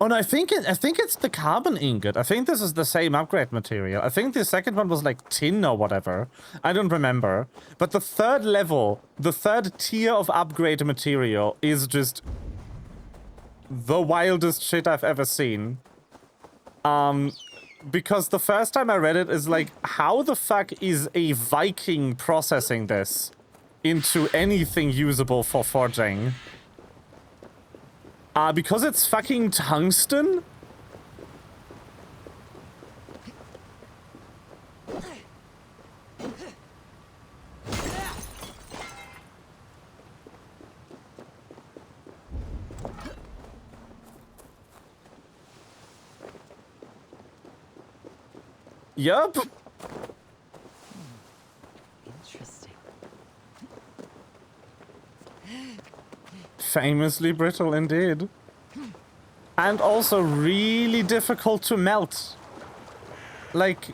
no, I think it's the carbon ingot. I think this is the same upgrade material. I think the second one was like tin or whatever. I don't remember. But the third level, the third tier of upgrade material is just the wildest shit I've ever seen. Because the first time I read it is like, how the fuck is a Viking processing this into anything usable for forging? Because it's fucking tungsten? Yup. Interesting. Famously brittle indeed. And also really difficult to melt. Like...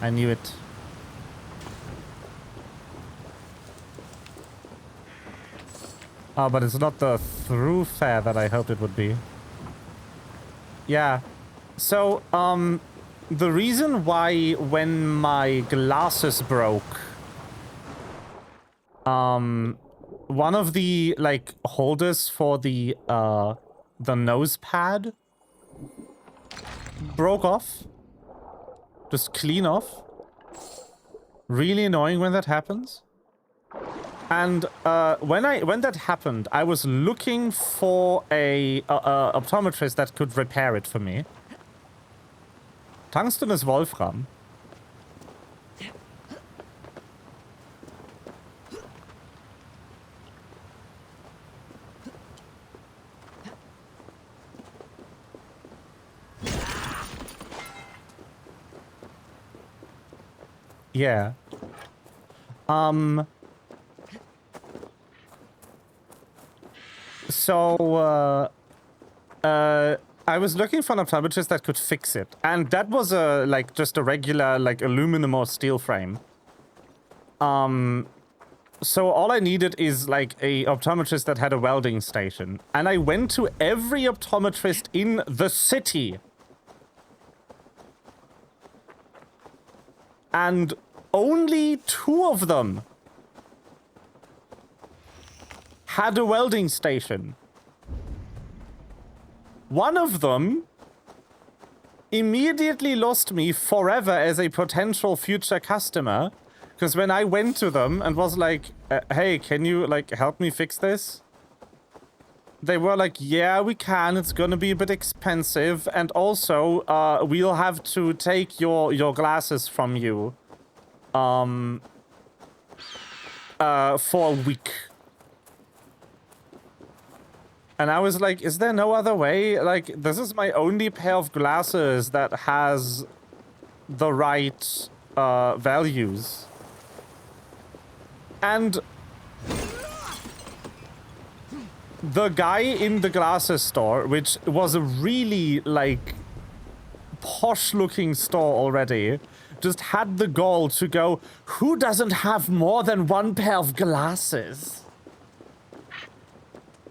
I knew it. Oh, but it's not the through fare that I hoped it would be. Yeah. So, the reason why when my glasses broke, one of the, like, holders for the nose pad broke off. Just clean off. Really annoying when that happens. And when that happened, I was looking for a optometrist that could repair it for me. Tungsten is Wolfram. Yeah. So, I was looking for an optometrist that could fix it. And that was like, just a regular, like, aluminum or steel frame. So all I needed is, like, a optometrist that had a welding station. And I went to every optometrist in the city. And only 2 of them had a welding station. One of them immediately lost me forever as a potential future customer, because when I went to them and was like, hey, can you like help me fix this? They were like, yeah, we can. It's gonna be a bit expensive, and also we'll have to take your glasses from you for a week. And I was like, is there no other way? Like, this is my only pair of glasses that has the right values. And the guy in the glasses store, which was a really, like, posh-looking store already, just had the gall to go, who doesn't have more than 1 pair of glasses?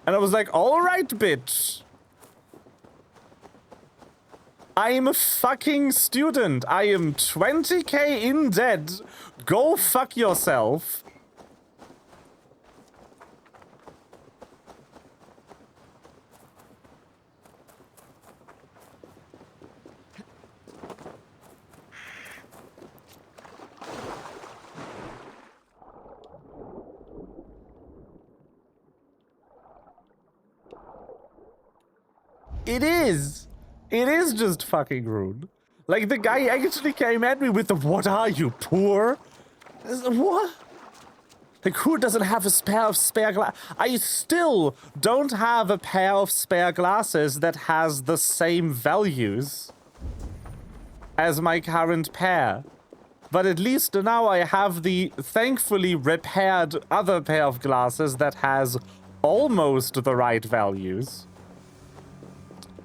And I was like, all right, bitch. I am a fucking student. I am 20k in debt. Go fuck yourself. It is. It is just fucking rude. Like, the guy actually came at me with the, what are you, poor? What? Like, who doesn't have a pair of spare glasses? I still don't have a pair of spare glasses that has the same values as my current pair. But at least now I have the thankfully repaired other pair of glasses that has almost the right values.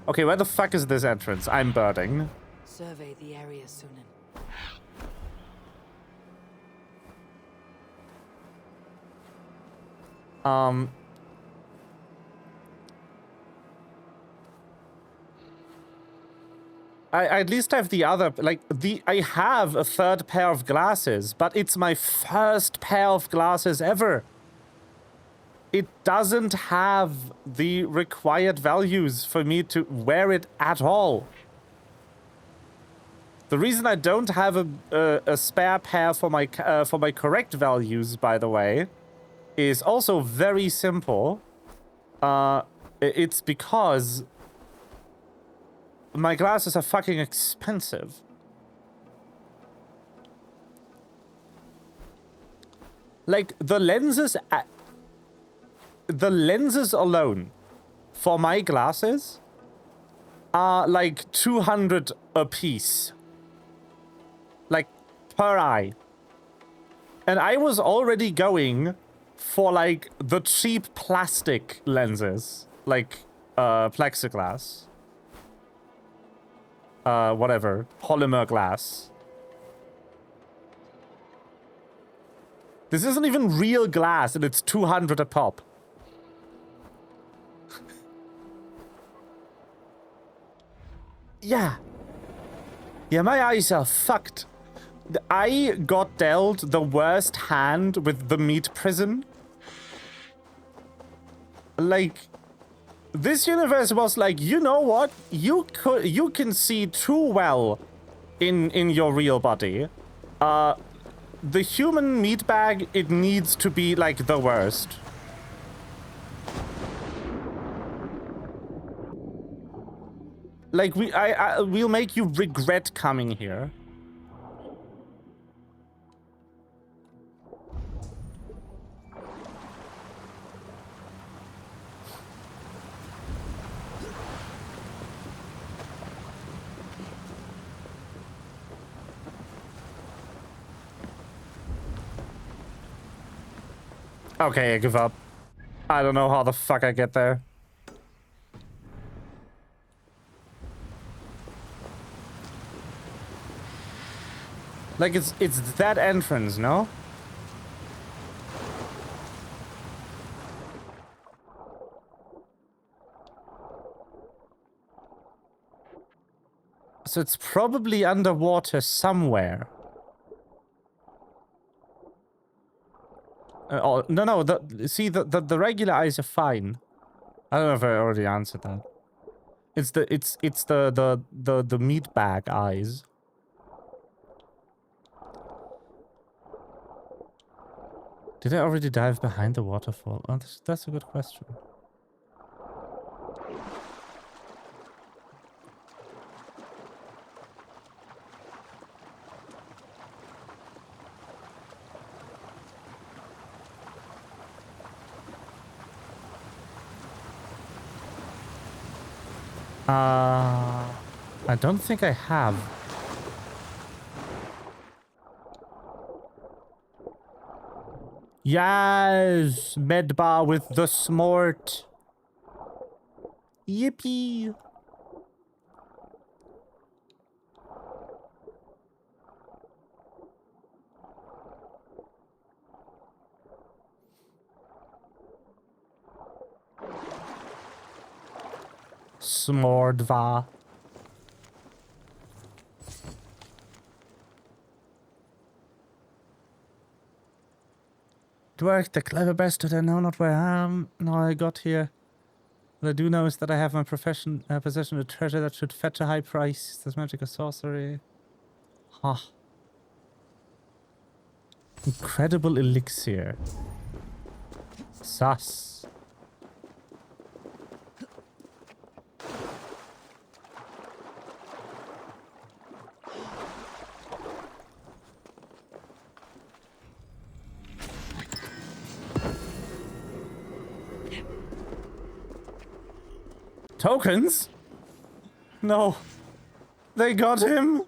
Okay, where the fuck is this entrance? I'm birding. Survey the area, Sunan. I at least have the other, like, I have a 3rd pair of glasses, but it's my 1st pair of glasses ever. It doesn't have the required values for me to wear it at all. The reason I don't have a spare pair for my correct values, by the way, is also very simple. It's because my glasses are fucking expensive. Like, the lenses alone for my glasses are like 200 a piece. Like, per eye. And I was already going for like the cheap plastic lenses. Like, plexiglass. Whatever. Polymer glass. This isn't even real glass, and it's 200 a pop. Yeah. Yeah, my eyes are fucked. I got dealt the worst hand with the meat prison. Like, this universe was like, you know what? You can see too well in your real body. The human meat bag, it needs to be like the worst. Like, we'll make you regret coming here. Okay, I give up. I don't know how the fuck I get there. Like, it's that entrance, no? So it's probably underwater somewhere. Oh, no, see, the regular eyes are fine. I don't know if I already answered that. It's the meat bag eyes. Did I already dive behind the waterfall? Oh, that's a good question. I don't think I have. Yes, medbar with the smort. Yippee. Smordva. Dwerg, the clever bastard, I know not where I am, nor I got here. What I do know is that I have my possession a treasure that should fetch a high price. This magic or sorcery. Huh. Incredible elixir. Sus. Tokens? No. They got him.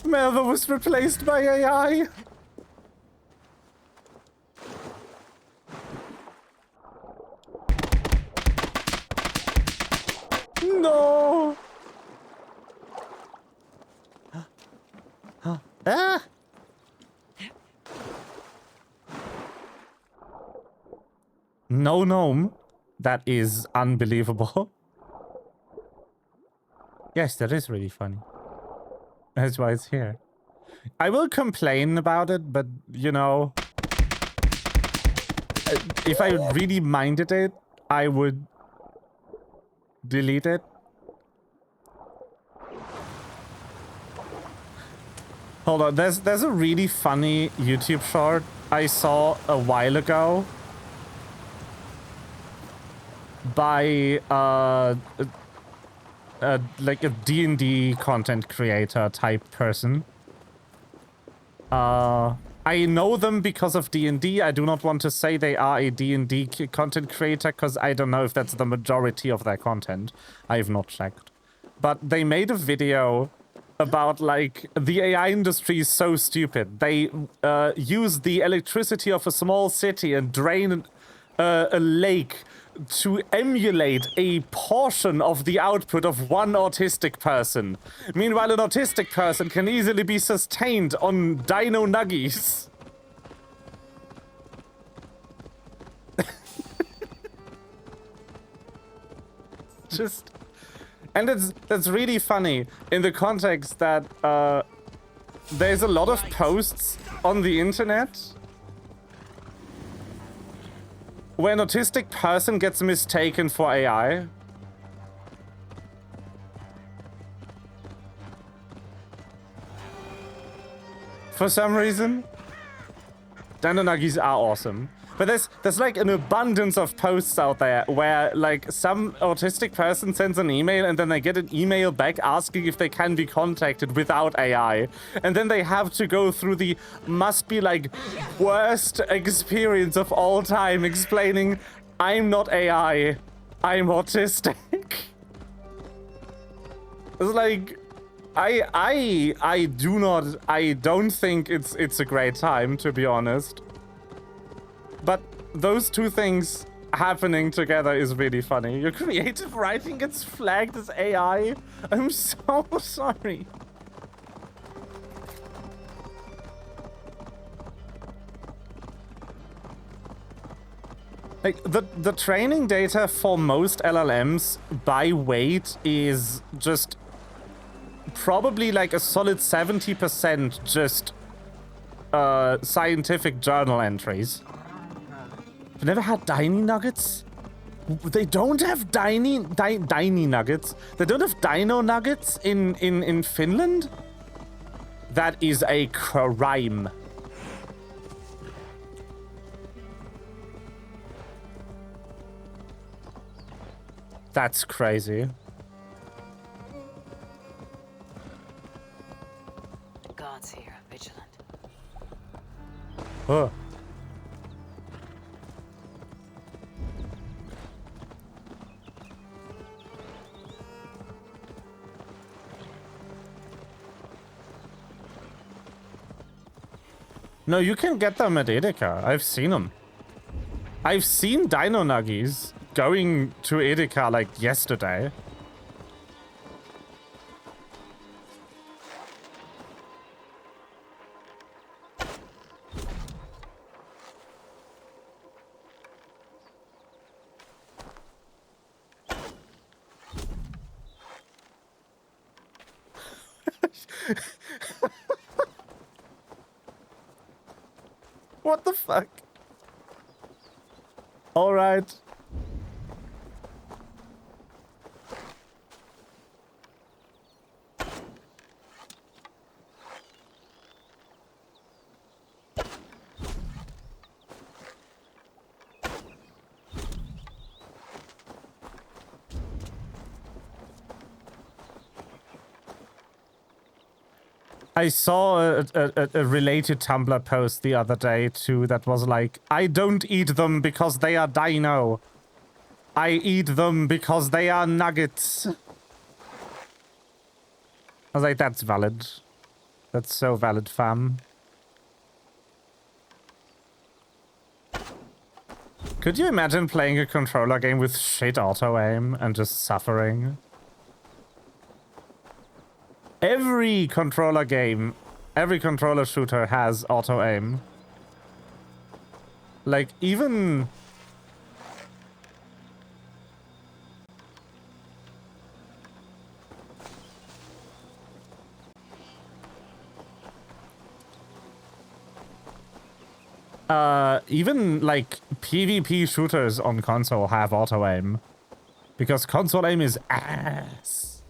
Melva was replaced by AI. No. Ah. No gnome. That is unbelievable. Yes, that is really funny. That's why it's here. I will complain about it, but, you know, if I really minded it, I would delete it. Hold on, there's a really funny YouTube short I saw a while ago by like a D&D content creator type person. I know them because of D&D. I do not want to say they are a D&D content creator because I don't know if that's the majority of their content. I have not checked. But they made a video about, like, the AI industry is so stupid. They use the electricity of a small city and drain a lake to emulate a portion of the output of one autistic person. Meanwhile, an autistic person can easily be sustained on dino nuggies. Just... And that's really funny in the context that there's a lot of posts on the internet where an autistic person gets mistaken for AI. For some reason. Dino nuggies are awesome. But there's like an abundance of posts out there where like some autistic person sends an email and then they get an email back asking if they can be contacted without AI. And then they have to go through the must be like worst experience of all time explaining, I'm not AI, I'm autistic. It's like, I don't think it's a great time, to be honest. But those two things happening together is really funny. Your creative writing gets flagged as AI? I'm so sorry. Like, the training data for most LLMs by weight is just probably like a solid 70% just scientific journal entries. I've never had Diny Nuggets? They don't have Diny Nuggets? They don't have Dino Nuggets in Finland? That is a crime. That's crazy. Guards here, vigilant. Oh. No, you can get them at Edeka. I've seen them. I've seen Dino Nuggies going to Edeka like yesterday. What the fuck? All right. I saw a related Tumblr post the other day too that was like, I don't eat them because they are dino. I eat them because they are nuggets. I was like, that's valid. That's so valid, fam. Could you imagine playing a controller game with shit auto-aim and just suffering? Every controller game, every controller shooter has auto-aim. Like, even... even, like, PvP shooters on console have auto-aim. Because console aim is ass.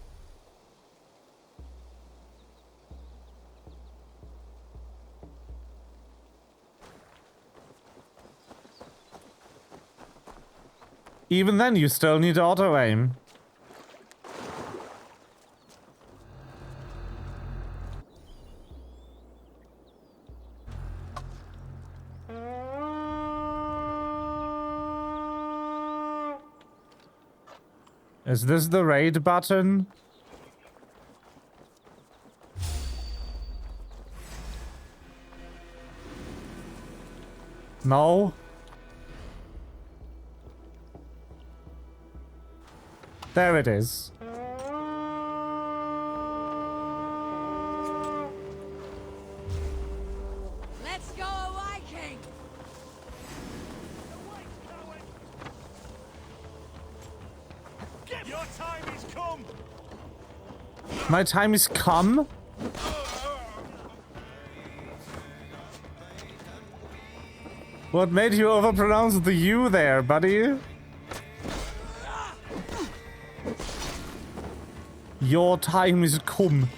Even then, you still need auto-aim. Is this the raid button? No? There it is. Let's go, Viking! Your time is come. My time is come? What made you overpronounce the U there, buddy? Your time is come.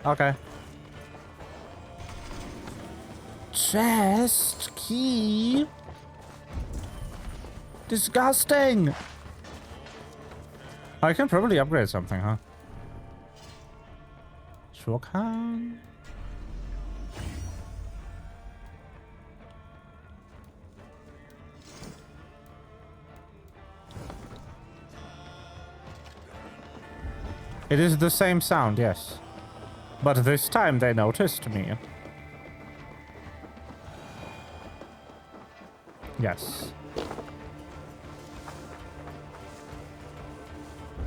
Okay. Chest key. Disgusting. I can probably upgrade something, huh? Sure can. It is the same sound, yes. But this time they noticed me. Yes.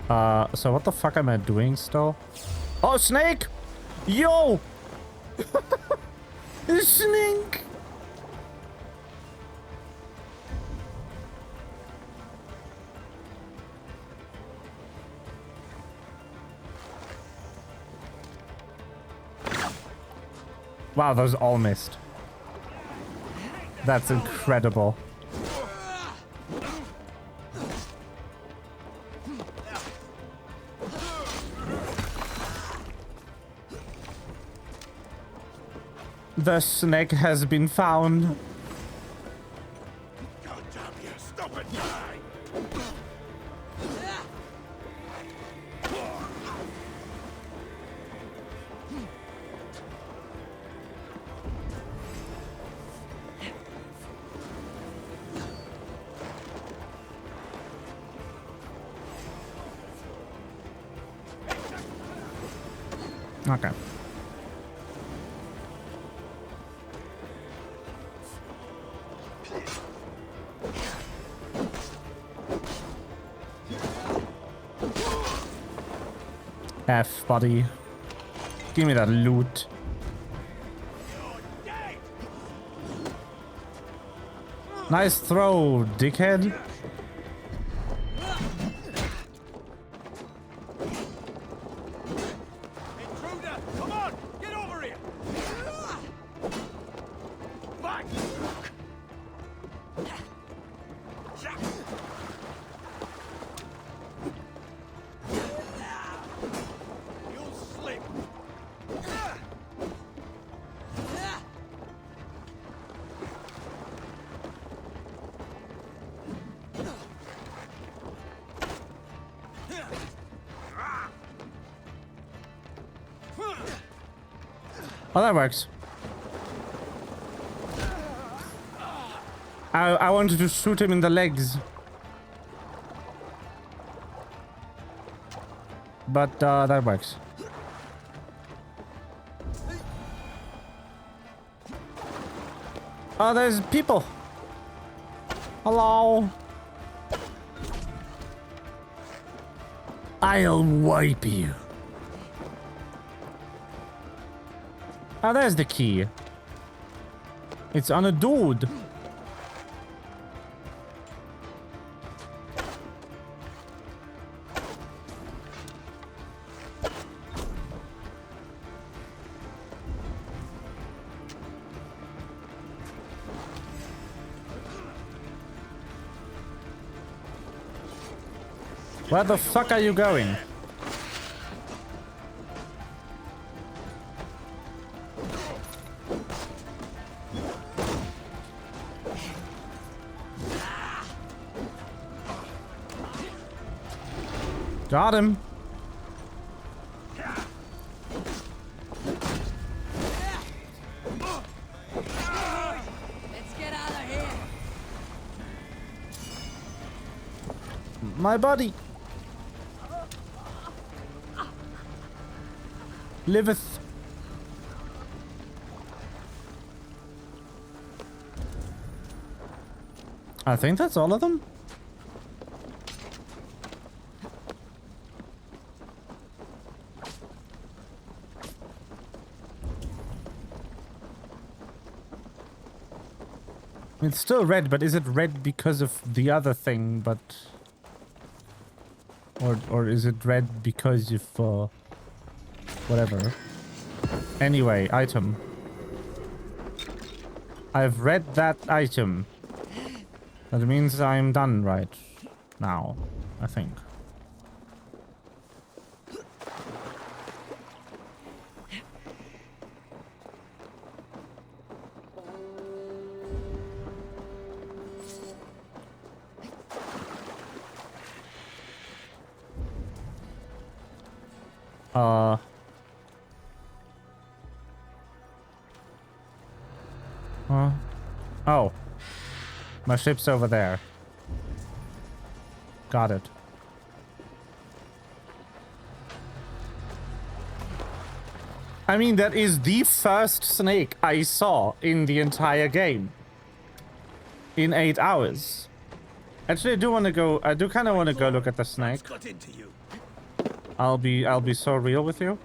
So what the fuck am I doing still? Oh, snake! Yo! Snake! Wow, those all missed. That's incredible. The snake has been found. God damn you, stop it, die! Okay. F, buddy. Give me that loot. Nice throw, dickhead. Intruder, come on, get over here! Back! You'll slip. Oh, that works. I wanted to shoot him in the legs. But that works. Oh, there's people. Hello. I'll wipe you. Oh, there's the key. It's on a dude. Where the fuck are you going? Got him. Let's get out of here. My body. Liveth. I think that's all of them. It's still red, but is it red because of the other thing, but... Or is it red because of, whatever. Anyway, item. I've read that item. That means I'm done right now, I think. Oh. My ship's over there. Got it. I mean, that is the first snake I saw in the entire game. In 8 hours. Actually, I do want to go... I do kind of want to go look at the snake. I'll be so real with you.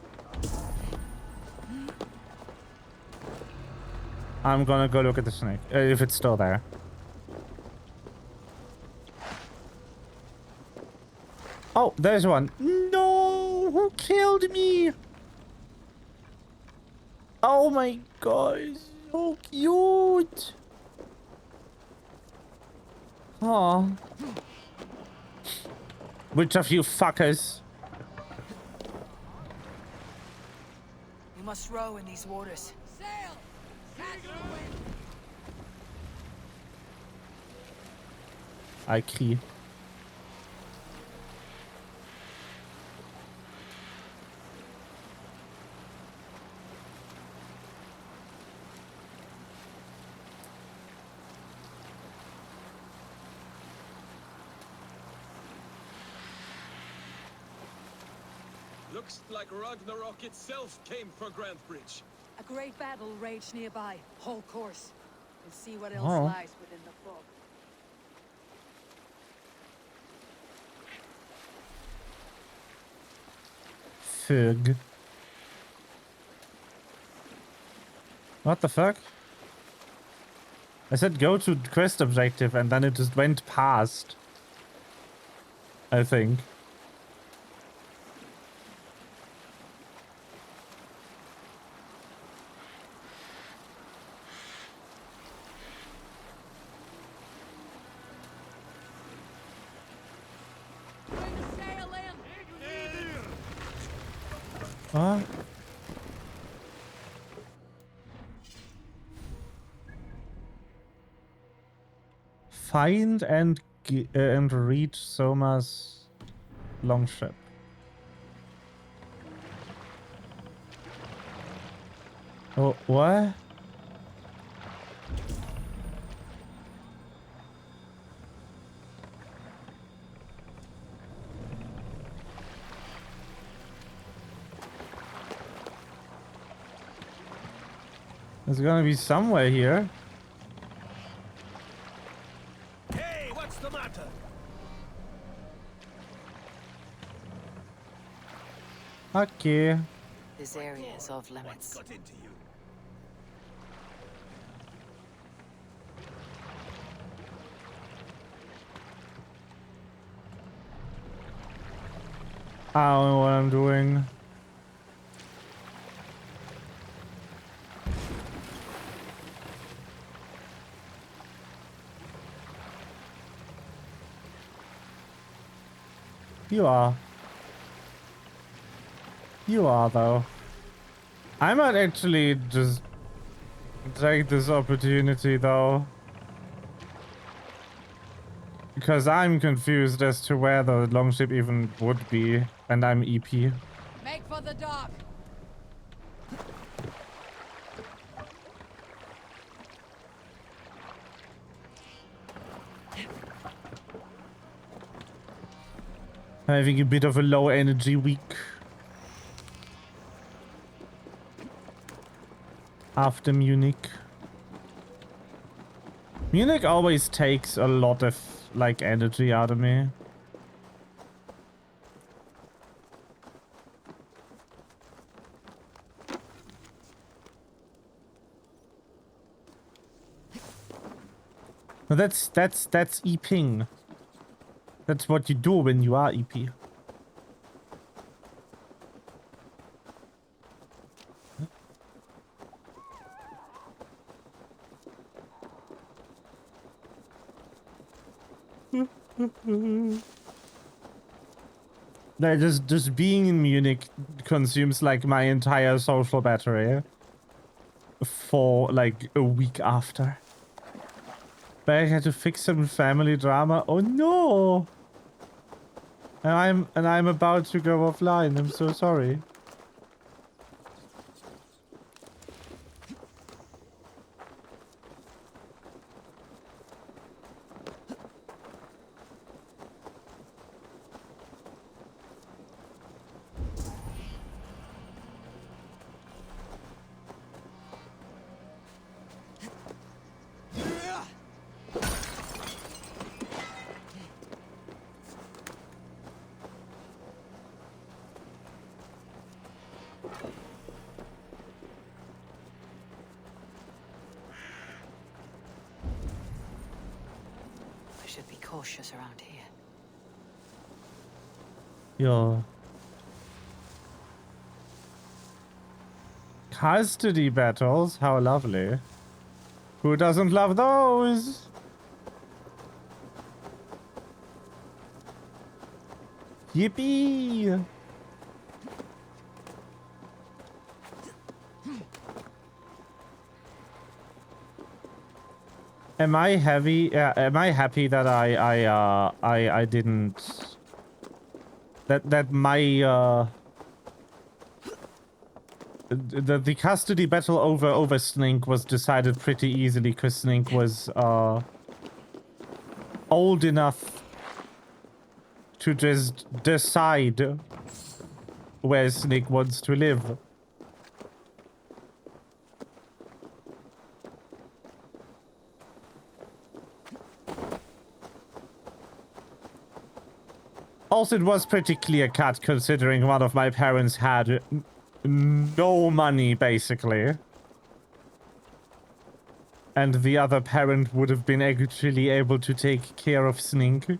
I'm gonna go look at the snake, if it's still there. Oh, there's one. No! Who killed me? Oh my Guys, so cute. Oh. Which of you fuckers? We must row in these waters. Sail! Catch the wind! I crie. Looks like Ragnarok itself came for Grantbridge. A great battle raged nearby. Whole course. We'll see what else Oh. lies within the fog. Fug. What the fuck? I said go to quest objective and then it just went past. I think. What? Find and reach Soma's longship. Oh, what? There's gonna be somewhere here. Hey, what's the matter? Okay. This area is off limits. Got into you. I don't know what I'm doing. You are. You are, though. I might actually just take this opportunity, though. Because I'm confused as to where the longship even would be, and I'm EP. Make for the dock. Having a bit of a low energy week. After Munich. Munich always takes a lot of, like, energy out of me. No, that's EPing. That's what you do when you are EP. No, just being in Munich consumes like my entire social battery for like a week after. But I had to fix some family drama. Oh no! And I'm about to go offline. I'm so sorry. Cautious around here. Ja. Custody battles? How lovely. Who doesn't love those? Yippee! Am I heavy? Am I happy that I didn't that my the custody battle over Snink was decided pretty easily because Snink was old enough to just decide where Snake wants to live. Also, it was pretty clear-cut considering one of my parents had no money, basically. And the other parent would have been actually able to take care of Snink.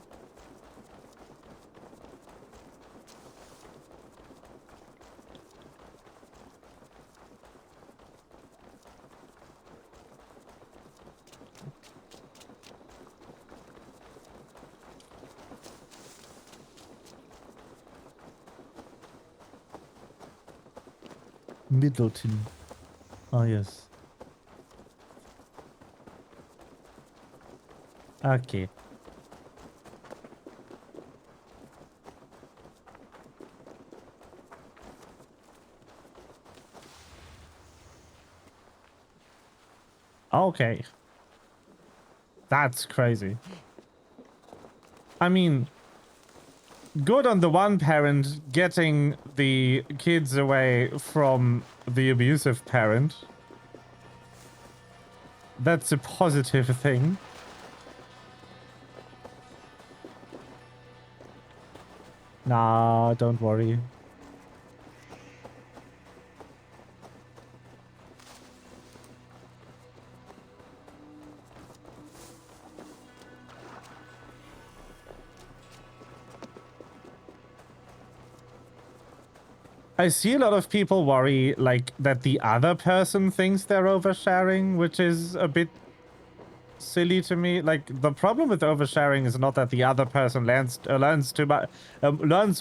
Middleton. Oh, yes. Okay. Okay. That's crazy. I mean, good on the one parent getting the kids away from the abusive parent. That's a positive thing. Nah, don't worry. I see a lot of people worry, like, that the other person thinks they're oversharing, which is a bit silly to me. Like, the problem with oversharing is not that the other person learns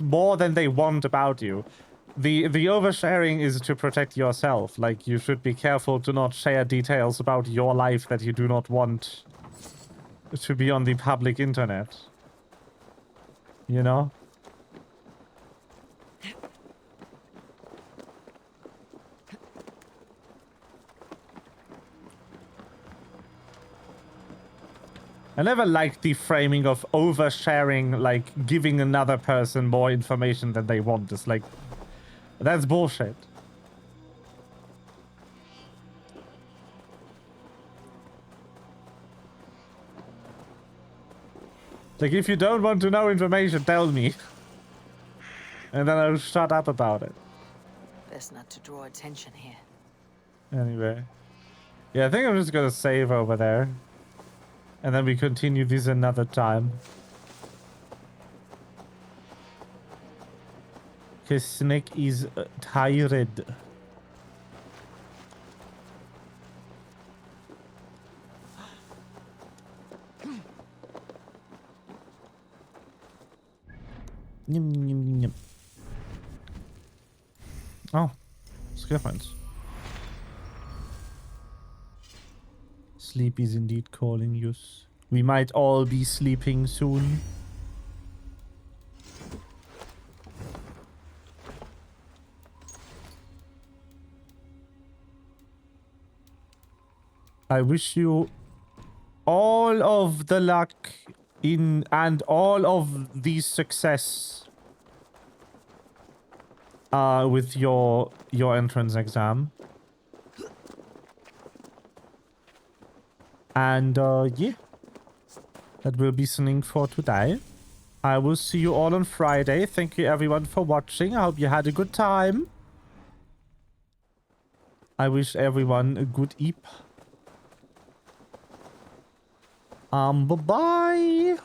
more than they want about you. The oversharing is to protect yourself. Like, you should be careful to not share details about your life that you do not want to be on the public internet. You know? I never liked the framing of oversharing, like giving another person more information than they want. It's like, that's bullshit. Like, if you don't want to know information, tell me. And then I'll shut up about it. Best not to draw attention here. Anyway. Yeah, I think I'm just gonna save over there. And then we continue this another time. Because Snake is tired. Oh, skill points. Sleep is indeed calling you. We might all be sleeping soon. I wish you all of the luck in and all of the success with your entrance exam. And yeah, that will be something for today. I will see you all on Friday. Thank you everyone for watching. I hope you had a good time. I wish everyone a good eep. Bye-bye.